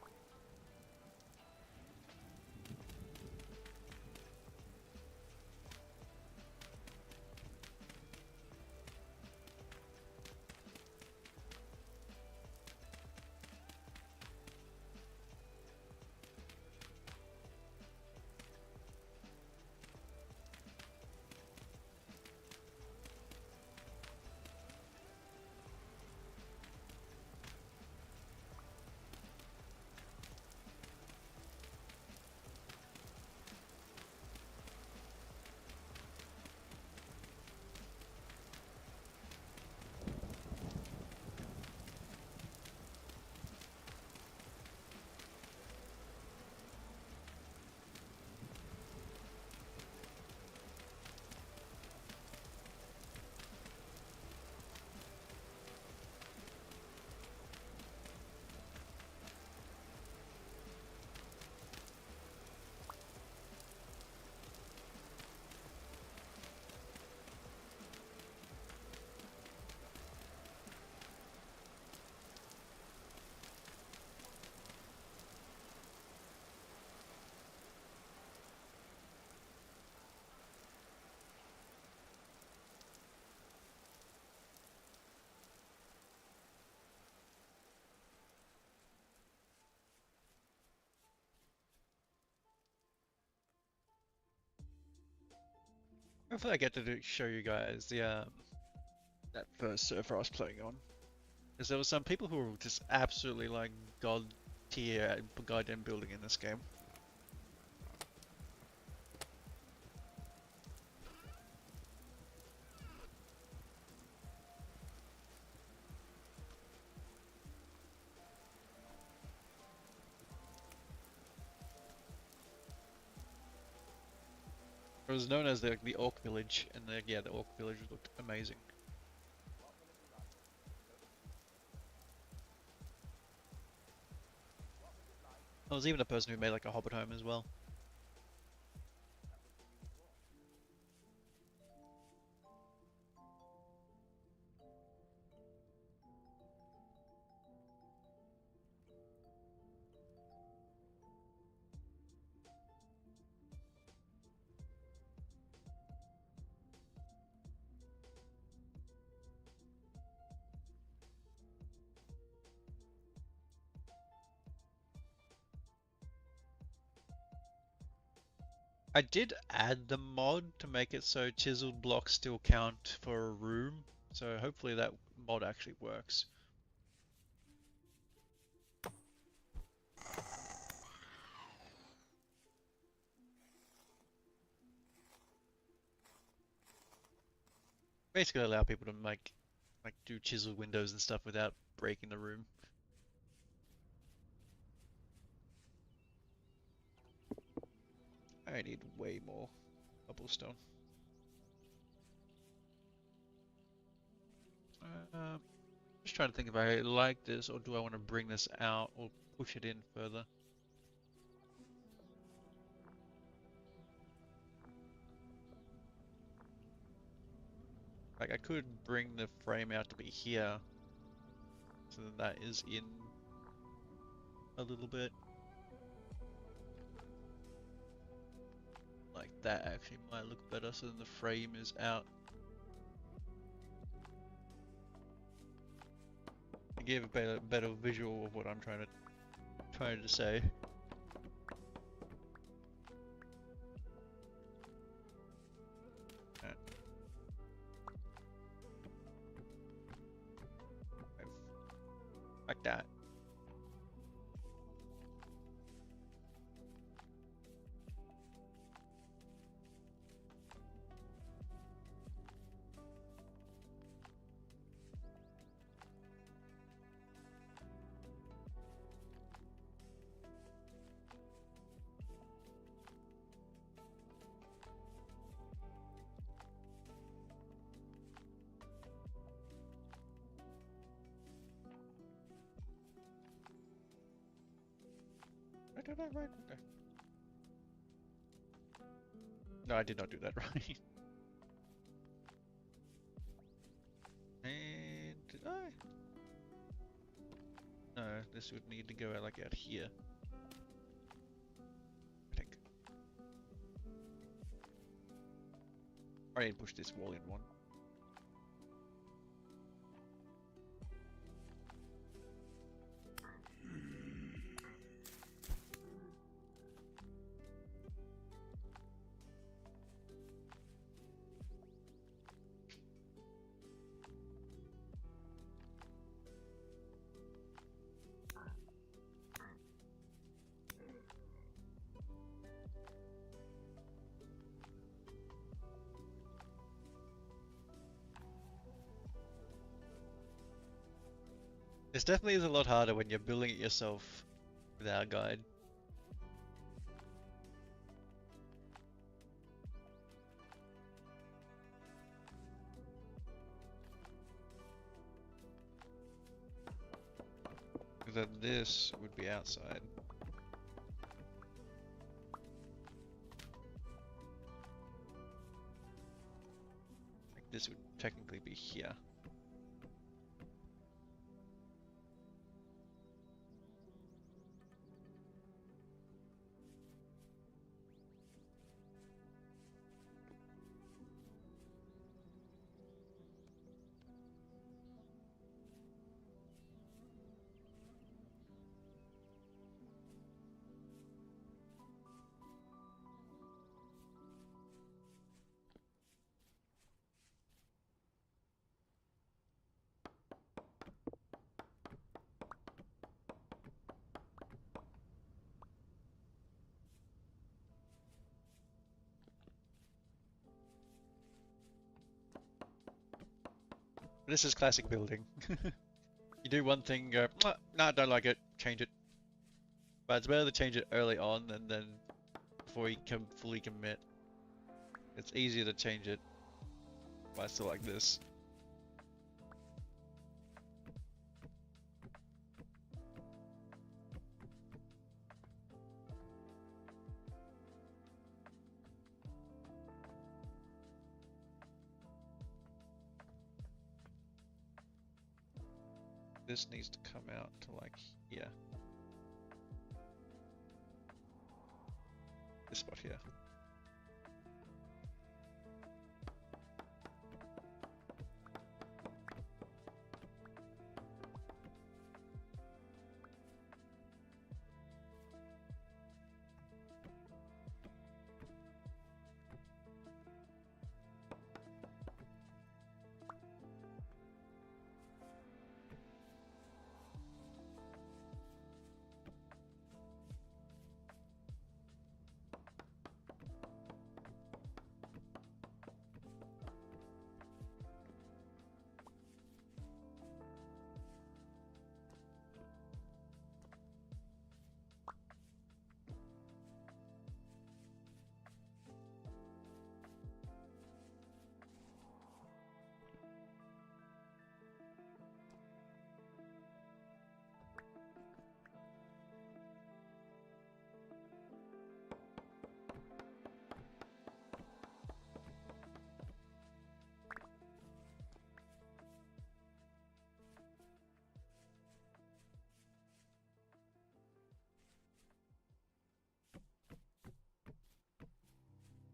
Hopefully I get to show you guys the that first server I was playing on. Because there were some people who were just absolutely like god tier at goddamn building in this game. It was known as the Orc Village, and yeah, the Orc Village looked amazing. There was even a person who made like a hobbit home as well. I did add the mod to make it so chiseled blocks still count for a room, so hopefully that mod actually works. Basically allow people to like do chiseled windows and stuff without breaking the room. I need way more cobblestone. Just trying to think if I like this or do I want to bring this out or push it in further. Like I could bring the frame out to be here, so then that is in a little bit. Like that actually might look better, so then the frame is out. I give a better visual of what I'm trying to say. Alright. Like that. I did that right? Okay. No, I did not do that right. And did I? No, this would need to go out like out here. I think. I need to push this wall in one. This definitely is a lot harder when you're building it yourself without a guide. Then this would be outside. Like this would technically be here. This is classic building. You do one thing, go, no, don't like it, change it. But it's better to change it early on and then before you can fully commit. It's easier to change it by still like this. This needs to come out to like here. This spot here.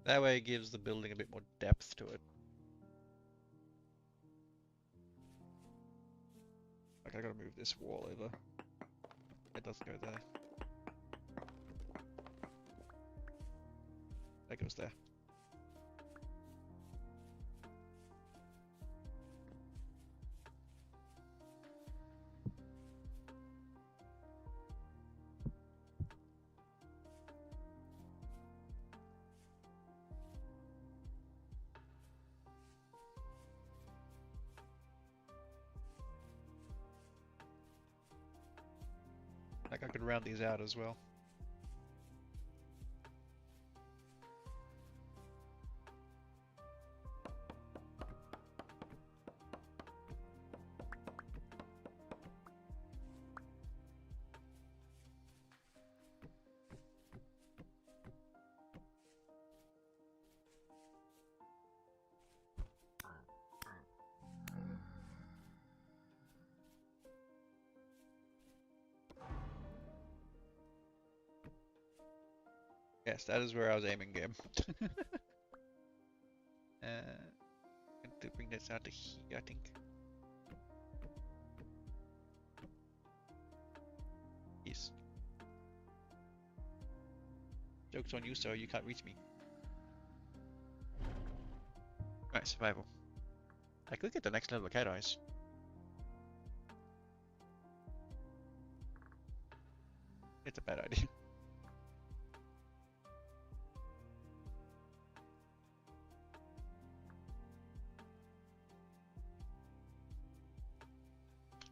That way it gives the building a bit more depth to it. Like I gotta move this wall over. It doesn't go there. That goes there. Like I could round these out as well. Yes, that is where I was aiming, game. Going to bring this out to here, I think. Yes. Joke's on you, sir. You can't reach me. Right, survival. I could get the next level of cat eyes. It's a bad idea.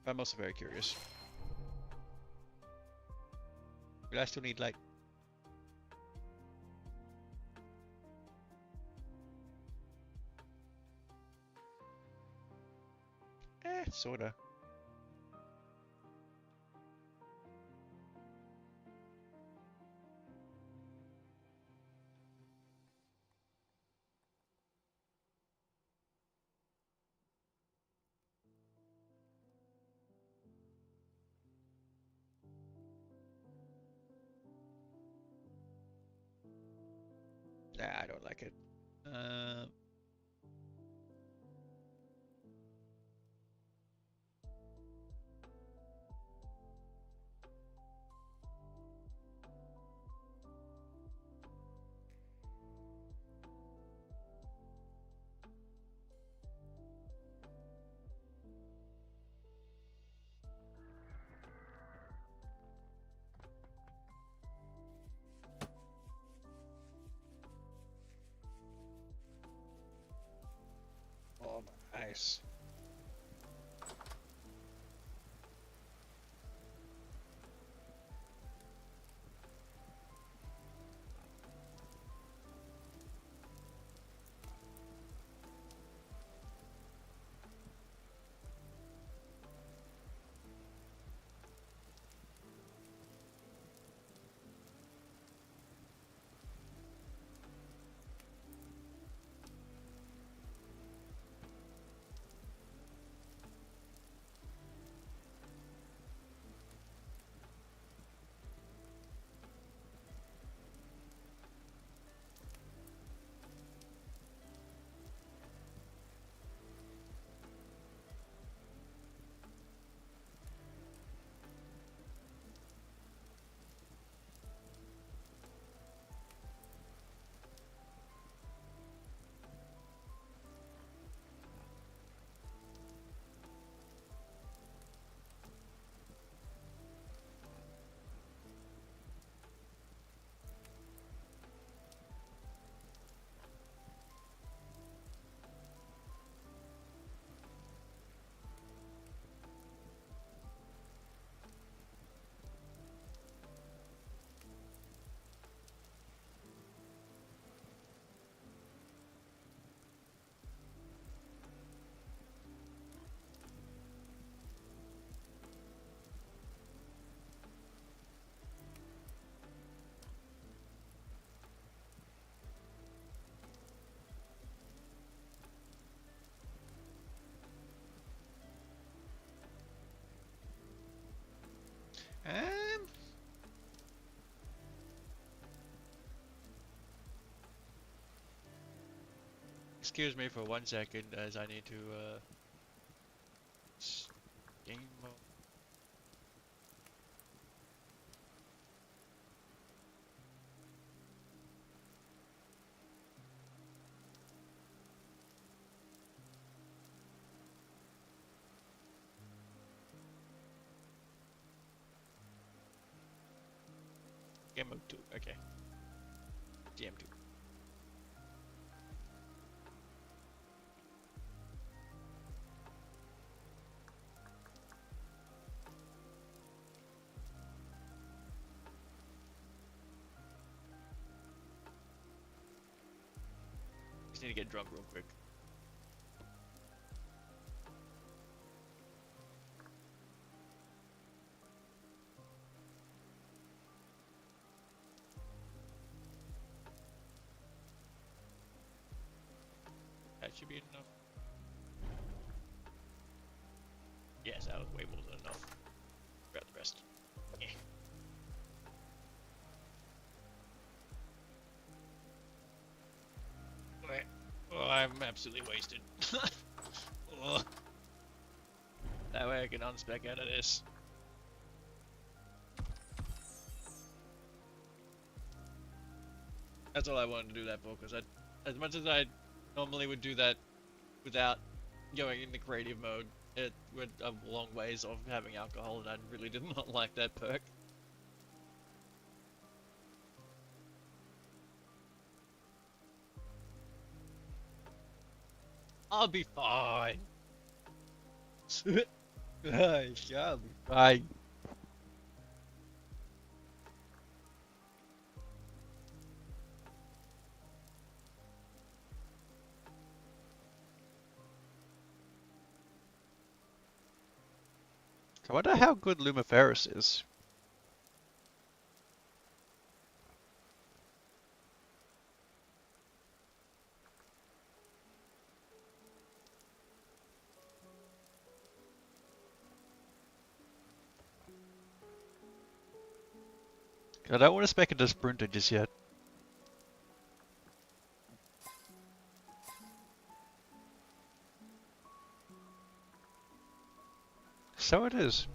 I'm also very curious. But I still need light. Sorta. Nah, I don't like it. Oh, nice. Excuse me for 1 second as I need to game mode. Game mode 2, okay. GM2. Just need to get drunk real quick. That should be enough. Yes, that was way more than enough. Grab the rest. Yeah. Right. Oh, I'm absolutely wasted. Oh. That way I can unspec out of this. That's all I wanted to do that for, because as much as I normally would do that without going into creative mode, it went a long ways of having alcohol, and I really did not like that perk. I'll be fine. I shall be fine. I wonder how good Lumiferus is. I don't want to spec into Sprinter just yet. So it is.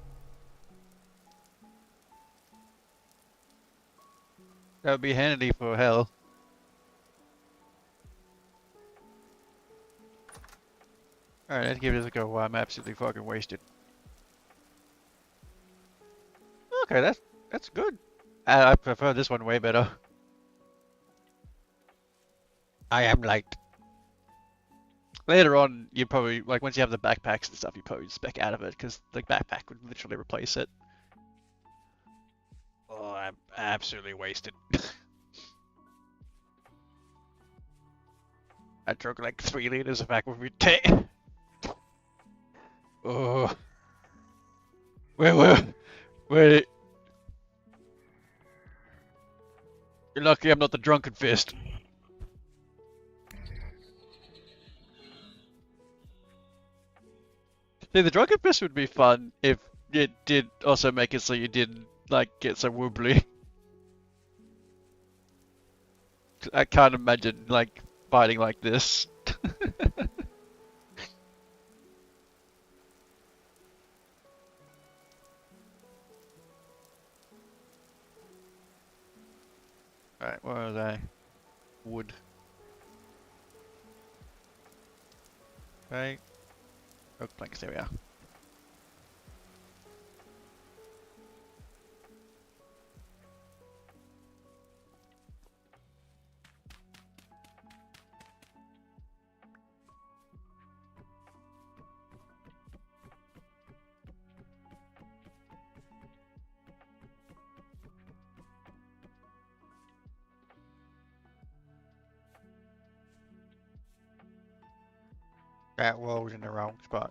That would be handy for hell. Alright, let's give this a go while I'm absolutely fucking wasted. Okay, that's good. I prefer this one way better. I am light. Later on, you probably, like, once you have the backpacks and stuff, you probably spec out of it, because the backpack would literally replace it. Oh, I'm absolutely wasted. I drank like 3 liters of aquavit. Oh. Wait. You're lucky I'm not the drunken fist. See, the drunken fist would be fun if it did also make it so you didn't, like, get so wobbly. I can't imagine, like, fighting like this. Alright, where are they? Wood. Okay. Oak planks, there we are. That wall was in the wrong spot.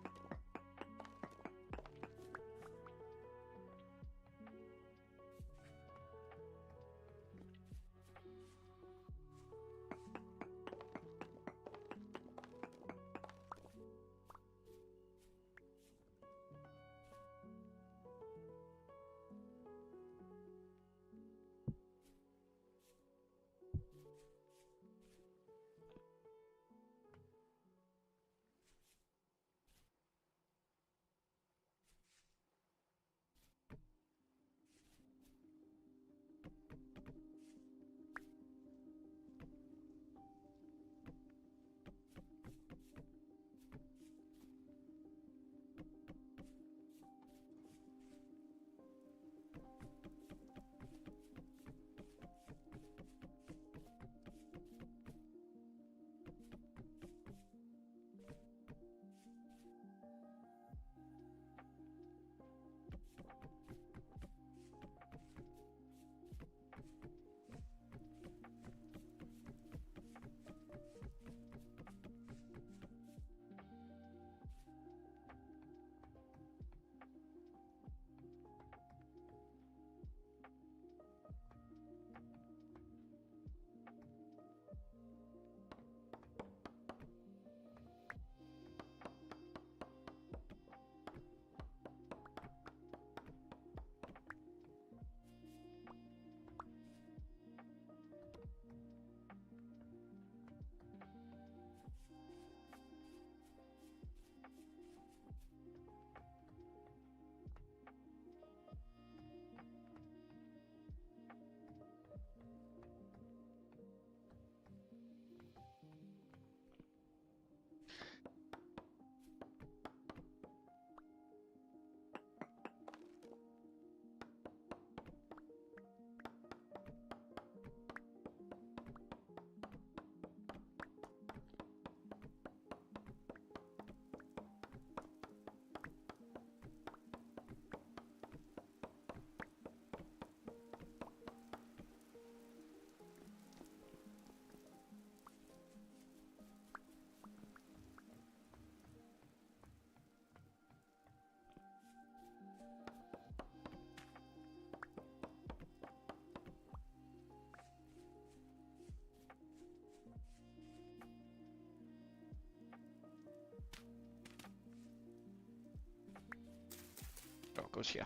goes here.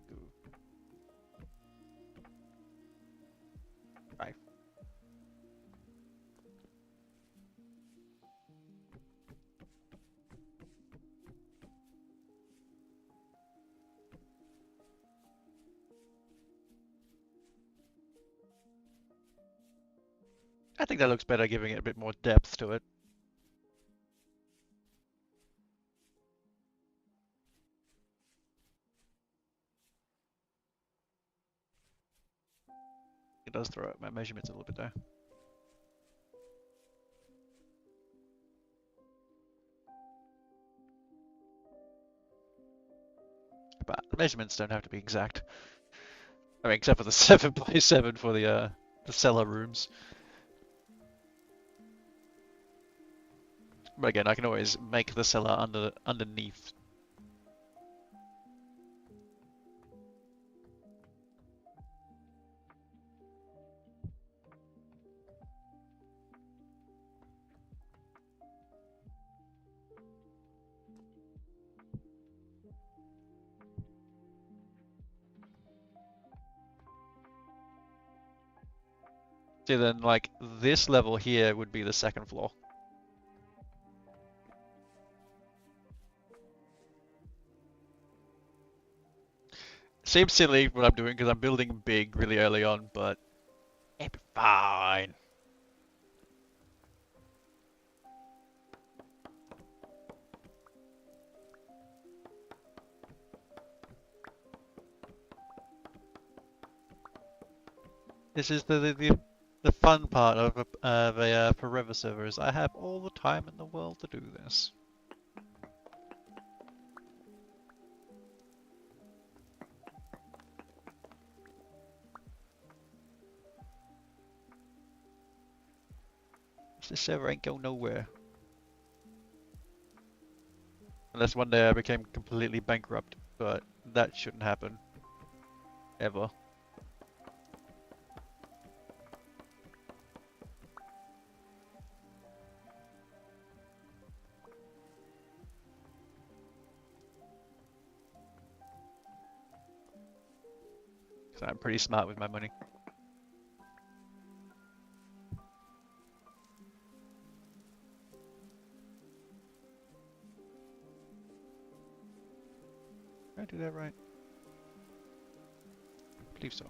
Two. 5. I think that looks better, giving it a bit more depth to it. It does throw out my measurements a little bit there. But the measurements don't have to be exact. I mean, except for the 7x7 for the cellar rooms. But again, I can always make the cellar underneath. See, then like this level here would be the second floor. Seems silly what I'm doing because I'm building big really early on, but it'll be fine. This is the fun part of a Forever server is I have all the time in the world to do this. This server ain't going nowhere. Unless one day I became completely bankrupt, but that shouldn't happen. Ever. So I'm pretty smart with my money. Did I do that right? I believe so.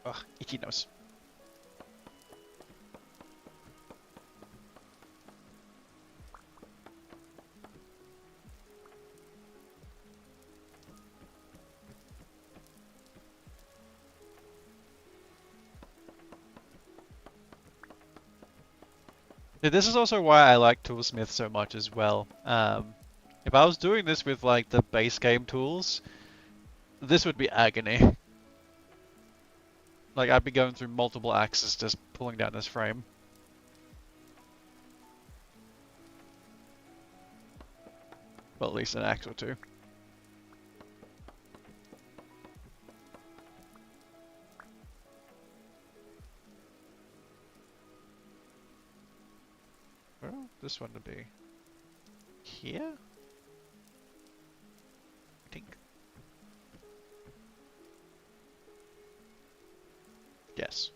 Ugh, itchy nose. Yeah, this is also why I like Toolsmith so much as well. If I was doing this with like the base game tools, this would be agony. Like I'd be going through multiple axes just pulling down this frame. Well, at least an axe or two. Well, this one to be here? I think. Yes.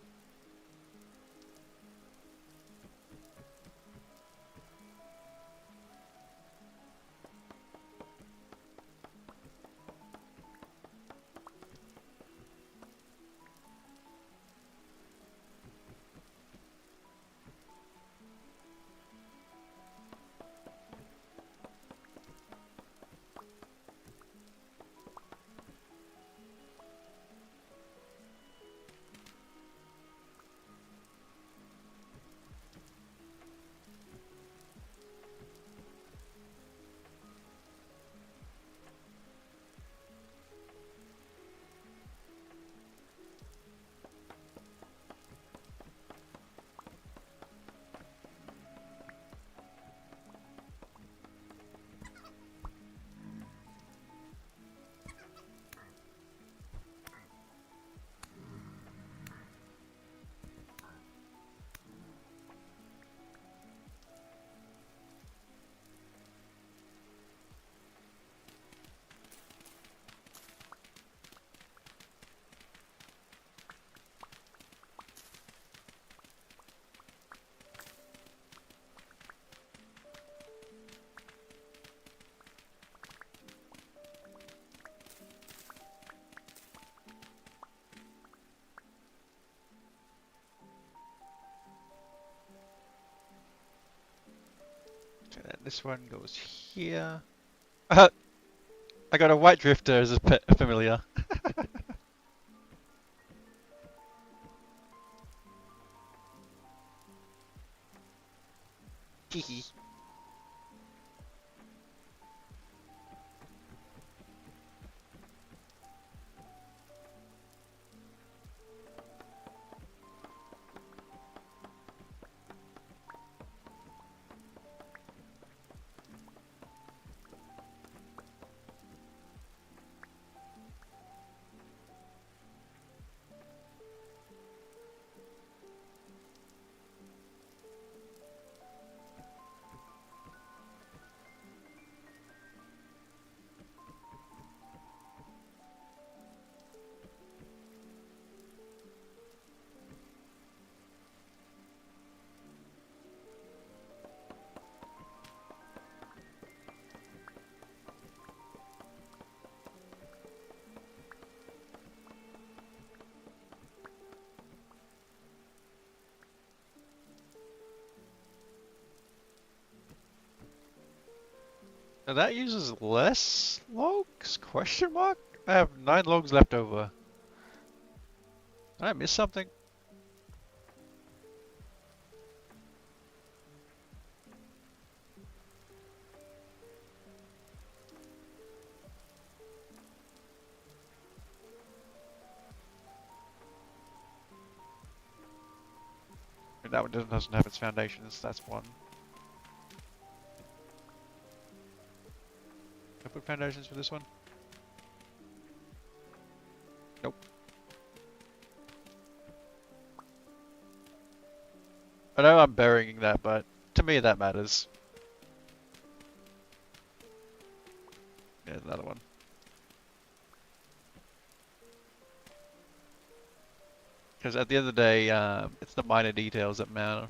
This one goes here. I got a white drifter as a pet familiar. Hee. Now that uses less logs? Question mark? I have 9 logs left over. Did I miss something? That one doesn't have its foundations, that's one. Can I put foundations for this one? Nope. I know I'm burying that, but to me that matters. There's another one. Because at the end of the day, it's the minor details that matter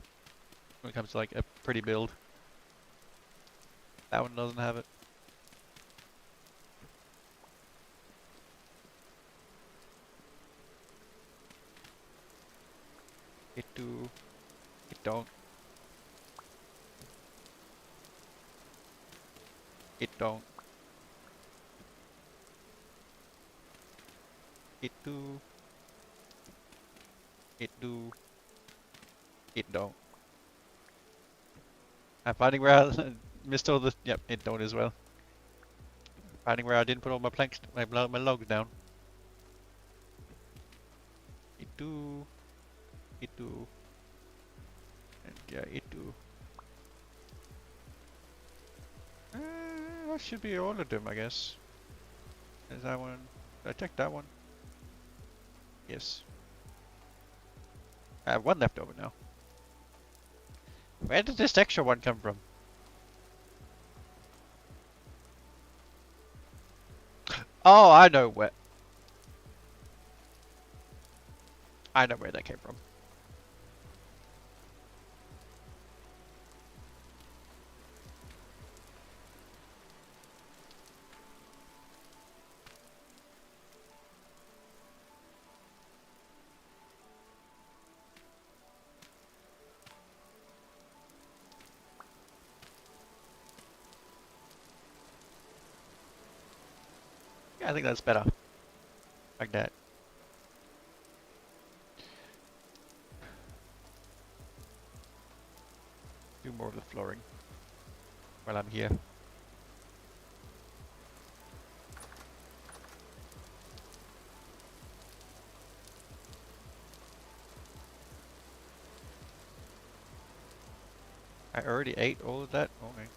when it comes to like a pretty build. That one doesn't have it. It do. It don't. It don't. It do. It do. It don't. I'm finding where I missed all the. Yep, it don't as well. Finding where I didn't put all my planks, my logs down. It do. It do. And yeah, it do. That should be all of them, I guess. There's that one. Did I check that one? Yes. I have one left over now. Where did this extra one come from? Oh, I know where. I know where that came from. Yeah, I think that's better. Like that. Do more of the flooring while I'm here. I already ate all of that? Okay.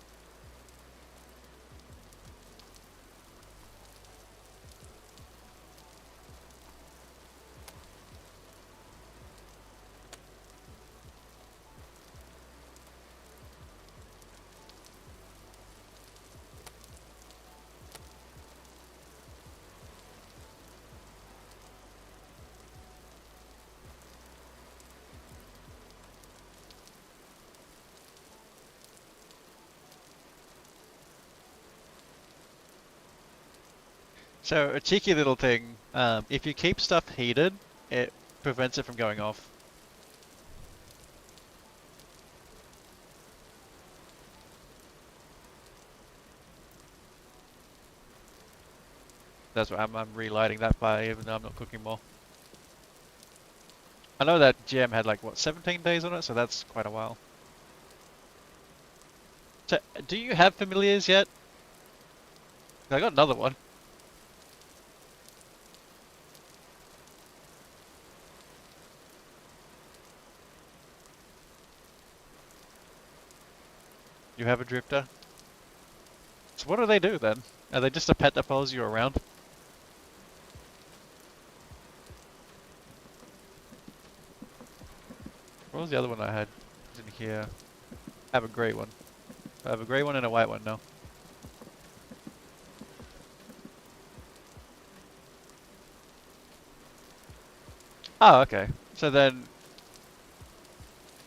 So, a cheeky little thing, if you keep stuff heated, it prevents it from going off. That's why I'm relighting that fire even though I'm not cooking more. I know that gem had like what 17 days on it, so that's quite a while. So, do you have familiars yet? I got another one. You have a drifter? So what do they do then? Are they just a pet that follows you around? What was the other one I had? It's in here. I have a grey one. I have a grey one and a white one now. Oh, okay. So then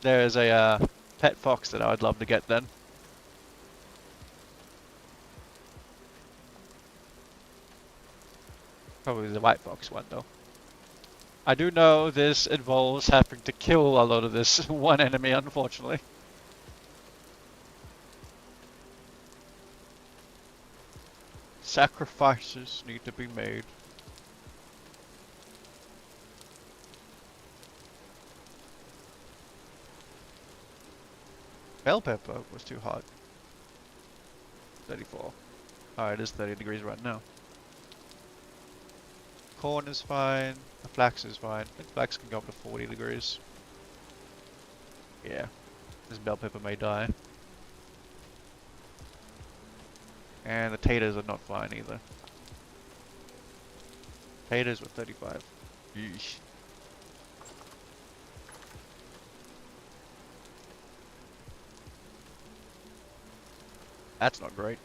there's a pet fox that I'd love to get then. Probably the white fox one though. I do know this involves having to kill a lot of this one enemy, unfortunately. Sacrifices need to be made. Bell pepper was too hot. 34. Oh, it is 30 degrees right now. Corn is fine. The flax is fine. I think flax can go up to 40 degrees. Yeah. This bell pepper may die. And the taters are not fine either. Taters were 35. Yeesh. That's not great.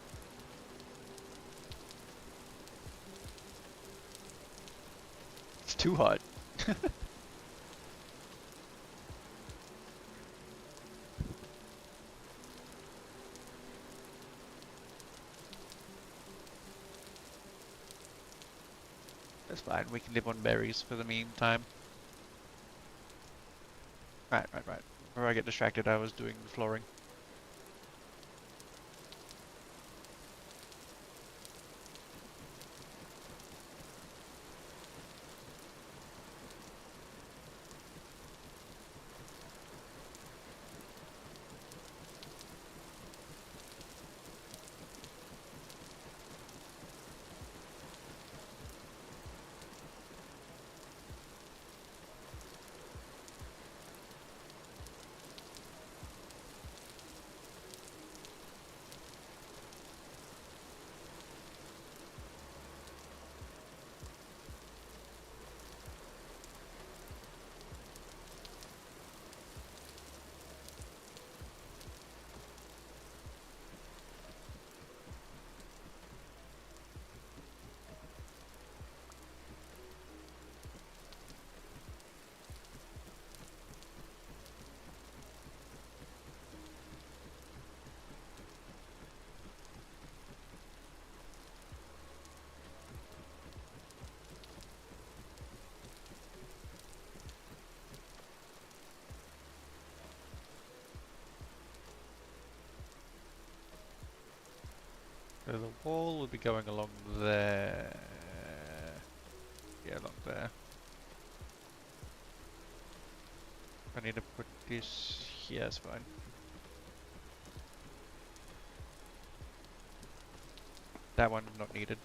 It's too hot. That's fine. We can live on berries for the meantime. Right. Before I get distracted, I was doing the flooring. So the wall would be going along there. Yeah, along there. I need to put this here, that's fine. That one not needed.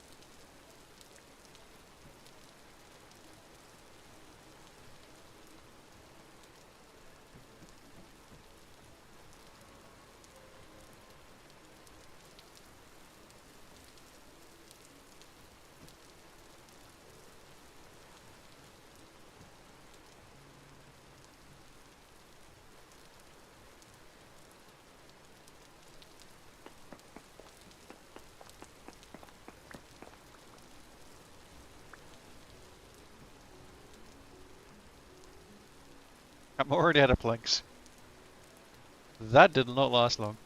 I'm already out of planks. That did not last long.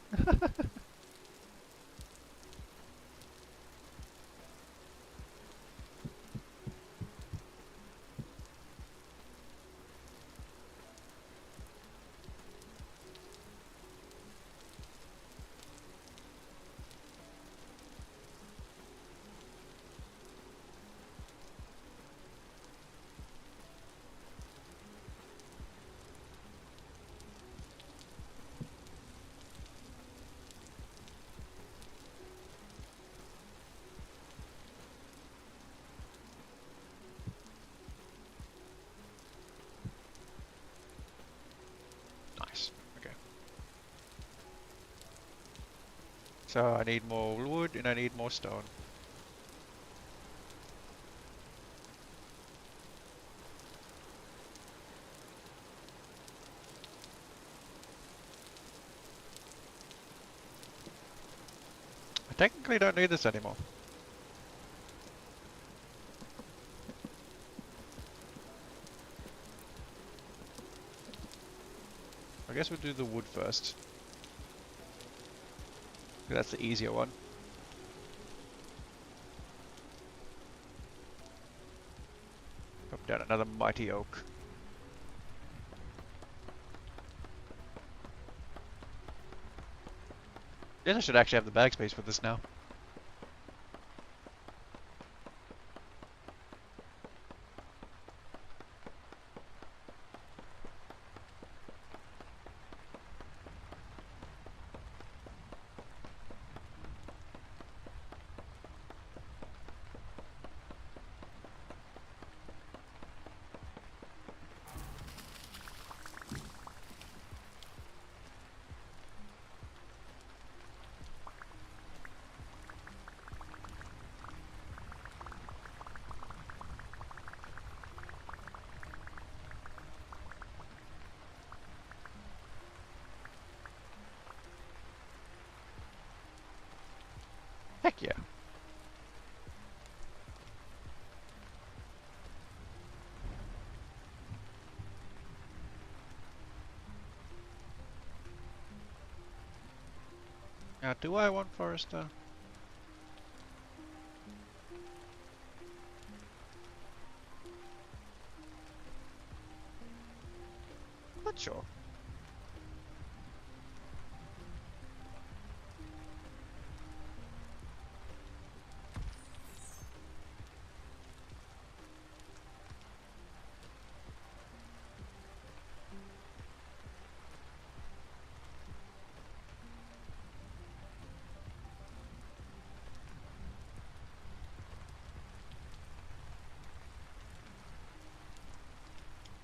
So I need more wood and I need more stone. I technically don't need this anymore. I guess we'll do the wood first. That's the easier one. Pop down another mighty oak. Guess I should actually have the bag space for this now. Heck yeah. Now, do I want Forester? Not sure.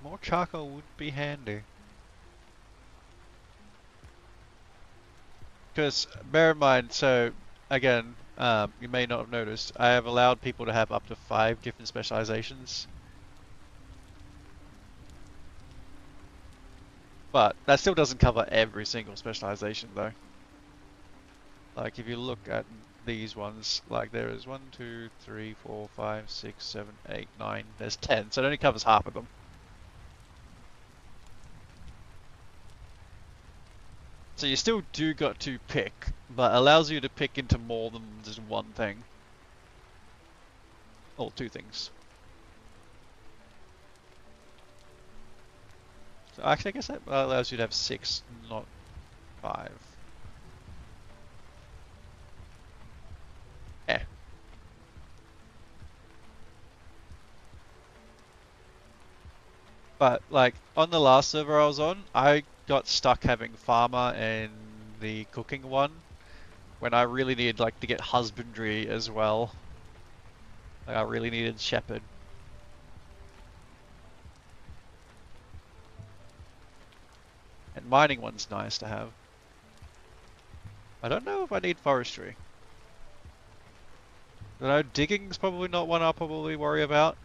More charcoal would be handy. Because, bear in mind, so, again, you may not have noticed, I have allowed people to have up to 5 different specializations. But that still doesn't cover every single specialization though. Like if you look at these ones, like there is 1, 2, 3, 4, 5, 6, 7, 8, 9, there's 10, so it only covers half of them. So you still do got to pick, but allows you to pick into more than just one thing. Or 2 things. So actually I guess that allows you to have 6, not 5. Eh. But like on the last server I was on, I got stuck having farmer and the cooking one when I really needed like to get husbandry as well. Like I really needed shepherd. And mining one's nice to have. I don't know if I need forestry. I know digging's probably not one I'll probably worry about.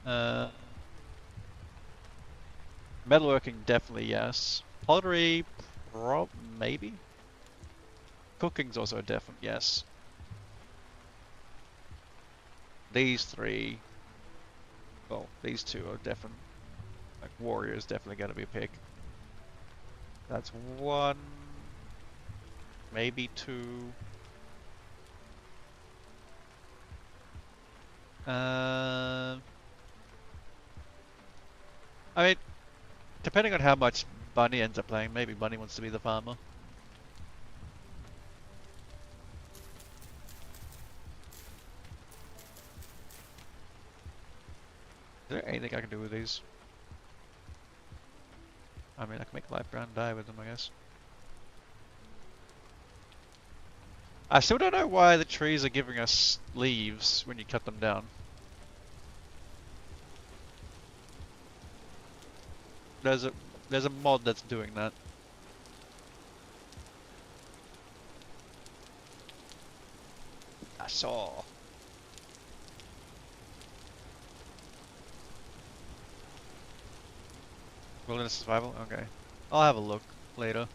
Uh, Metalworking definitely yes. Pottery maybe. Cooking's also a definite yes. These 3, well, these 2 are definite. Like warrior's definitely going to be a pick. That's 1, maybe 2. I mean, depending on how much Bunny ends up playing, maybe Bunny wants to be the farmer. Is there anything I can do with these? I mean, I can make light brown dye with them, I guess. I still don't know why the trees are giving us leaves when you cut them down. There's a mod that's doing that. Saw. Wilderness survival? Okay. I'll have a look later.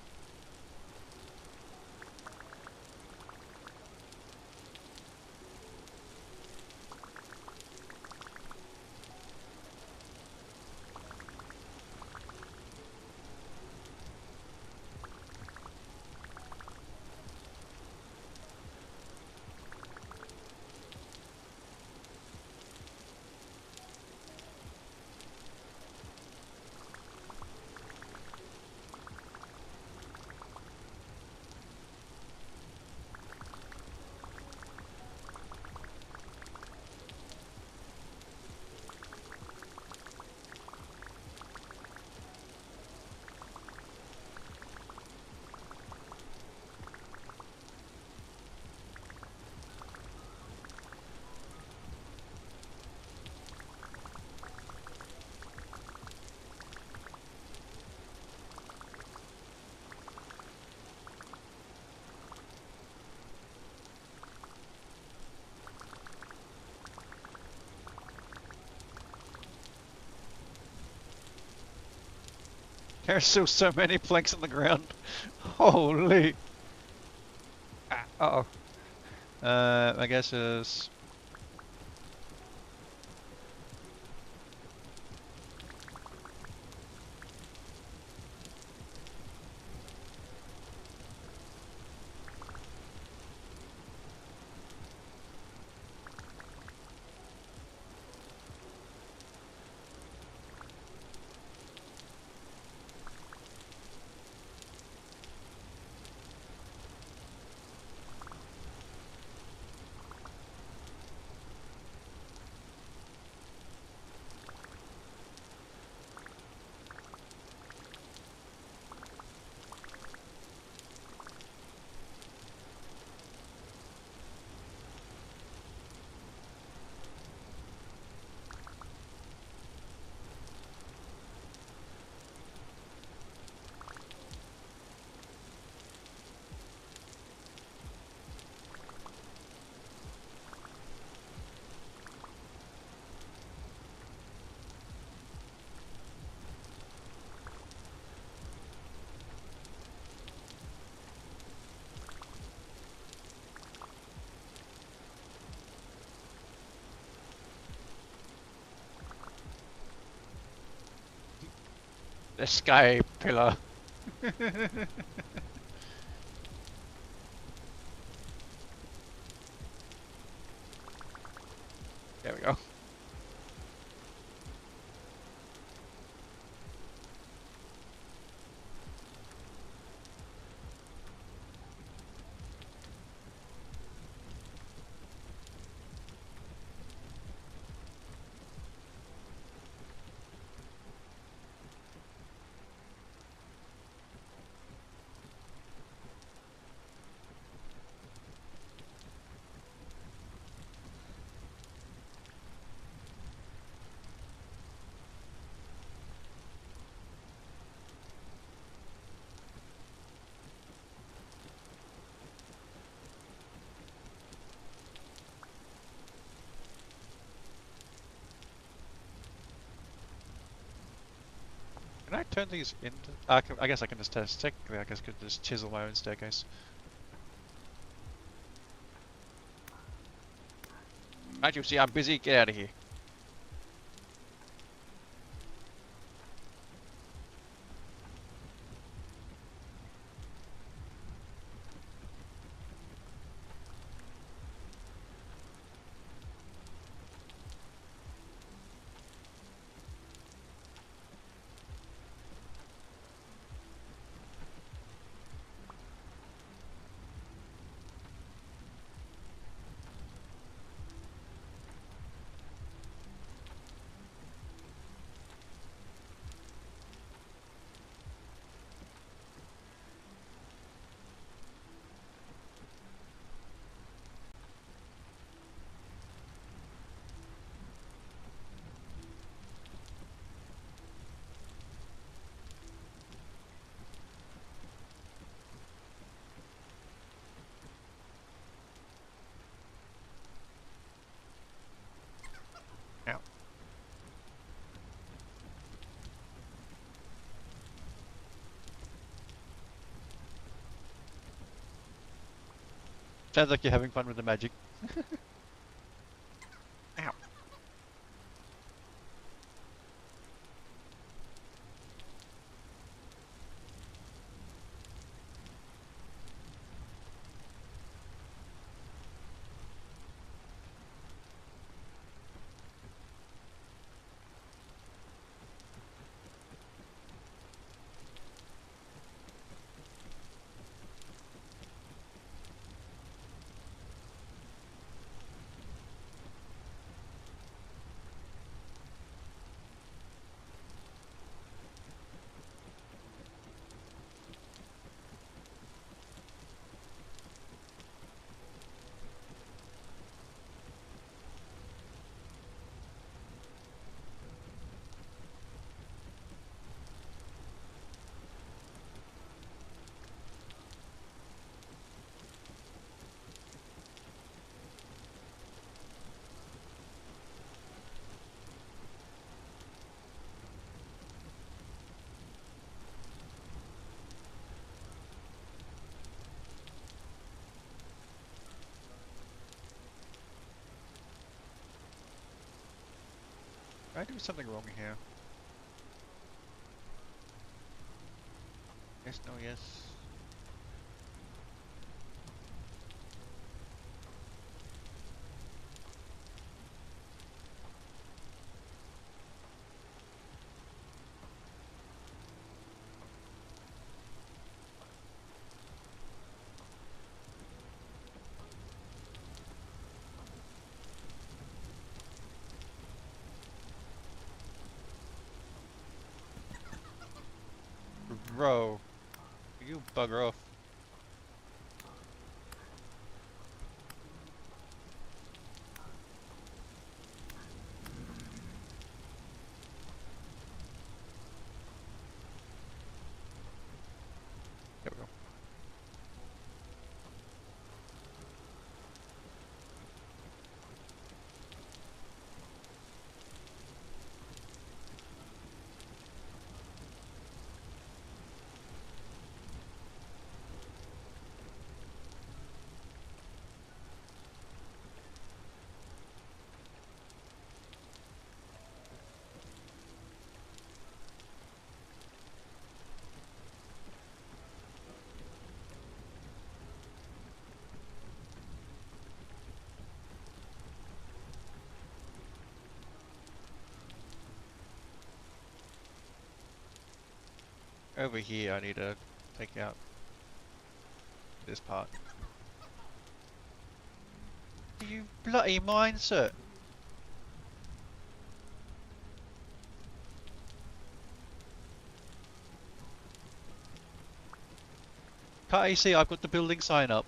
There's still so many planks on the ground. Holy. Ah, uh-oh. I guess is the sky pillar. There we go. Can I turn these into? I guess I can just test. Technically, I guess I could just chisel my own staircase. Can't you see I'm busy? Get out of here. Sounds like you're having fun with the magic. Ow. Am I doing something wrong here? Yes, no, yes. Bro, you bugger off. There we go. Over here, I need to take out this part. You bloody mindset! Can't you see I've got the building sign up?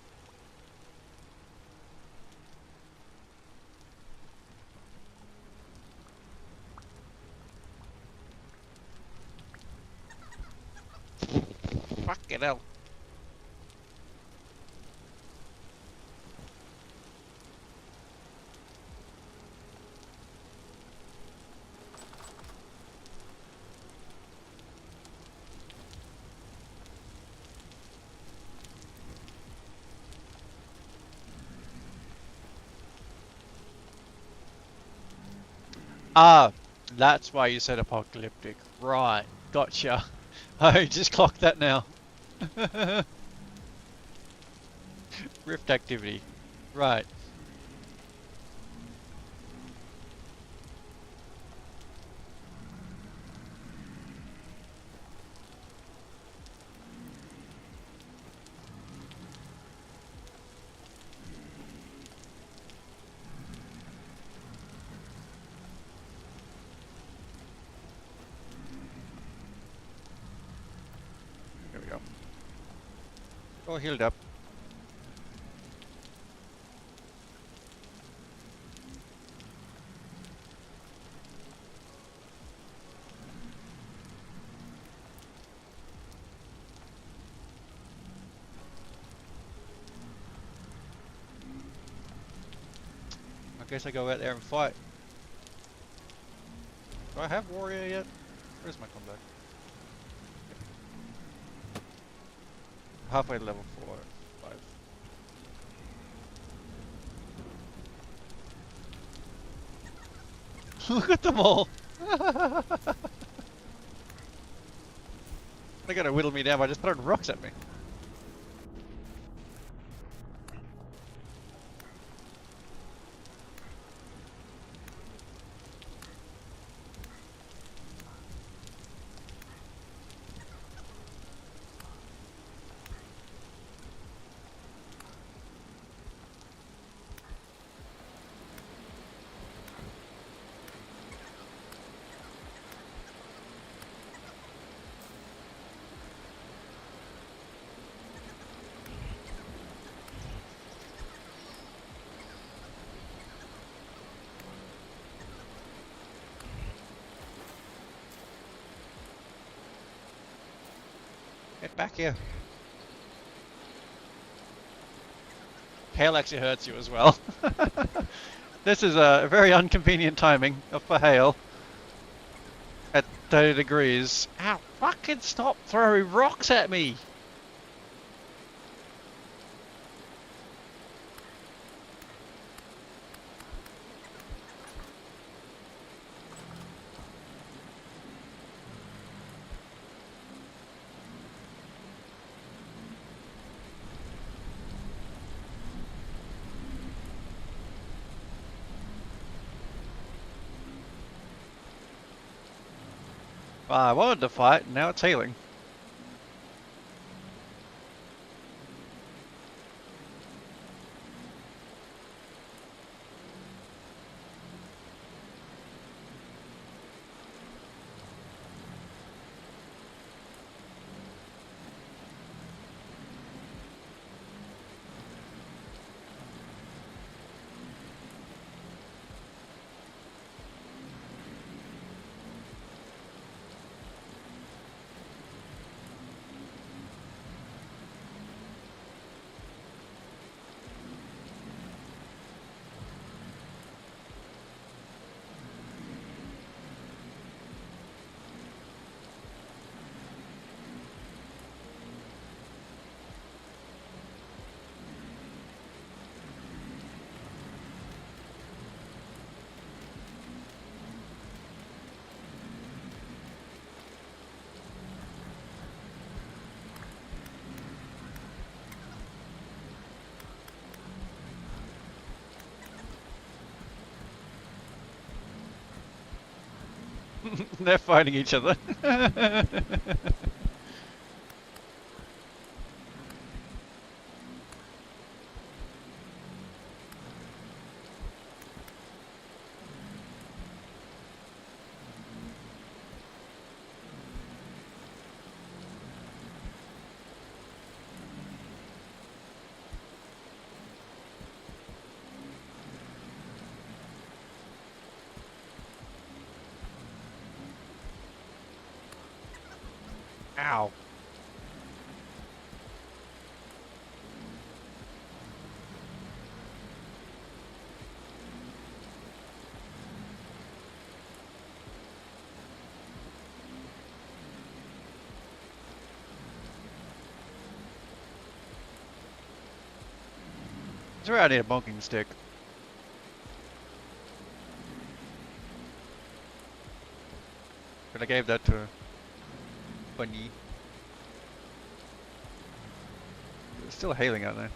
Fucking hell. Ah, that's why you said apocalyptic. Right, gotcha. I just clocked that now. Rift activity. Right. There we go. All healed up. I guess I go out there and fight. Do I have warrior yet? Where's my combat? Halfway to level 4, 5. Look at them all. They're gonna whittle me down by just throwing rocks at me. Get back here. Hail actually hurts you as well. This is a very inconvenient timing for hail at 30 degrees. Ow, fucking stop throwing rocks at me! I wanted to fight, and now it's hailing. They're fighting each other. Ow. That's where I need a bonking stick. But I gave that to Bunny. It's still hailing out there.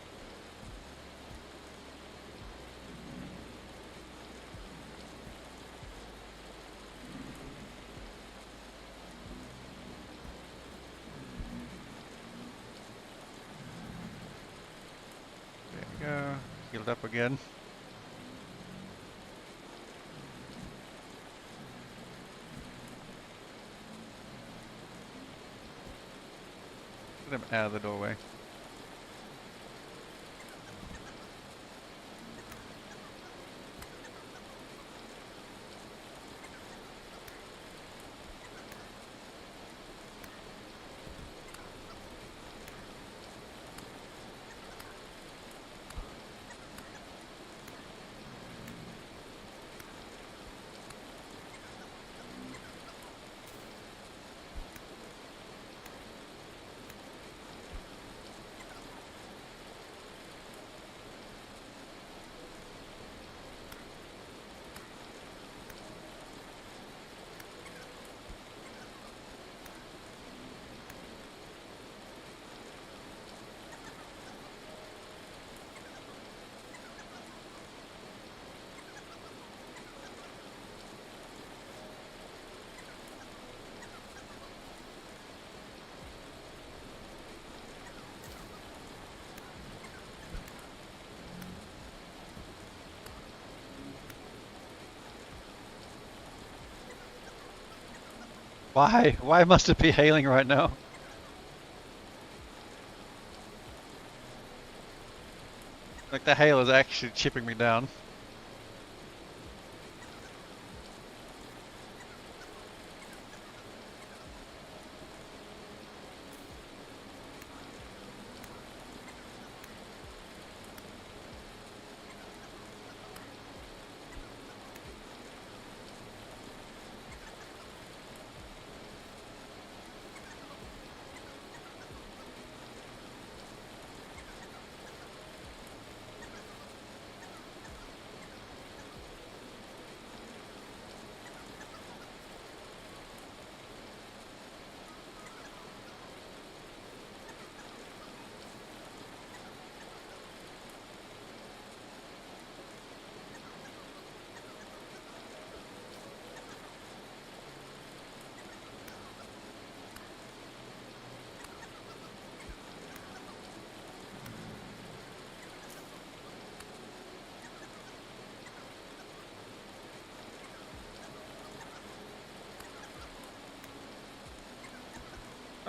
There we go. Healed up again. Get him out of the doorway. Why? Why must it be hailing right now? Like the hail is actually chipping me down.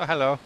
Oh, hello.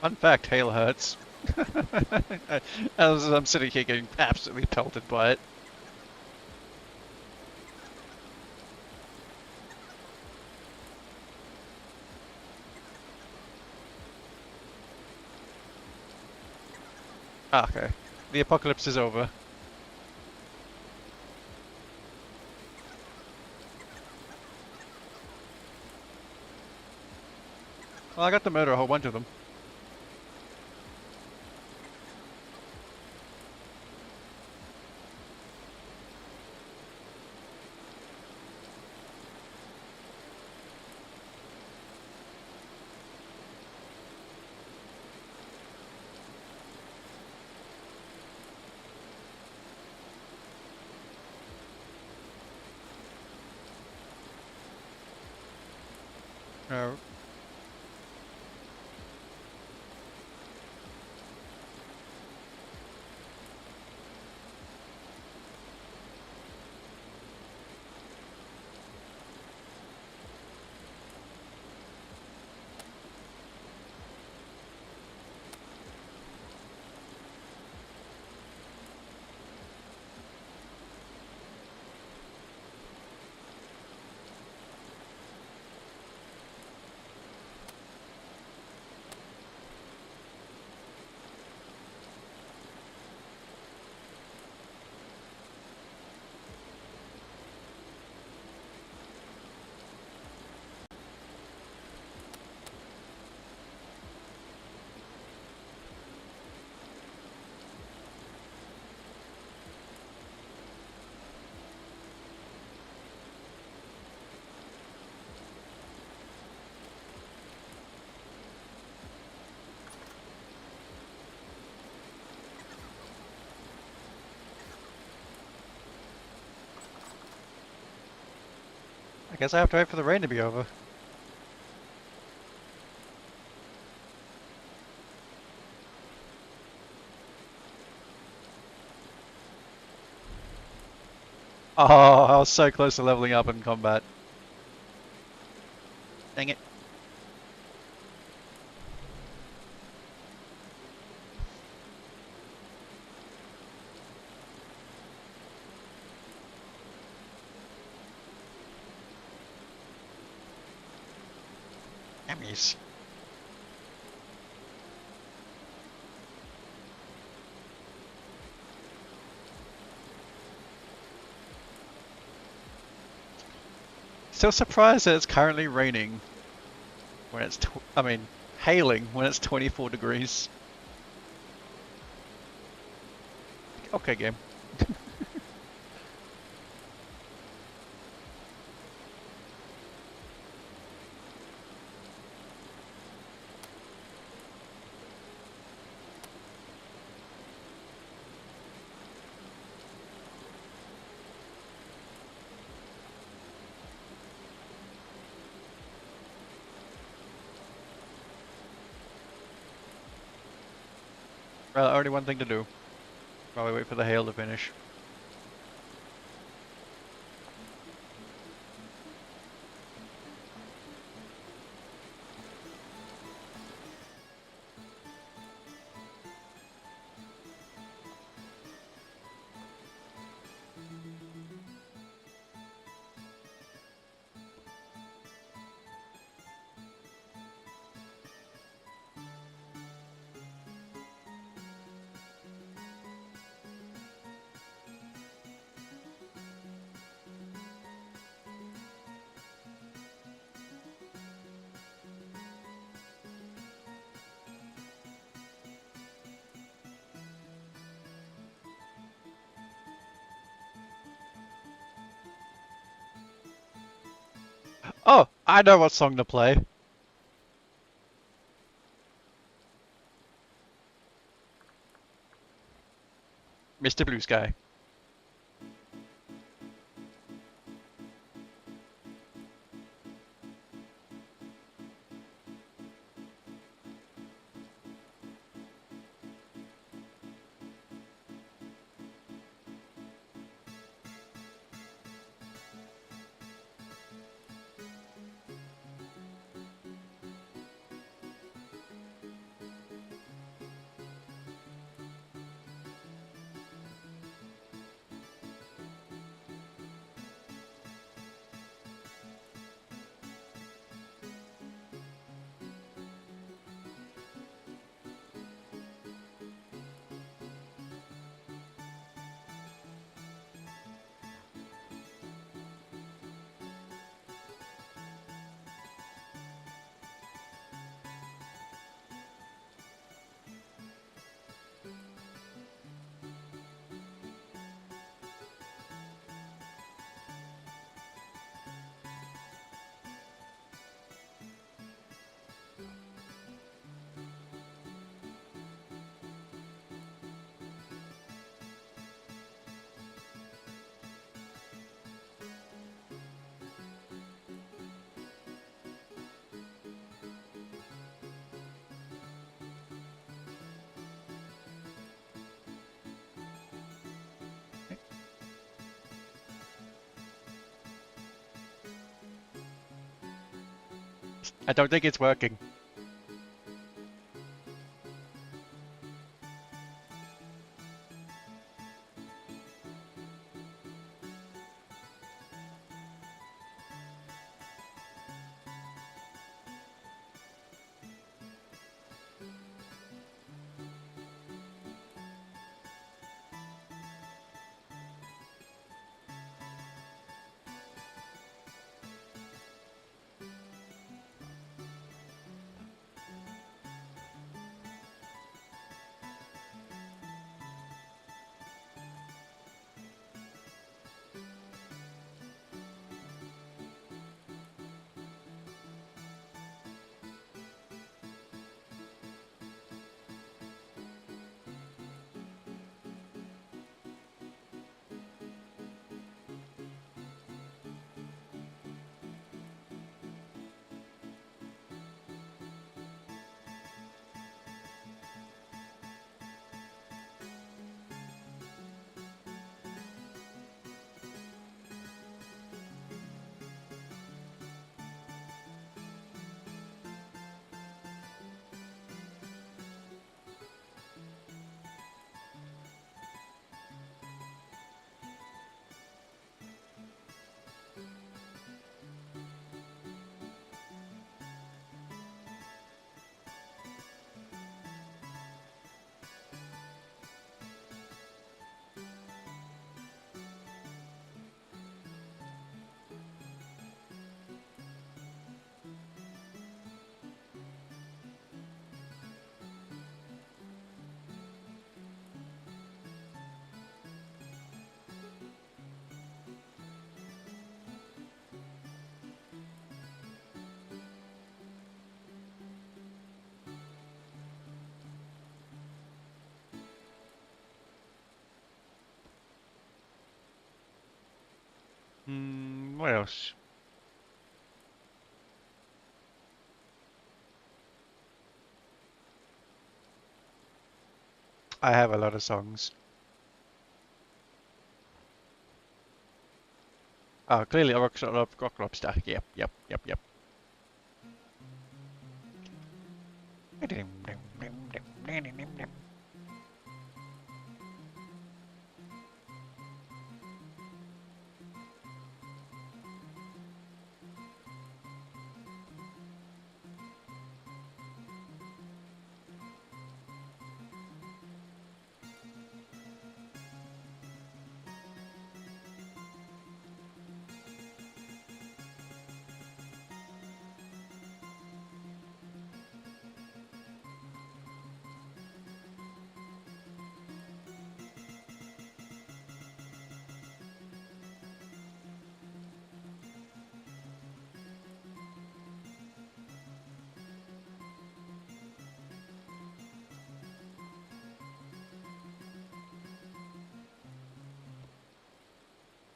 Fun fact, hail hurts. As I'm sitting here getting absolutely pelted by it. Ah, okay. The apocalypse is over. Well, I got to murder a whole bunch of them. Uh, I guess I have to wait for the rain to be over. Oh, I was so close to leveling up in combat. Dang it. Yummies. Still surprised that it's currently raining when it's, hailing when it's 24 degrees. Okay, game. Well, only one thing to do while we wait for the hail to finish. Oh, I know what song to play. Mr. Blue Sky. I don't think it's working. What else? I have a lot of songs. Oh, clearly Rock Lobster. Yep, yep, yep, yep.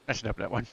I should have that one.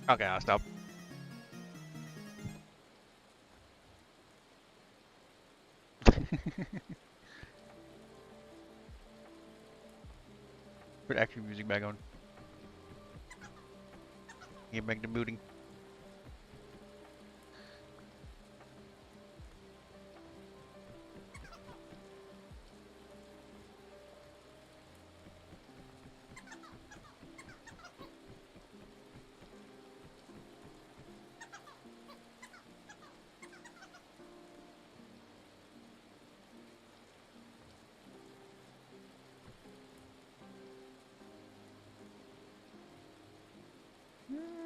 Okay, I'll stop. Put action music back on. Get back to booting.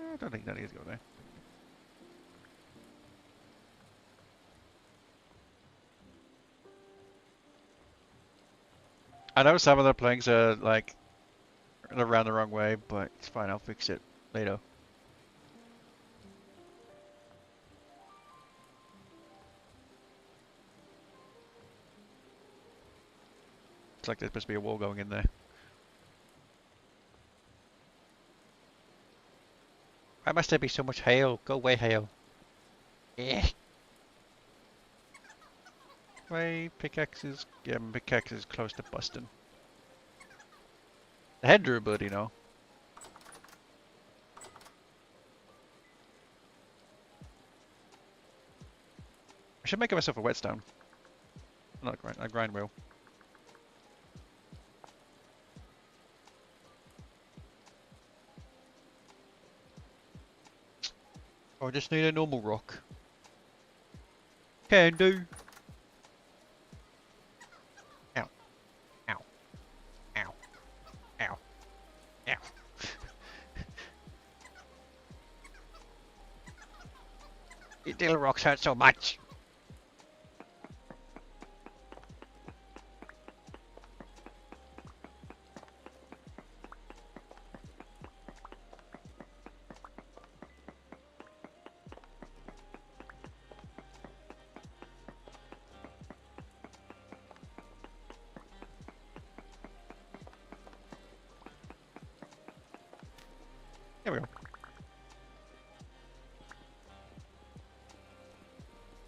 I don't think that needs to go there. I know some of the planks are like around the wrong way, but it's fine. I'll fix it later. It's like there's supposed to be a wall going in there. Why must there be so much hail? Go away, hail. Eh. My pickaxes, yeah, my pickaxe is close to busting. The head drew a bird, you know. I should make myself a whetstone. Not a grind wheel. I just need a normal rock. Can do. Ow. Ow. Ow. Ow. Ow. These little rocks hurt so much. There we go.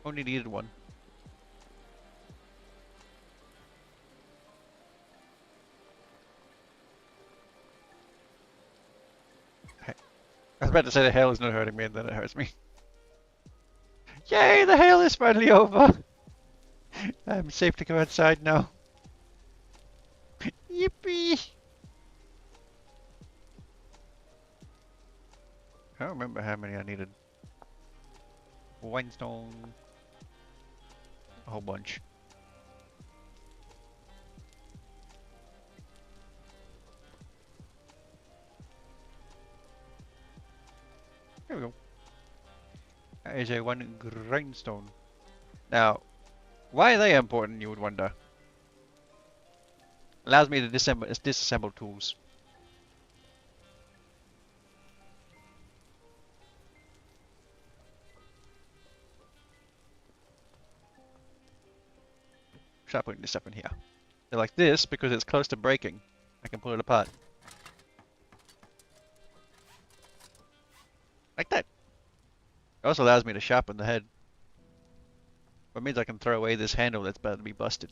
Only needed one. I was about to say the hail is not hurting me, and then it hurts me. Yay, the hail is finally over! I'm safe to go outside now. Yippee! I don't remember how many I needed. Whinstone. A whole bunch. There we go. That is a one grindstone. Now, why are they important, you would wonder? Allows me to disassemble tools. Start putting this stuff in here. They're like this because it's close to breaking. I can pull it apart. Like that. It also allows me to sharpen the head. It means I can throw away this handle that's about to be busted.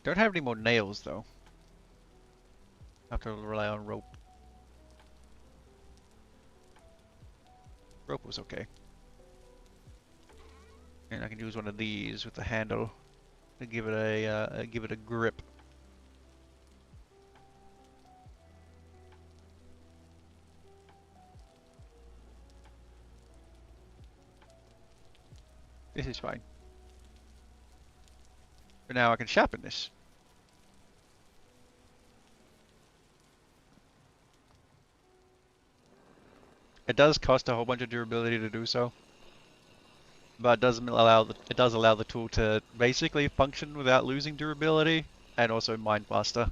Don't have any more nails though. Have to rely on rope. Rope was okay. And I can use one of these with the handle to give it a grip. This is fine. But now I can sharpen this. It does cost a whole bunch of durability to do so, but it does allow the tool to basically function without losing durability and also mine faster.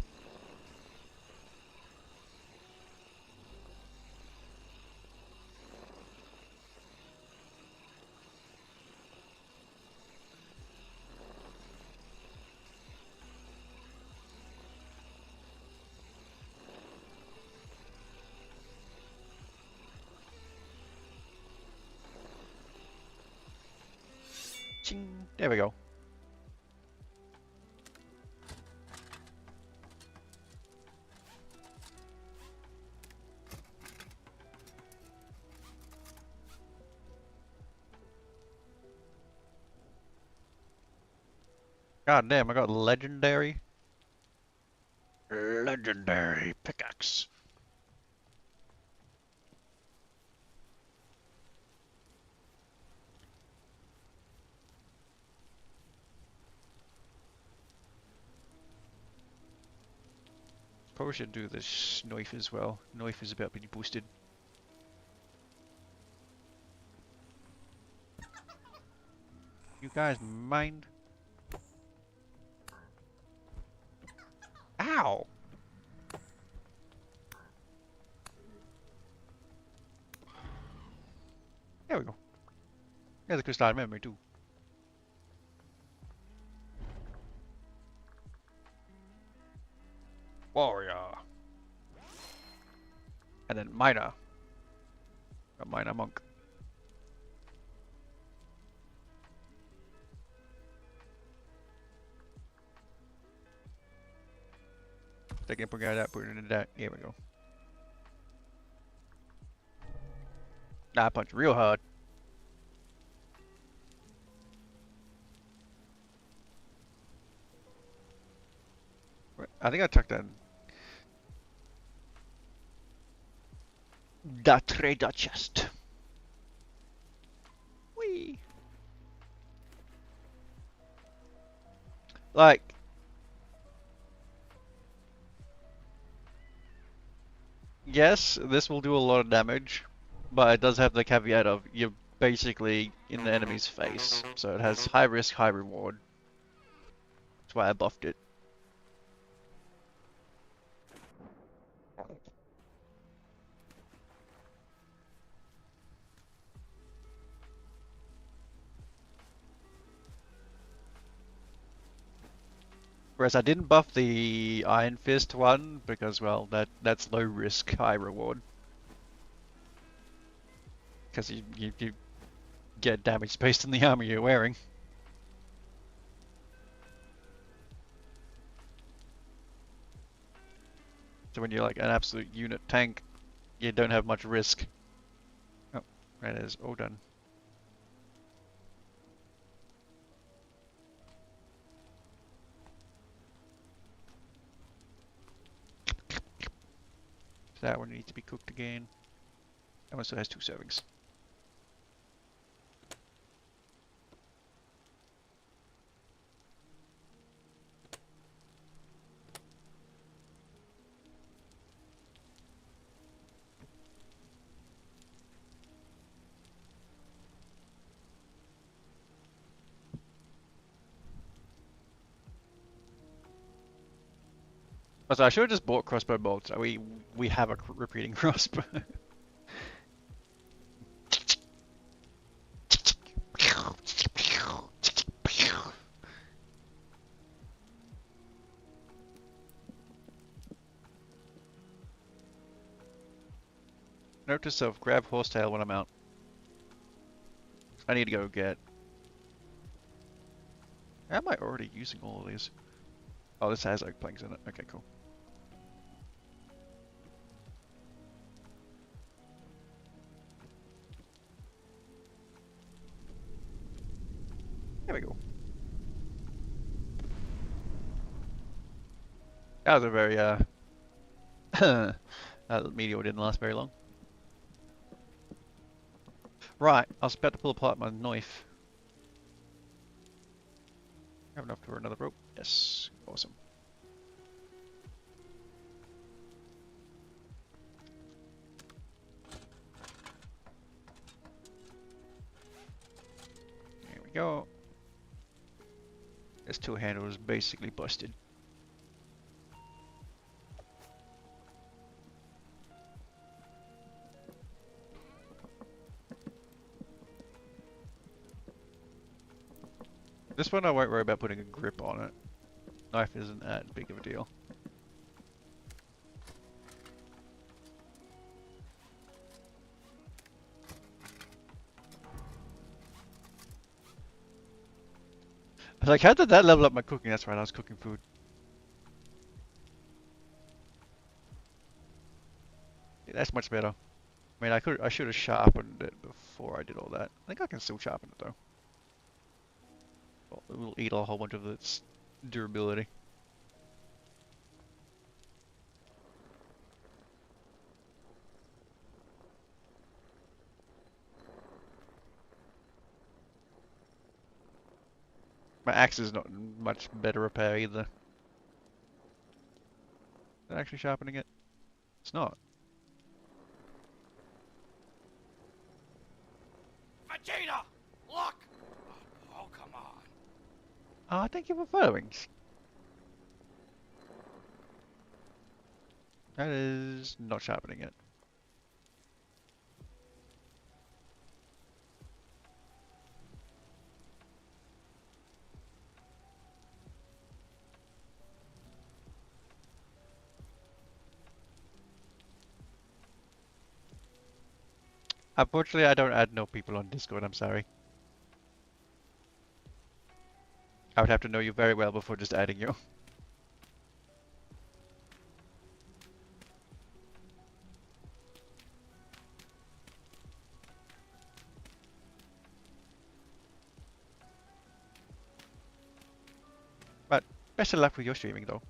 Ching. There we go. God damn, I got legendary pickaxe. Probably should do this knife as well. Knife is about being boosted. You guys mind? Ow! There we go. There's a crystal memory too. Warrior. And then miner. A miner monk. Take it, put it out, put it into that. Here we go. Nah, I punch real hard. I think I took that. The trader chest. Whee! Like, yes, this will do a lot of damage, but it does have the caveat of you're basically in the enemy's face, so it has high risk, high reward. That's why I buffed it. Whereas I didn't buff the Iron Fist one because, well, that's low risk, high reward. Because you get damage based on the armor you're wearing. So when you're like an absolute unit tank, you don't have much risk. Oh, that is all done. That one needs to be cooked again. That one still has 2 servings. Also, I should have just bought crossbow bolts. We have a repeating crossbow. Note to self: grab horsetail when I'm out. I need to go get. Am I already using all of these? Oh, this has oak planks in it. Okay, cool. There we go. That was a very that meteor didn't last very long. Right, I was about to pull apart my knife. Have enough for another rope? Yes, awesome. There we go. This tool handle is basically busted. This one I won't worry about putting a grip on it. Knife isn't that big of a deal. I was like, how did that level up my cooking? That's right, I was cooking food. Yeah, that's much better. I mean, I should have sharpened it before I did all that. I think I can still sharpen it though. Well, it will eat a whole bunch of its durability. My axe is not in much better repair either. Is that actually sharpening it? It's not. Vegeta! Look! Oh, come on. Ah, thank you for following. That is not sharpening it. Unfortunately, I don't add no people on Discord, I'm sorry. I would have to know you very well before just adding you. But best of luck with your streaming though.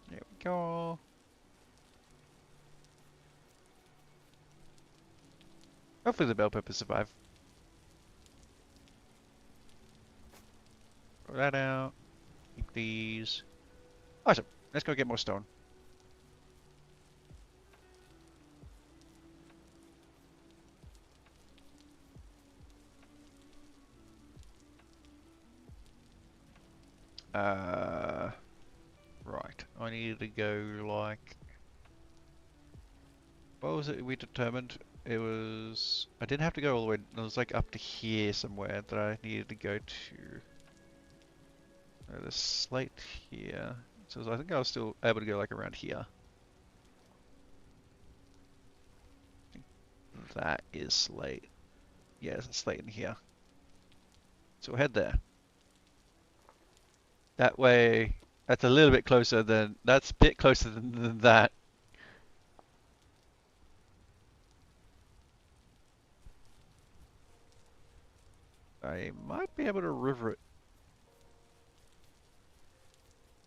There we go. Hopefully the bell peppers survive. Throw that out. Keep these. Awesome. Let's go get more stone. Right. I needed to go like... What was it we determined? It was... I didn't have to go all the way... It was like up to here somewhere that I needed to go to. The slate here. So I think I was still able to go like around here. I think that is Slate. Yeah, it's Slate in here. So we'll head there. That way, that's a little bit closer than, that's a bit closer than that. I might be able to river it.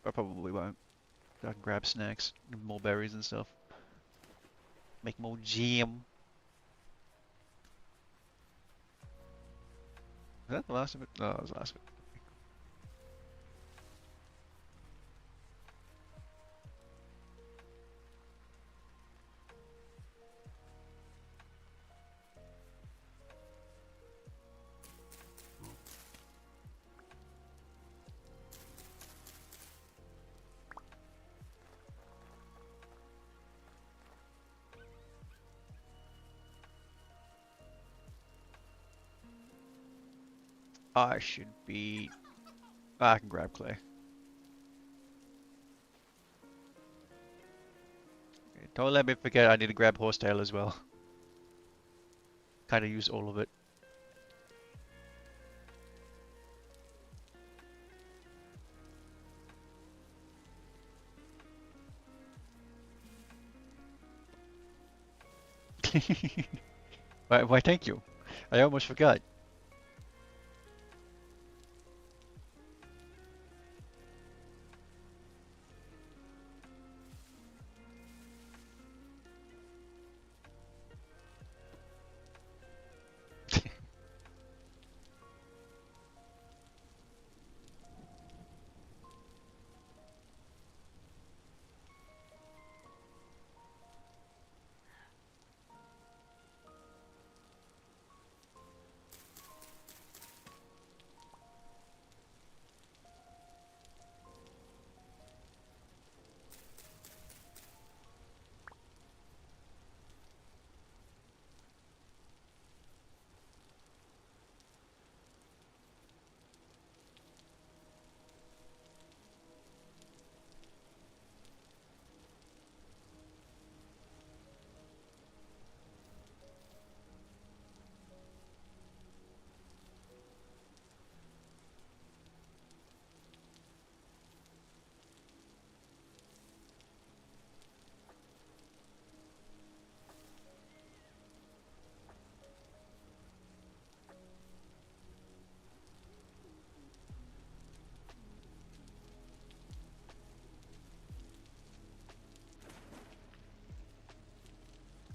I probably won't. I can grab snacks, and more berries and stuff. Make more jam. Is that the last of it? No, that was the last of it. I should be... I can grab clay. Okay, don't let me forget I need to grab horsetail as well. Kind of use all of it. Why thank you. I almost forgot.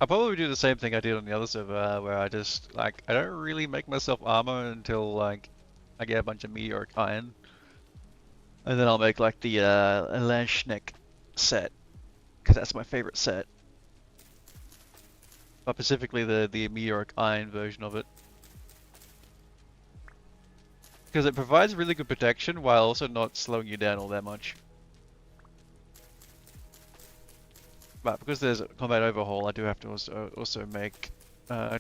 I'll probably do the same thing I did on the other server, where I just, like, I don't really make myself armor until, like, I get a bunch of meteoric iron. And then I'll make, like, the Lanschneck set, because that's my favorite set. But specifically the meteoric iron version of it. Because it provides really good protection while also not slowing you down all that much. But because there's a combat overhaul, I do have to also make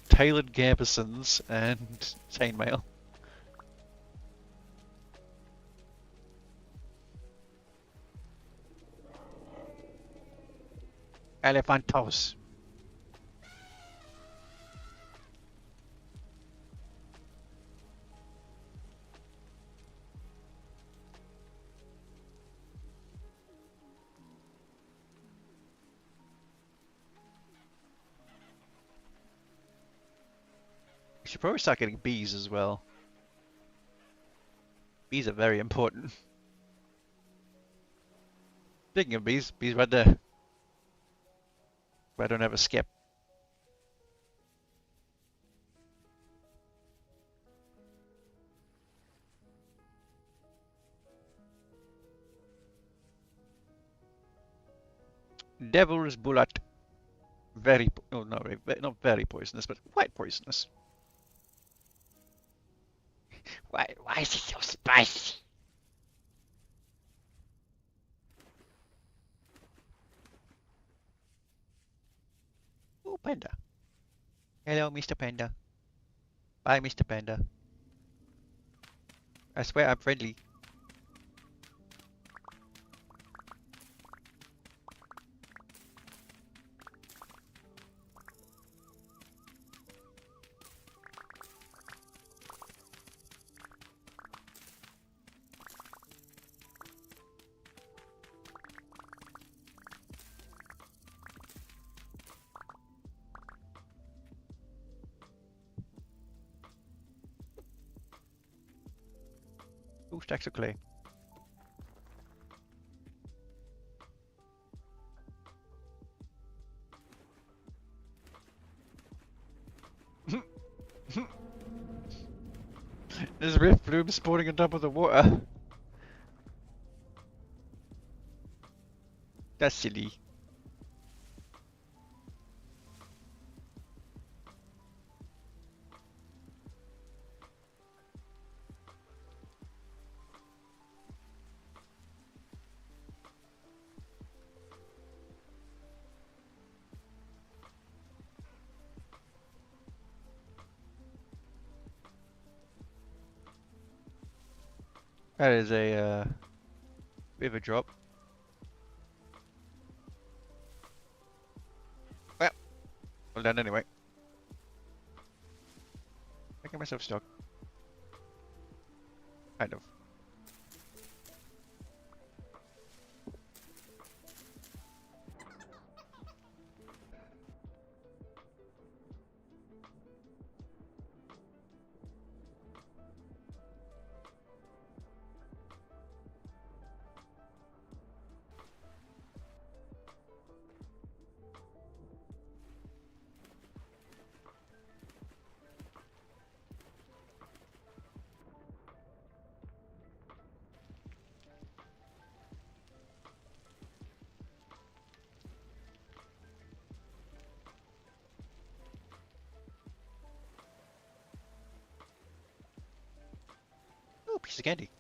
tailored gambesons and chainmail. Elephantos. We should probably start getting bees as well. Bees are very important. Speaking of bees, bees right there. But I don't have a skip. Devil's bullet. Very, oh no, not very poisonous, but quite poisonous. Why is it so spicy? Oh, Panda. Hello, Mr. Panda. Bye, Mr. Panda. I swear I'm friendly. Oh, stacks of clay. There's rift bloom spawning on top of the water. That's silly. That is a bit of a drop. Well done anyway. Making myself stuck. Kind of. Oh, piece of candy.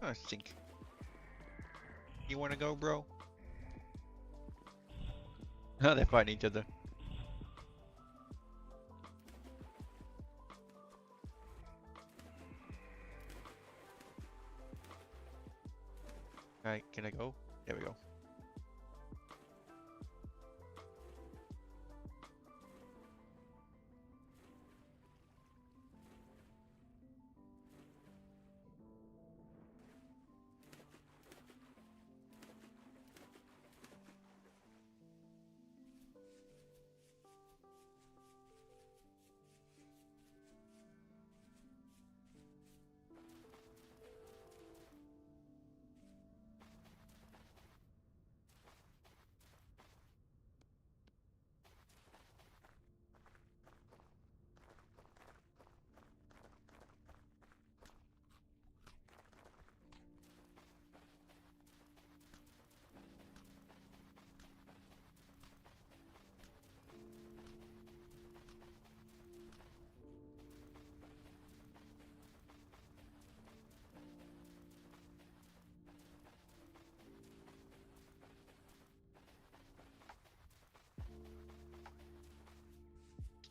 I think. You wanna go, bro? Oh, they're fighting each other. Alright, can I go? There we go.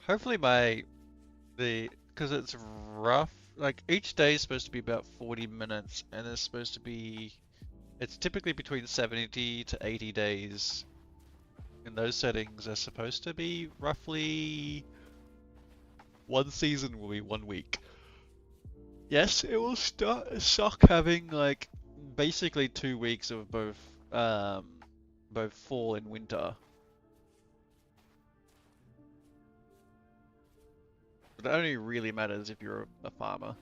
Hopefully because it's rough, like each day is supposed to be about 40 minutes and it's supposed to be, it's typically between 70 to 80 days. In those settings are supposed to be roughly one season will be 1 week. Yes, it will suck having like basically 2 weeks of both fall and winter. But that only really matters if you're a farmer.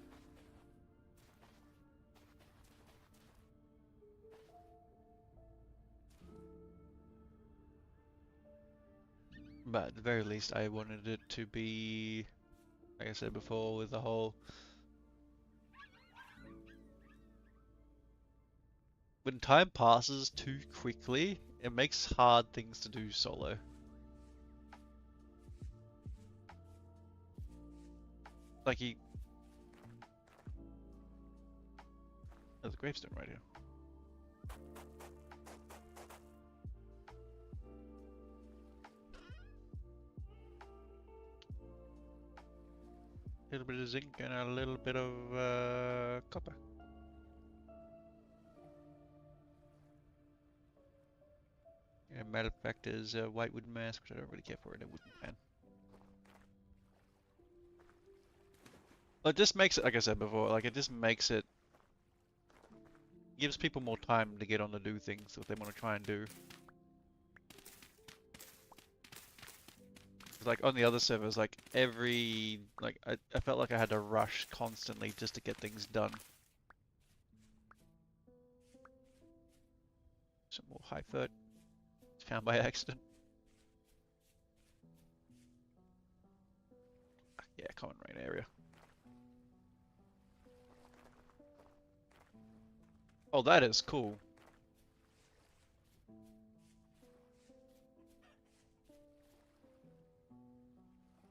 But at the very least, I wanted it to be, like I said before, with the whole... When time passes too quickly, it makes hard things to do solo. Like there's a gravestone right here. A little bit of zinc and a little bit of copper. Random malefactors, white wooden mask, which I don't really care for in a wooden pan. Well, it just makes it, like I said before, like it just makes it, gives people more time to get on to do things that they want to try and do. Like on the other servers, like I felt like I had to rush constantly just to get things done. Some more high foot found by accident. Yeah, common rain area. Oh, that is cool.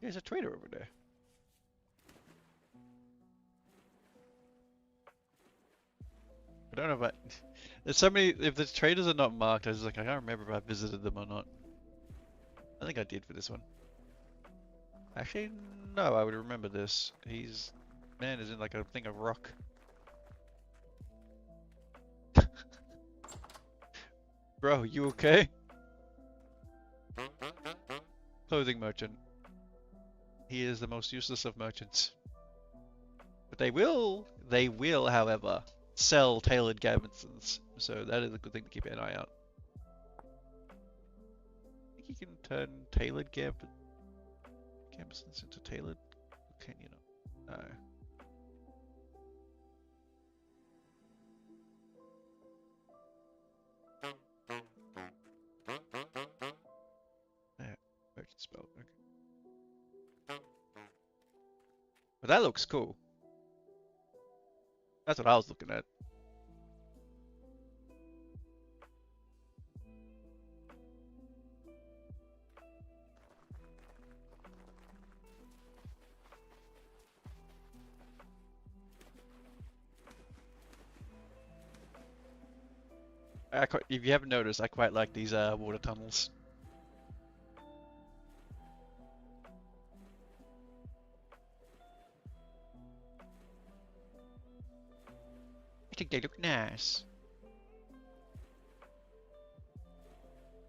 There's a trader over there. I don't know if there's so many, if the traders are not marked, I was like, I can't remember if I visited them or not. I think I did for this one. Actually, no, I would remember this. Man is in like a thing of rock. Bro, you okay? Clothing merchant. He is the most useless of merchants. But they will, however, sell tailored gambesons. So that is a good thing to keep an eye out. I think you can turn tailored gambesons into tailored. Can you not? No. Yeah, merchant spell. Okay. But that looks cool. That's what I was looking at. If you haven't noticed, I quite like these water tunnels. I think they look nice.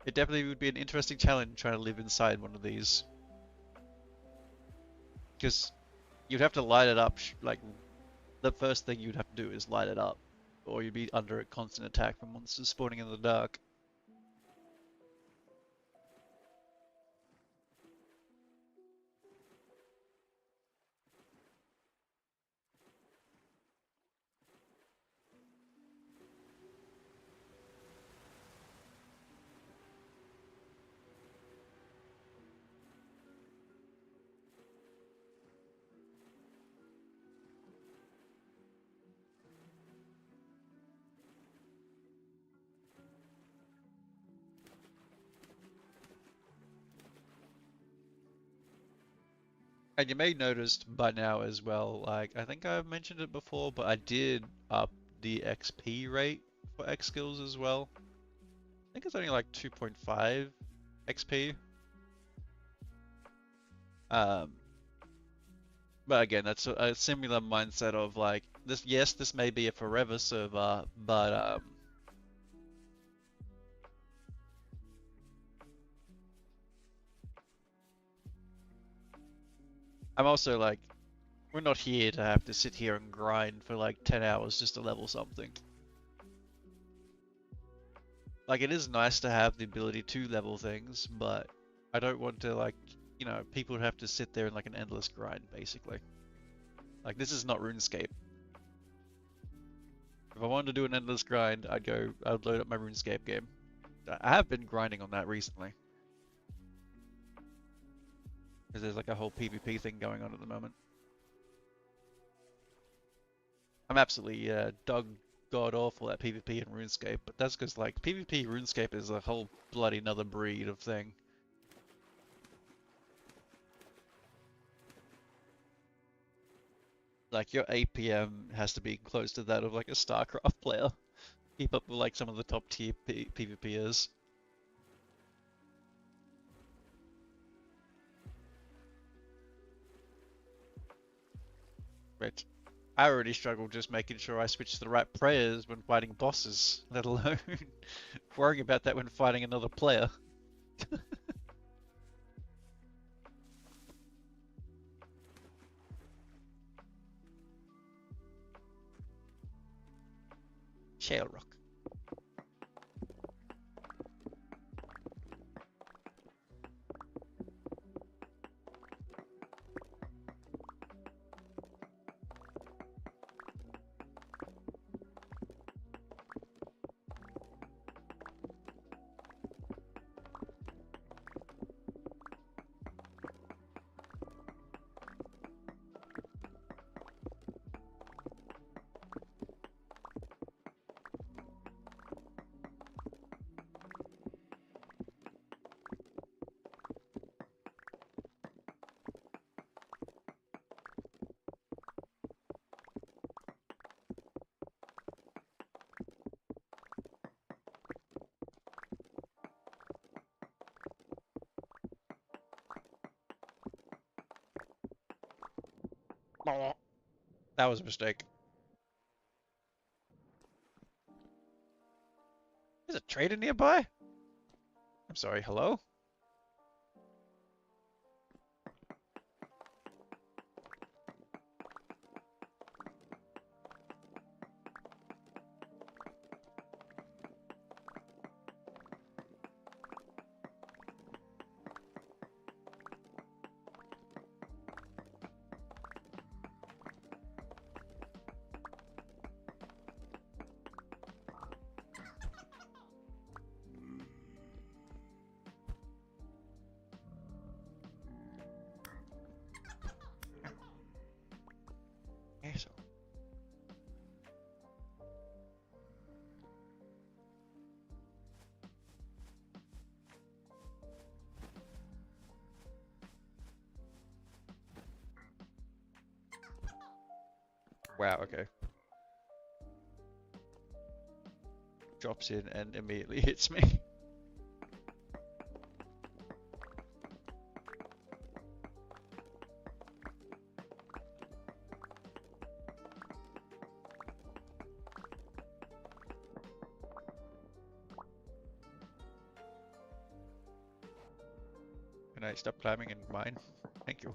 It definitely would be an interesting challenge trying to live inside one of these. Because you'd have to light it up, like, the first thing you'd have to do is light it up. Or you'd be under a constant attack from monsters spawning in the dark. And you may noticed by now as well, like, I think I've mentioned it before, but I did up the XP rate for X skills as well. I think it's only like 2.5 XP. But again, that's a similar mindset of like, yes, this may be a forever server, but I'm also like, we're not here to have to sit here and grind for like 10 hours just to level something. Like, it is nice to have the ability to level things, but I don't want to, like, you know, people have to sit there in like an endless grind, basically. Like, this is not RuneScape. If I wanted to do an endless grind, I'd load up my RuneScape game. I have been grinding on that recently. Because there's like a whole PvP thing going on at the moment. I'm absolutely dog god awful at PvP and RuneScape, but that's because like PvP RuneScape is a whole bloody another breed of thing. Like your APM has to be close to that of like a StarCraft player. Keep up with like some of the top tier PvPers. But I already struggle just making sure I switch to the right prayers when fighting bosses, let alone worrying about that when fighting another player. Shale rock. That was a mistake. There's a trader nearby? I'm sorry, hello? Asshole. Wow, okay. Drops in and immediately hits me. Can I stop climbing in mine? Thank you.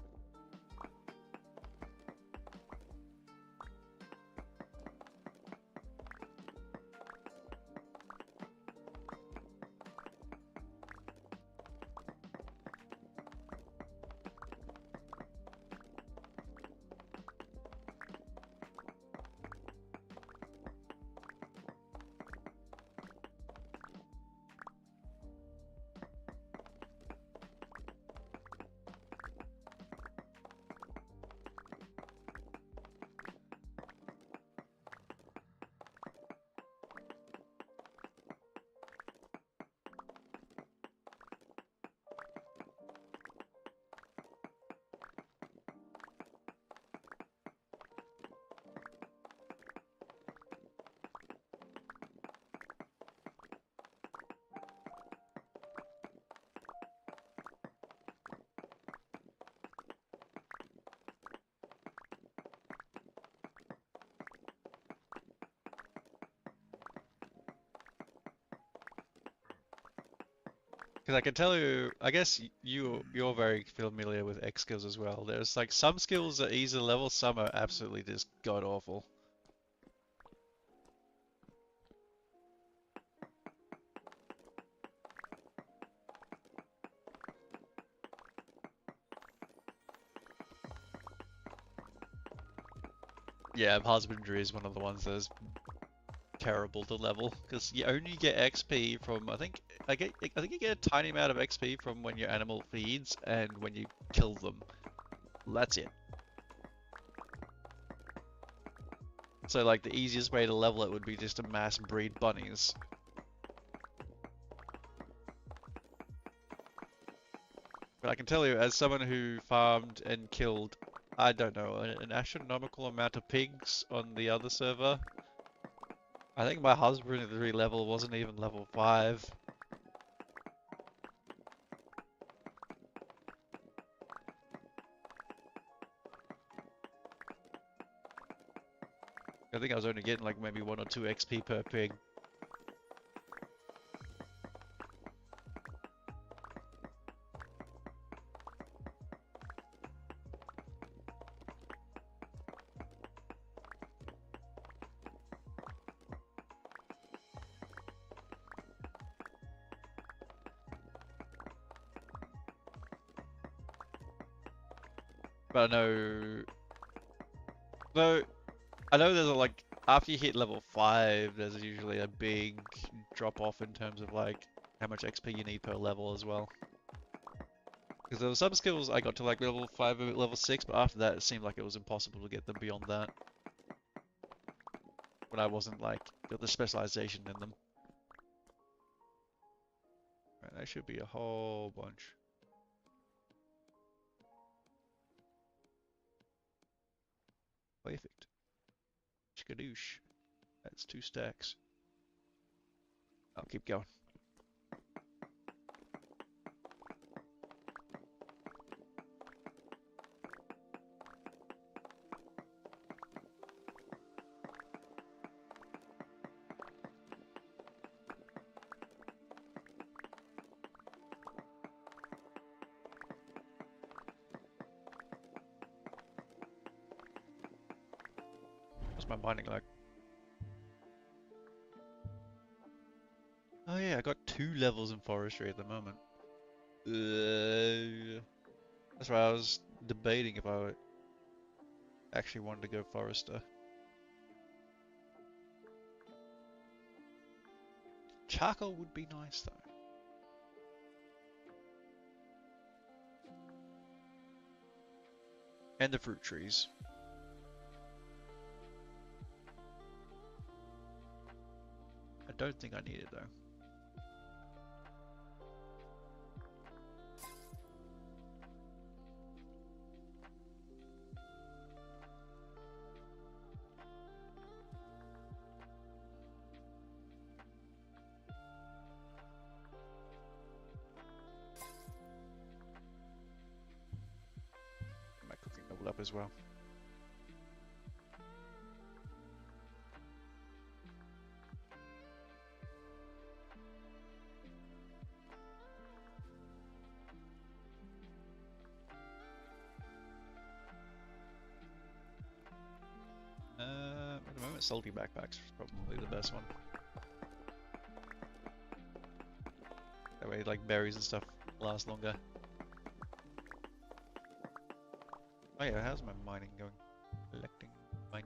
Because I can tell you, I guess you're very familiar with X skills as well. There's like some skills are easy to level, some are absolutely just god awful. Yeah, husbandry is one of the ones that is terrible to level because you only get XP from I think you get a tiny amount of XP from when your animal feeds and when you kill them. That's it. So like the easiest way to level it would be just to mass breed bunnies. But I can tell you, as someone who farmed and killed, I don't know, an astronomical amount of pigs on the other server, I think my husbandry level wasn't even level 5. I think I was only getting like maybe 1 or 2 XP per pig. But I know there's a, like, after you hit level 5, there's usually a big drop off in terms of like how much XP you need per level as well. Because there were some skills I got to like level 5 or level 6, but after that it seemed like it was impossible to get them beyond that. When I wasn't like got the specialization in them. Right, that should be a whole bunch. Perfect. Skadoosh. That's 2 stacks. I'll keep going. What's my mining like? Oh yeah, I got 2 levels in forestry at the moment. That's why I was debating if I actually wanted to go forester. Charcoal would be nice though. And the fruit trees. I don't think I need it though. My cooking level up as well. At the moment, salty backpacks is probably the best one. That way, like berries and stuff last longer. Oh yeah, how's my mining going? Collecting, mining.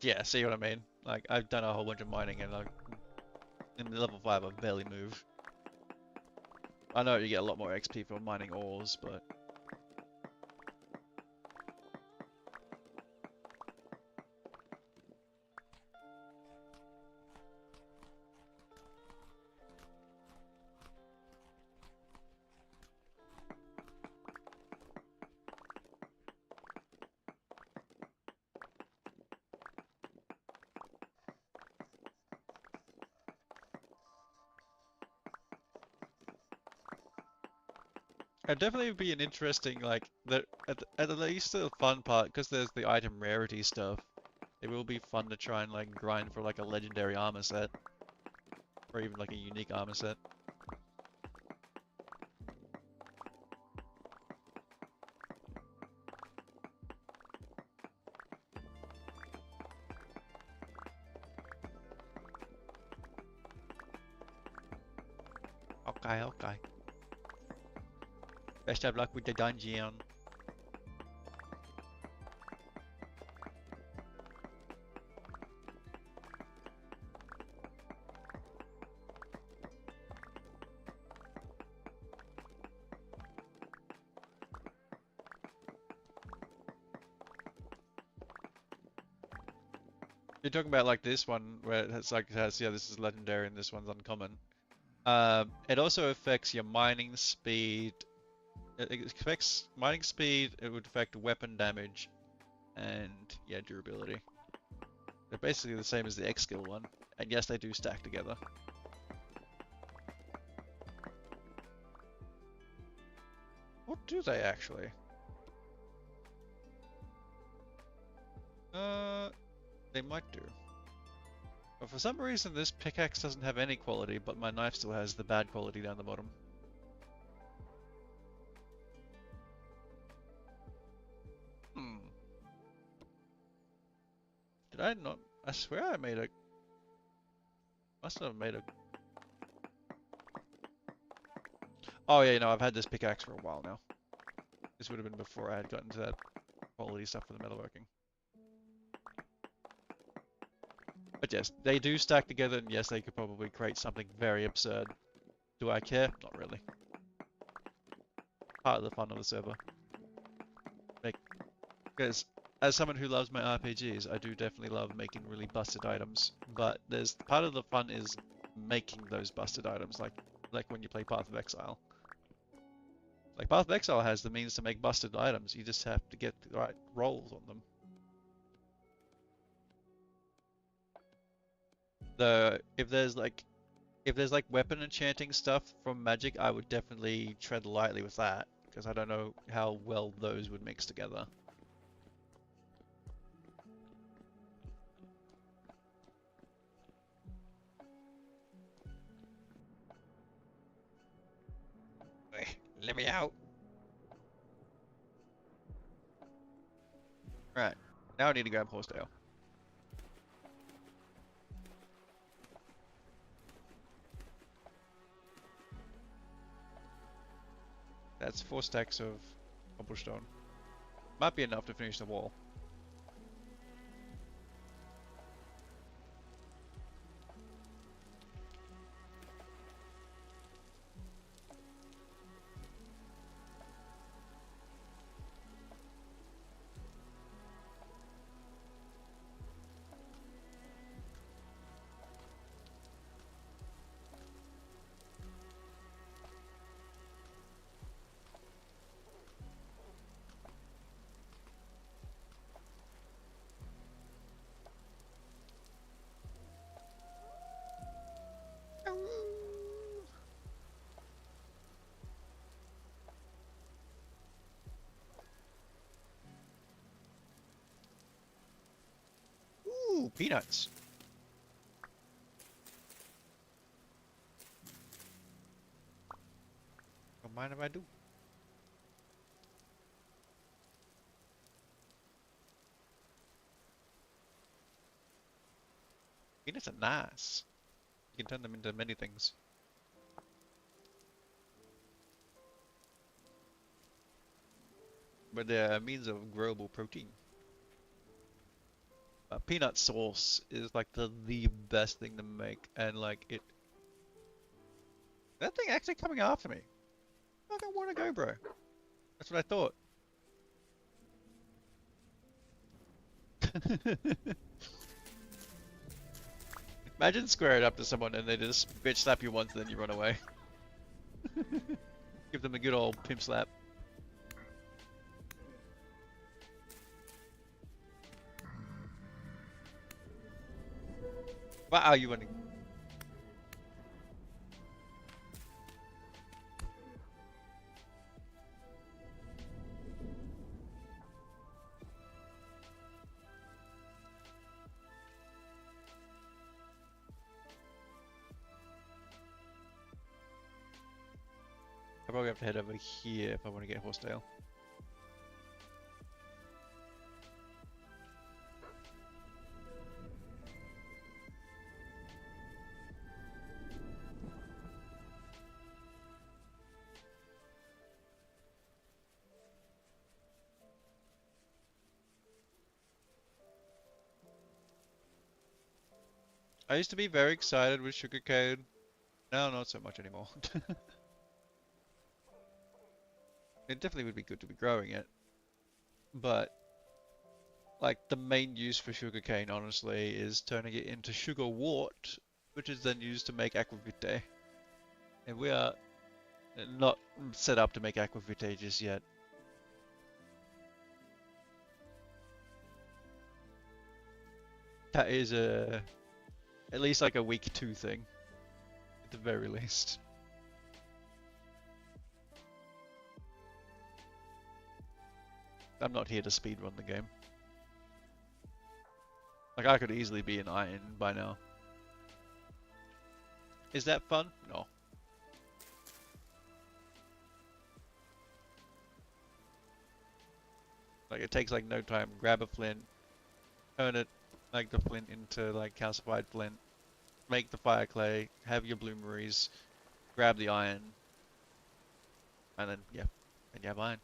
Yeah, see what I mean? Like, I've done a whole bunch of mining and like, in level 5 I barely move. I know you get a lot more XP from mining ores, but... It'd definitely be an interesting, like, at least the fun part, because there's the item rarity stuff. It will be fun to try and, like, grind for, like, a legendary armor set. Or even, like, a unique armor set. Okay, okay. Best of luck with the dungeon. You're talking about like this one where it's like it has, yeah, this is legendary and this one's uncommon. It also affects your mining speed. It affects mining speed, it would affect weapon damage, and yeah, durability. They're basically the same as the X skill one, and yes, they do stack together. What do they actually? They might do. But for some reason this pickaxe doesn't have any quality, but my knife still has the bad quality down the bottom. Did I not? I swear I made a... Must have made a... Oh yeah, no, I've had this pickaxe for a while now. This would have been before I had gotten to that quality stuff for the metalworking. But yes, they do stack together, and yes, they could probably create something very absurd. Do I care? Not really. Part of the fun of the server. Because as someone who loves my RPGs, I do definitely love making really busted items. But there's part of the fun is making those busted items, like when you play Path of Exile. Like Path of Exile has the means to make busted items. You just have to get the right rolls on them. Though if there's like weapon enchanting stuff from Magic, I would definitely tread lightly with that because I don't know how well those would mix together. Let me out. Right. Now I need to grab Horsetail. That's 4 stacks of cobblestone. Might be enough to finish the wall. Ooh, peanuts. Don't mind if I do. Peanuts are nice. You can turn them into many things. But they're a means of growable protein. Peanut sauce is like the best thing to make, and like it. That thing actually coming after me. I don't want to go, bro. That's what I thought. Imagine squaring up to someone and they just bitch slap you once and then you run away. Give them a good old pimp slap. What are you running? I probably have to head over here if I want to get Horsetail. I used to be very excited with sugarcane. Now, not so much anymore. It definitely would be good to be growing it. But, like, the main use for sugarcane, honestly, is turning it into sugar wort, which is then used to make aquavitae. And we are not set up to make aquavitae just yet. That is at least like a week 2 thing, at the very least. I'm not here to speedrun the game. Like, I could easily be an iron by now. Is that fun? No. Like, it takes like no time. Grab a flint, turn it, like the flint into like calcified flint, make the fire clay, have your bloomeries, grab the iron, and then yeah, and you have iron.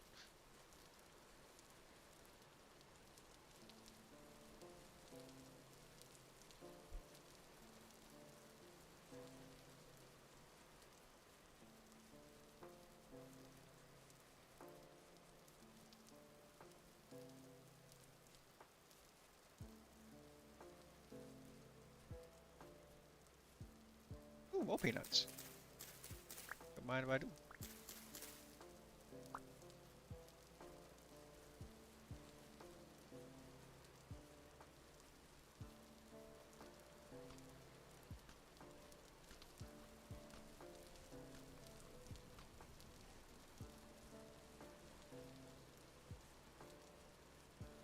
more peanuts. Don't mind if I do.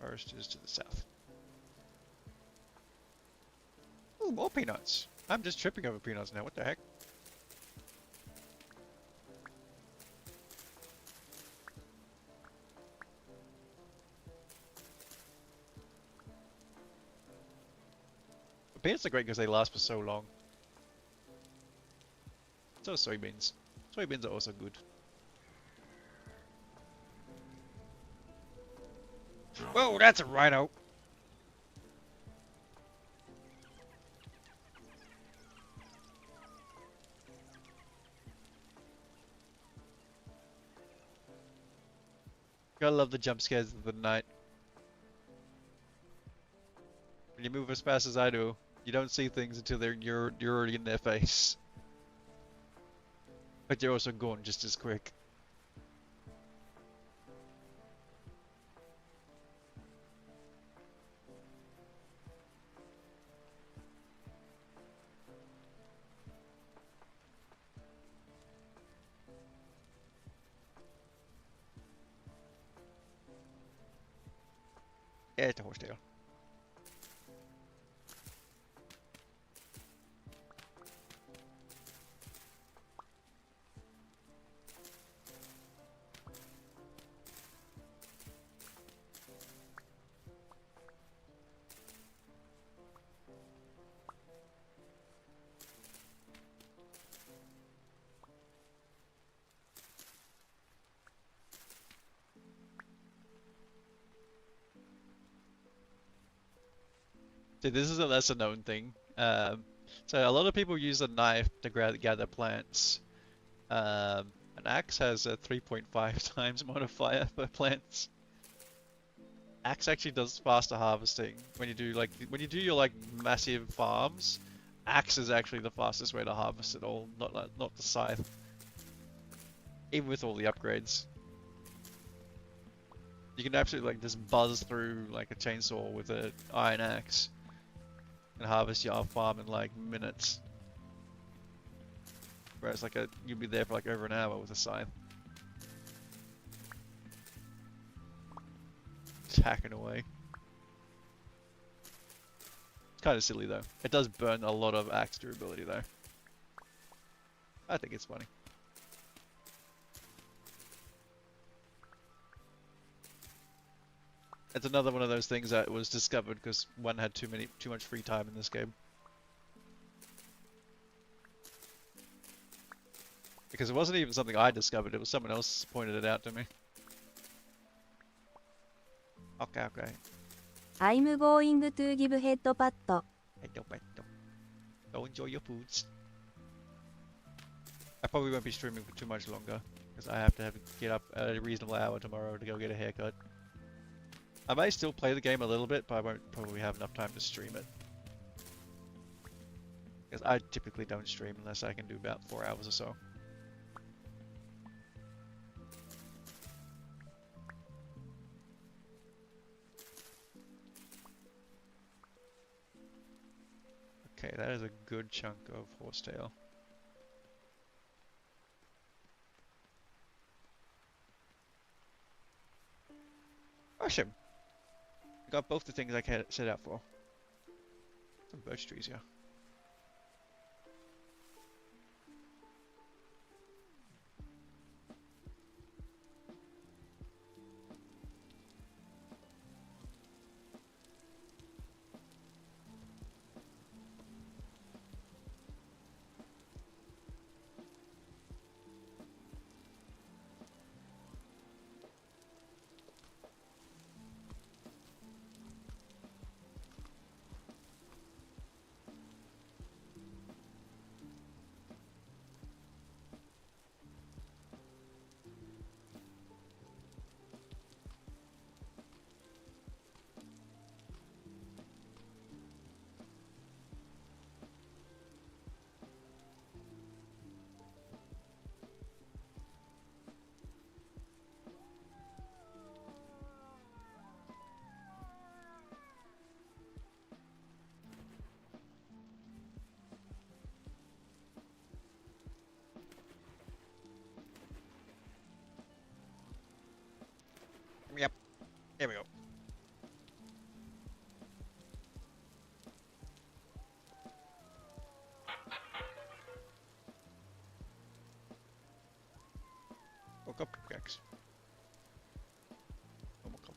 Forest is to the south. Ooh, more peanuts. I'm just tripping over peanuts now. What the heck? But peanuts are great because they last for so long. So are soybeans. Soybeans are also good. Whoa, that's a rhino. Gotta love the jump scares of the night. When you move as fast as I do, you don't see things until you're already in their face. But you're also gone just as quick. Yeah, it's a horsetail. See, this is a lesser known thing. So a lot of people use a knife to gather plants. An axe has a 3.5 times modifier for plants. Axe actually does faster harvesting. When you do your like massive farms, axe is actually the fastest way to harvest it all, not the scythe. Even with all the upgrades. You can absolutely like just buzz through like a chainsaw with an iron axe and harvest your farm in like minutes. Whereas like you'd be there for like over an hour with a scythe. Just hacking away. It's kind of silly though. It does burn a lot of axe durability though. I think it's funny. It's another one of those things that was discovered because one had too much free time in this game. Because it wasn't even something I discovered, it was someone else pointed it out to me. Okay. I'm going to give head pat. Go enjoy your foods. I probably won't be streaming for too much longer because I have to get up at a reasonable hour tomorrow to go get a haircut. I may still play the game a little bit, but I won't probably have enough time to stream it. Because I typically don't stream unless I can do about 4 hours or so. Okay, that is a good chunk of horsetail. Awesome. Got both the things I set out for. Some birch trees here. Here we go. Woke up, Rex. Oh, woke up.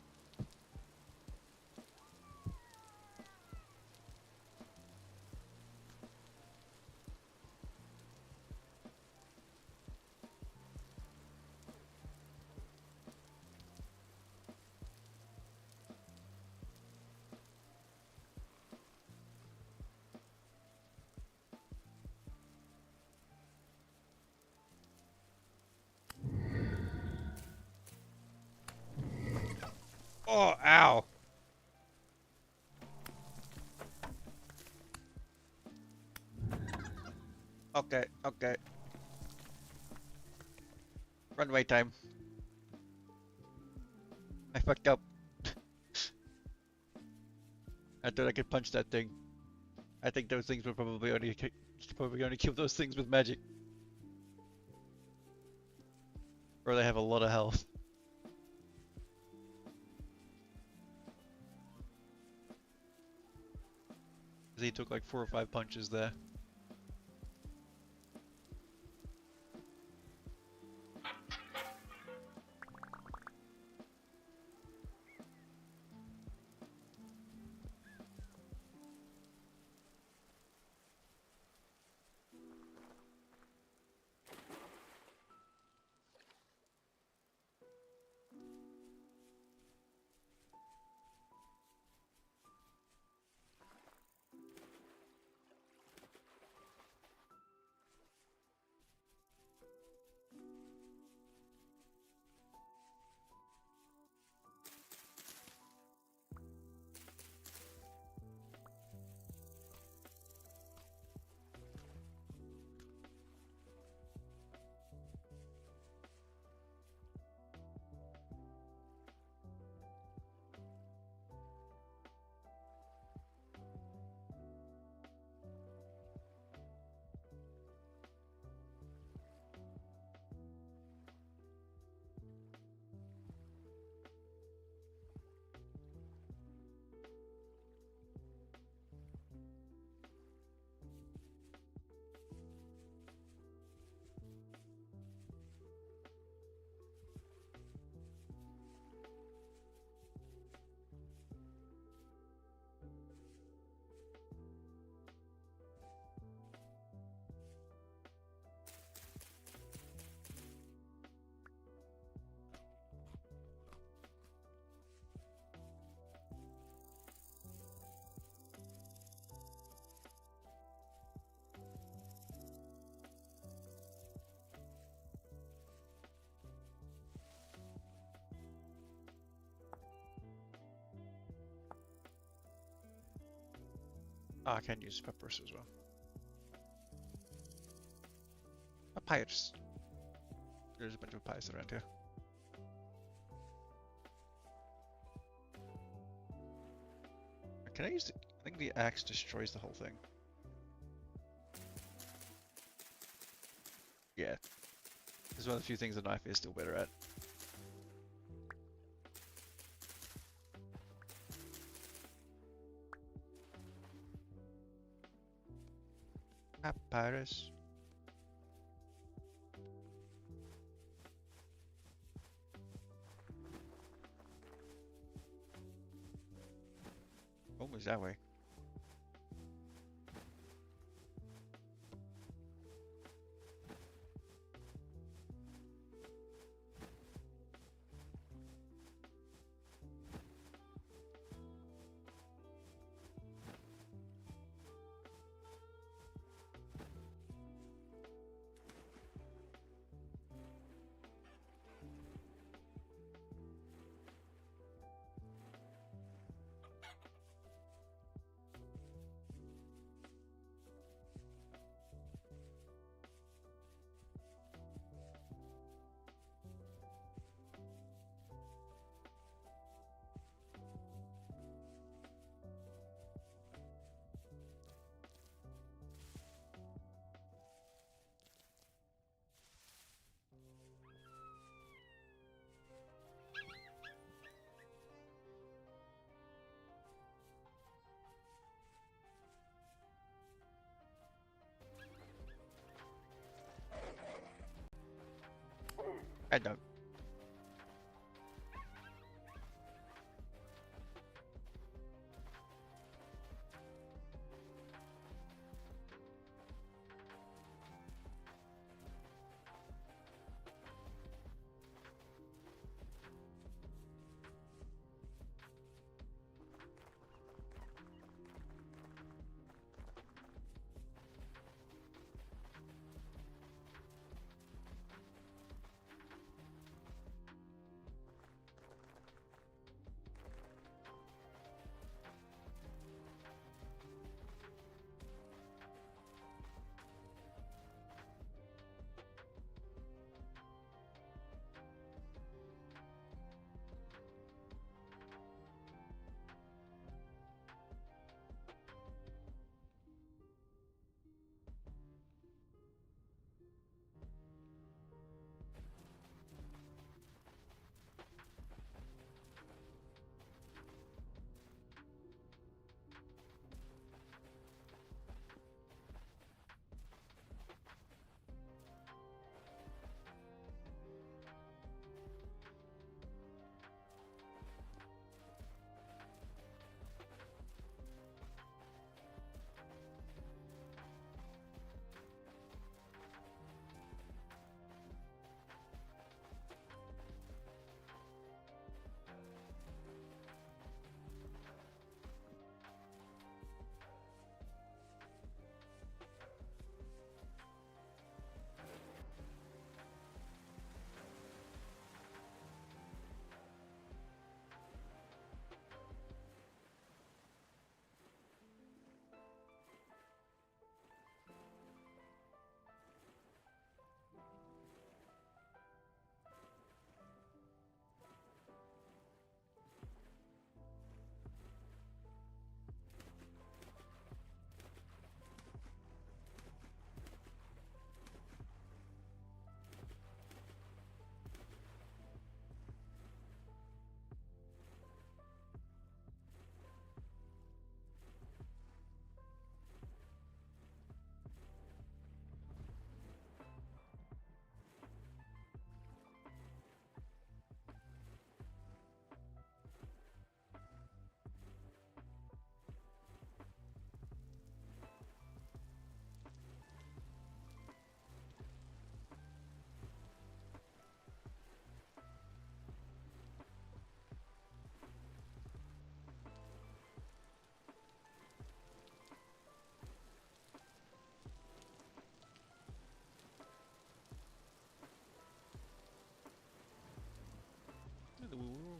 Oh, ow. Okay, okay. Runway time. I fucked up. I thought I could punch that thing. I think those things will probably only kill those things with magic. Or they have a lot of health. He took like 4 or 5 punches there. Ah, I can use peppers as well. Papyrus. There's a bunch of papyrus around here. Can I use the... I think the axe destroys the whole thing. Yeah. This is one of the few things the knife is still better at. Papyrus. Almost that way. I don't.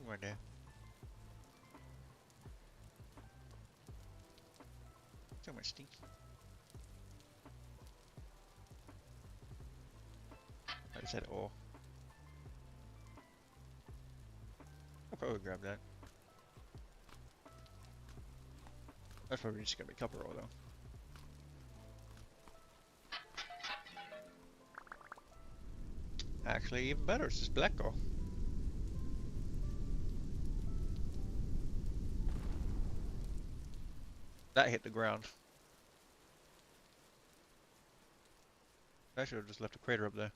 Right there. So much stinky. I just said ore. I'll probably grab that. That's probably just gonna be copper ore though. Actually, even better, it's just black ore. That hit the ground. I should have just left a crater up there.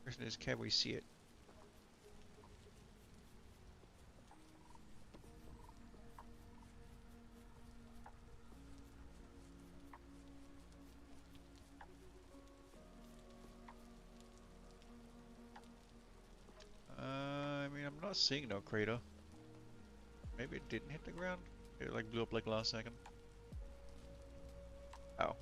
Question is, can we see it? I mean, I'm not seeing no crater. Maybe it didn't hit the ground? It like blew up like last second. Oh.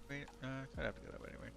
I mean, I'd have to go that way anyway.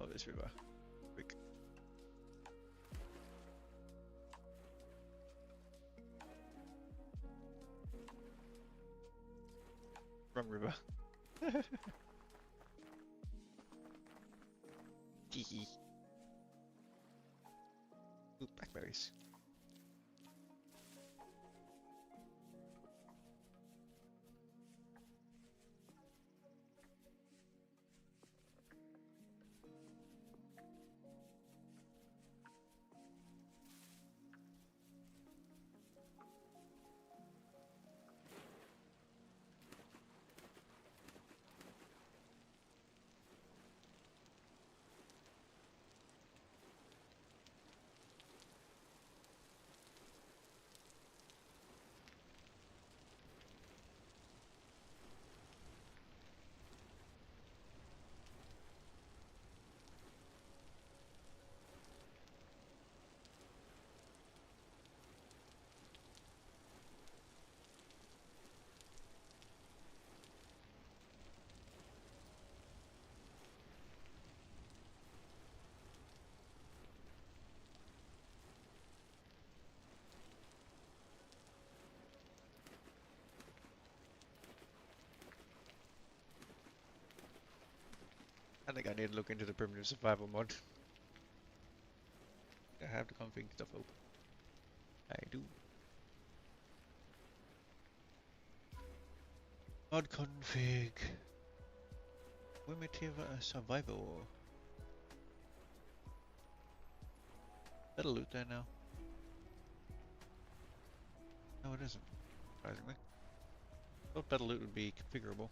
Follow this river. Quick. Wrong river. Teehee. Ooh, blackberries. I think I need to look into the primitive survival mod. I have the config stuff open. I do. Mod config. Primitive survival. That'll loot there now. No, it isn't. Surprisingly. Thought battle loot would be configurable.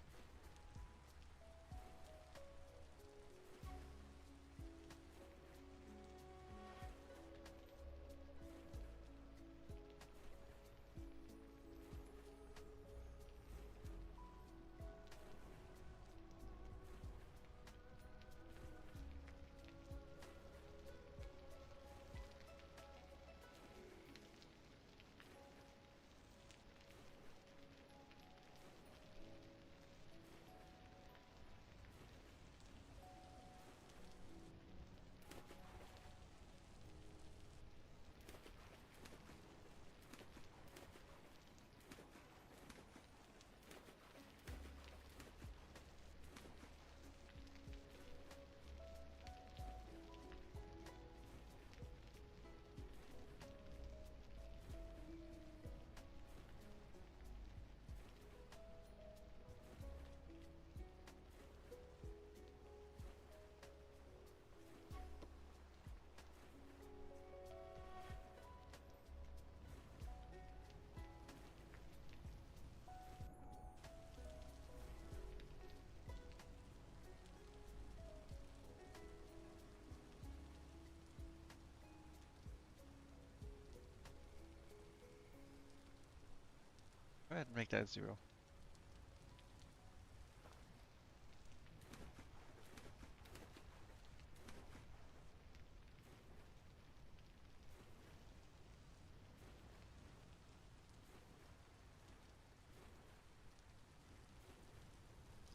Go ahead and make that 0.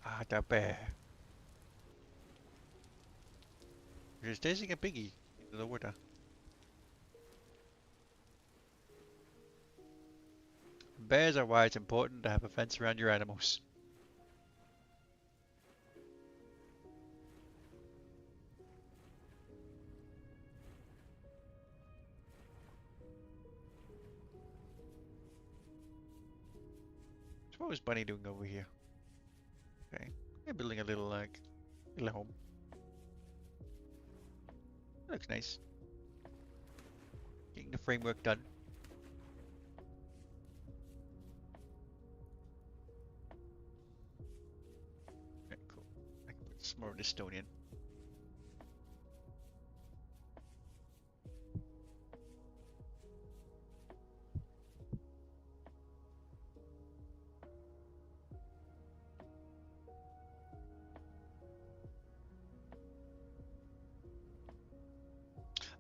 Ah, the bear. You're chasing a piggy into the water. Bears are why it's important to have a fence around your animals. So what was Bunny doing over here? Okay, they're building a little little home. Looks nice. Getting the framework done. Okay, cool. I can put some more of this stone in.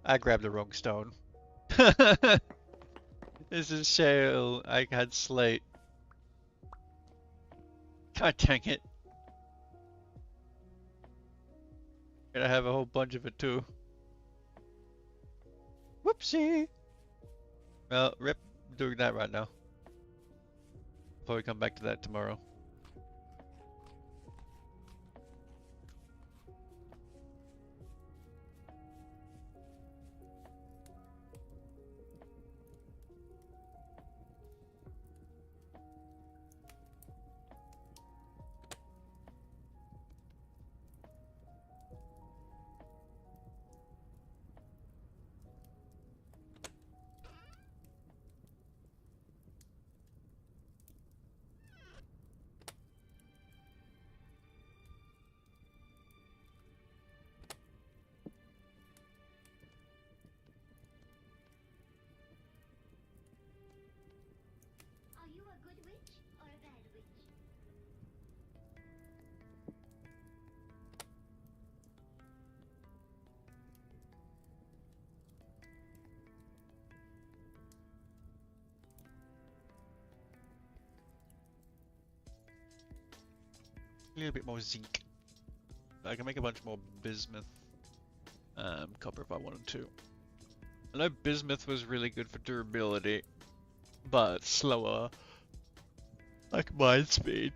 I grabbed the wrong stone. This is shale. I had slate. God dang it. And I have a whole bunch of it too. Whoopsie! Well, rip doing that right now. Probably come back to that tomorrow. Are you a good witch or a bad witch? A little bit more zinc. I can make a bunch more bismuth copper if I wanted to. I know bismuth was really good for durability, but slower. Like mine speed.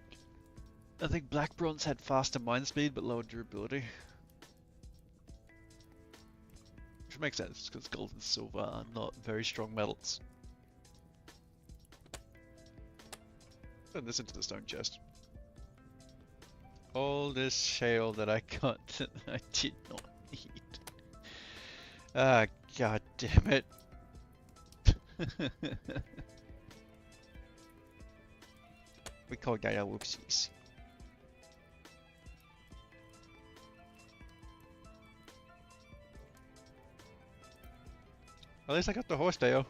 I think black bronze had faster mine speed but lower durability. Which makes sense because gold and silver are not very strong metals. Turn this into the stone chest. All this shale that I got that I did not need. Ah, god damn it. We call that our whoopsies. At least I got the horse tail.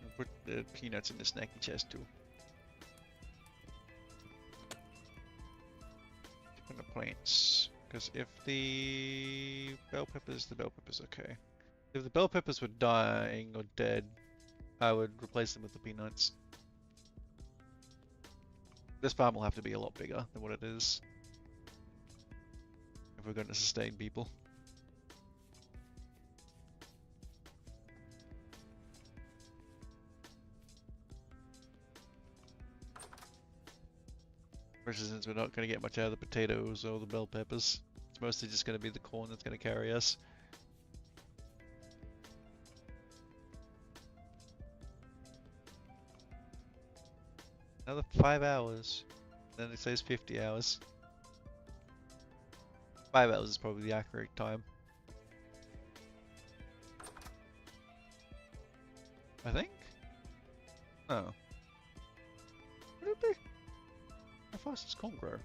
I'll put the peanuts in the snacky chest too. And the plants. Because if the bell peppers okay. If the bell peppers were dying or dead, I would replace them with the peanuts. This farm will have to be a lot bigger than what it is if we're going to sustain people. Especially since we're not going to get much out of the potatoes or the bell peppers. It's mostly just going to be the corn that's going to carry us. Another 5 hours. Then it says 50 hours. 5 hours is probably the accurate time. I think? Oh. Would it be? How fast does corn grow?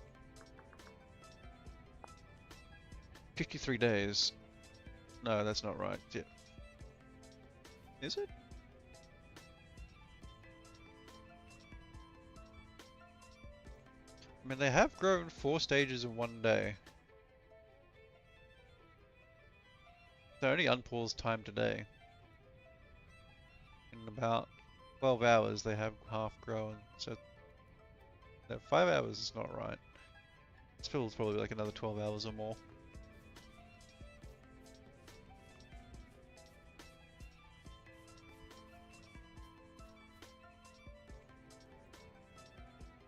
53 days. No, that's not right. Yeah. Is it? I mean, they have grown 4 stages in 1 day. So only unpause time today. In about 12 hours they have half grown, so no, 5 hours is not right. It feels probably like another 12 hours or more.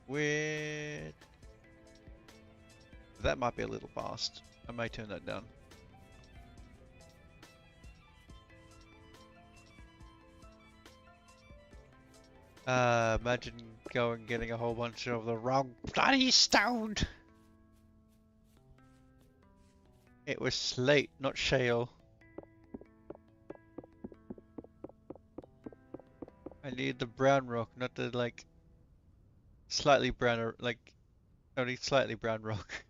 Weird. That might be a little fast. I may turn that down. Imagine going getting a whole bunch of the wrong bloody stone. It was slate, not shale. I need the brown rock, not the like slightly browner, like only slightly brown rock.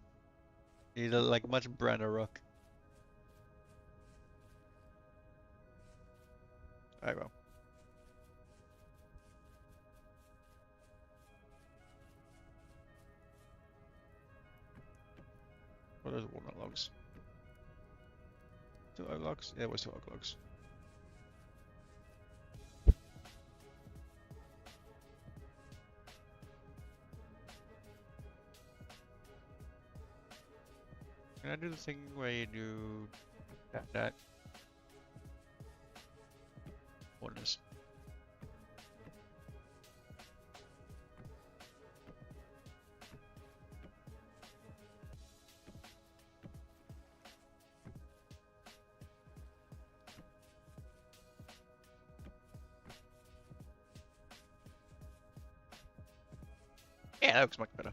I need a like much browner rock. I will. What are those walnut logs? 2 oak logs? Yeah, it was 2 oak logs. Can I do the thing where you do that? Corners. Yeah, that looks much better.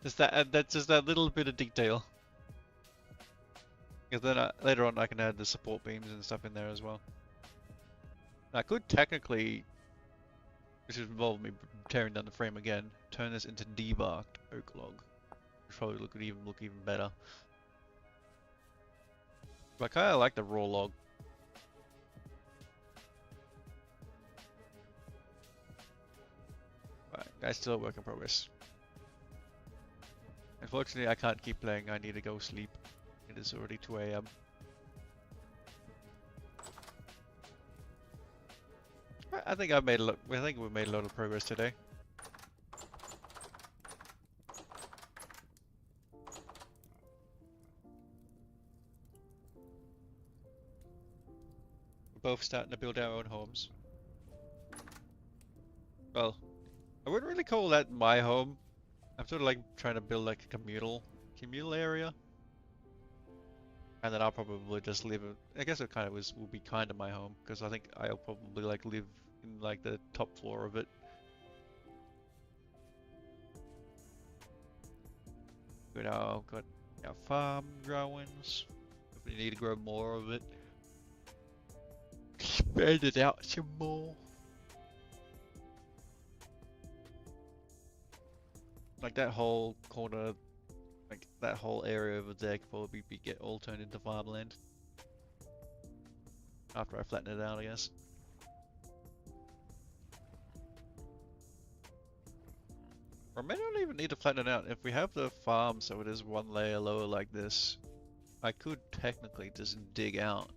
Just that's just that little bit of detail. Because then later on I can add the support beams and stuff in there as well. I could technically, which would involve me tearing down the frame again, turn this into debarked oak log, which probably look even better. But I kind of like the raw log. Right, guys, still a work in progress. Unfortunately, I can't keep playing. I need to go sleep. It is already 2 AM. I think I've made a lot. I think we made a lot of progress today. We're both starting to build our own homes. Well, I wouldn't really call that my home. I'm sort of like trying to build like a communal area. And then I'll probably just live. I guess it kind of will be kind of my home because I think I'll probably like live in like the top floor of it. Got our farm growings. If we need to grow more of it, expand it out some more. Like that whole corner. Like that whole area over there could probably get all turned into farmland. After I flatten it out, I guess. Or I may not even need to flatten it out. If we have the farm so it is one layer lower like this, I could technically just dig out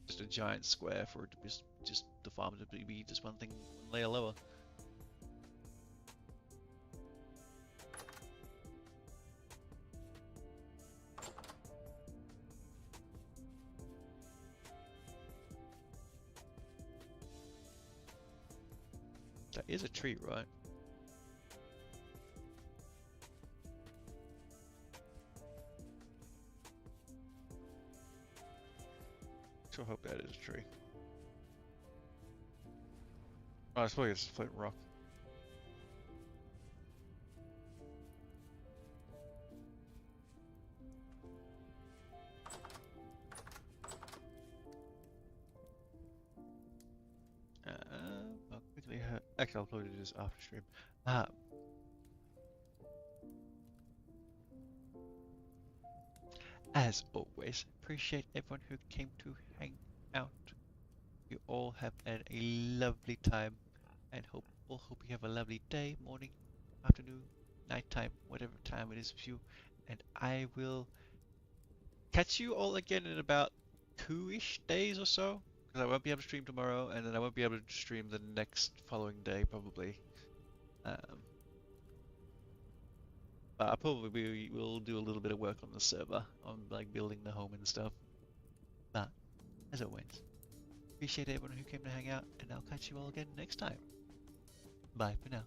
just a giant square for it to be just the farm to be just one layer lower. That is a tree, right? Sure hope that is a tree. Oh, I suppose it's flint rock. I'll quickly actually I'll upload this after stream. As always, appreciate everyone who came to hang out. You all have had a lovely time, and hope you have a lovely day, morning, afternoon, nighttime, whatever time it is for you. And I will catch you all again in about 2-ish days or so, because I won't be able to stream tomorrow, and then I won't be able to stream the next following day probably. I probably will do a little bit of work on the server, on like building the home and stuff. But as always, appreciate everyone who came to hang out, and I'll catch you all again next time. Bye for now.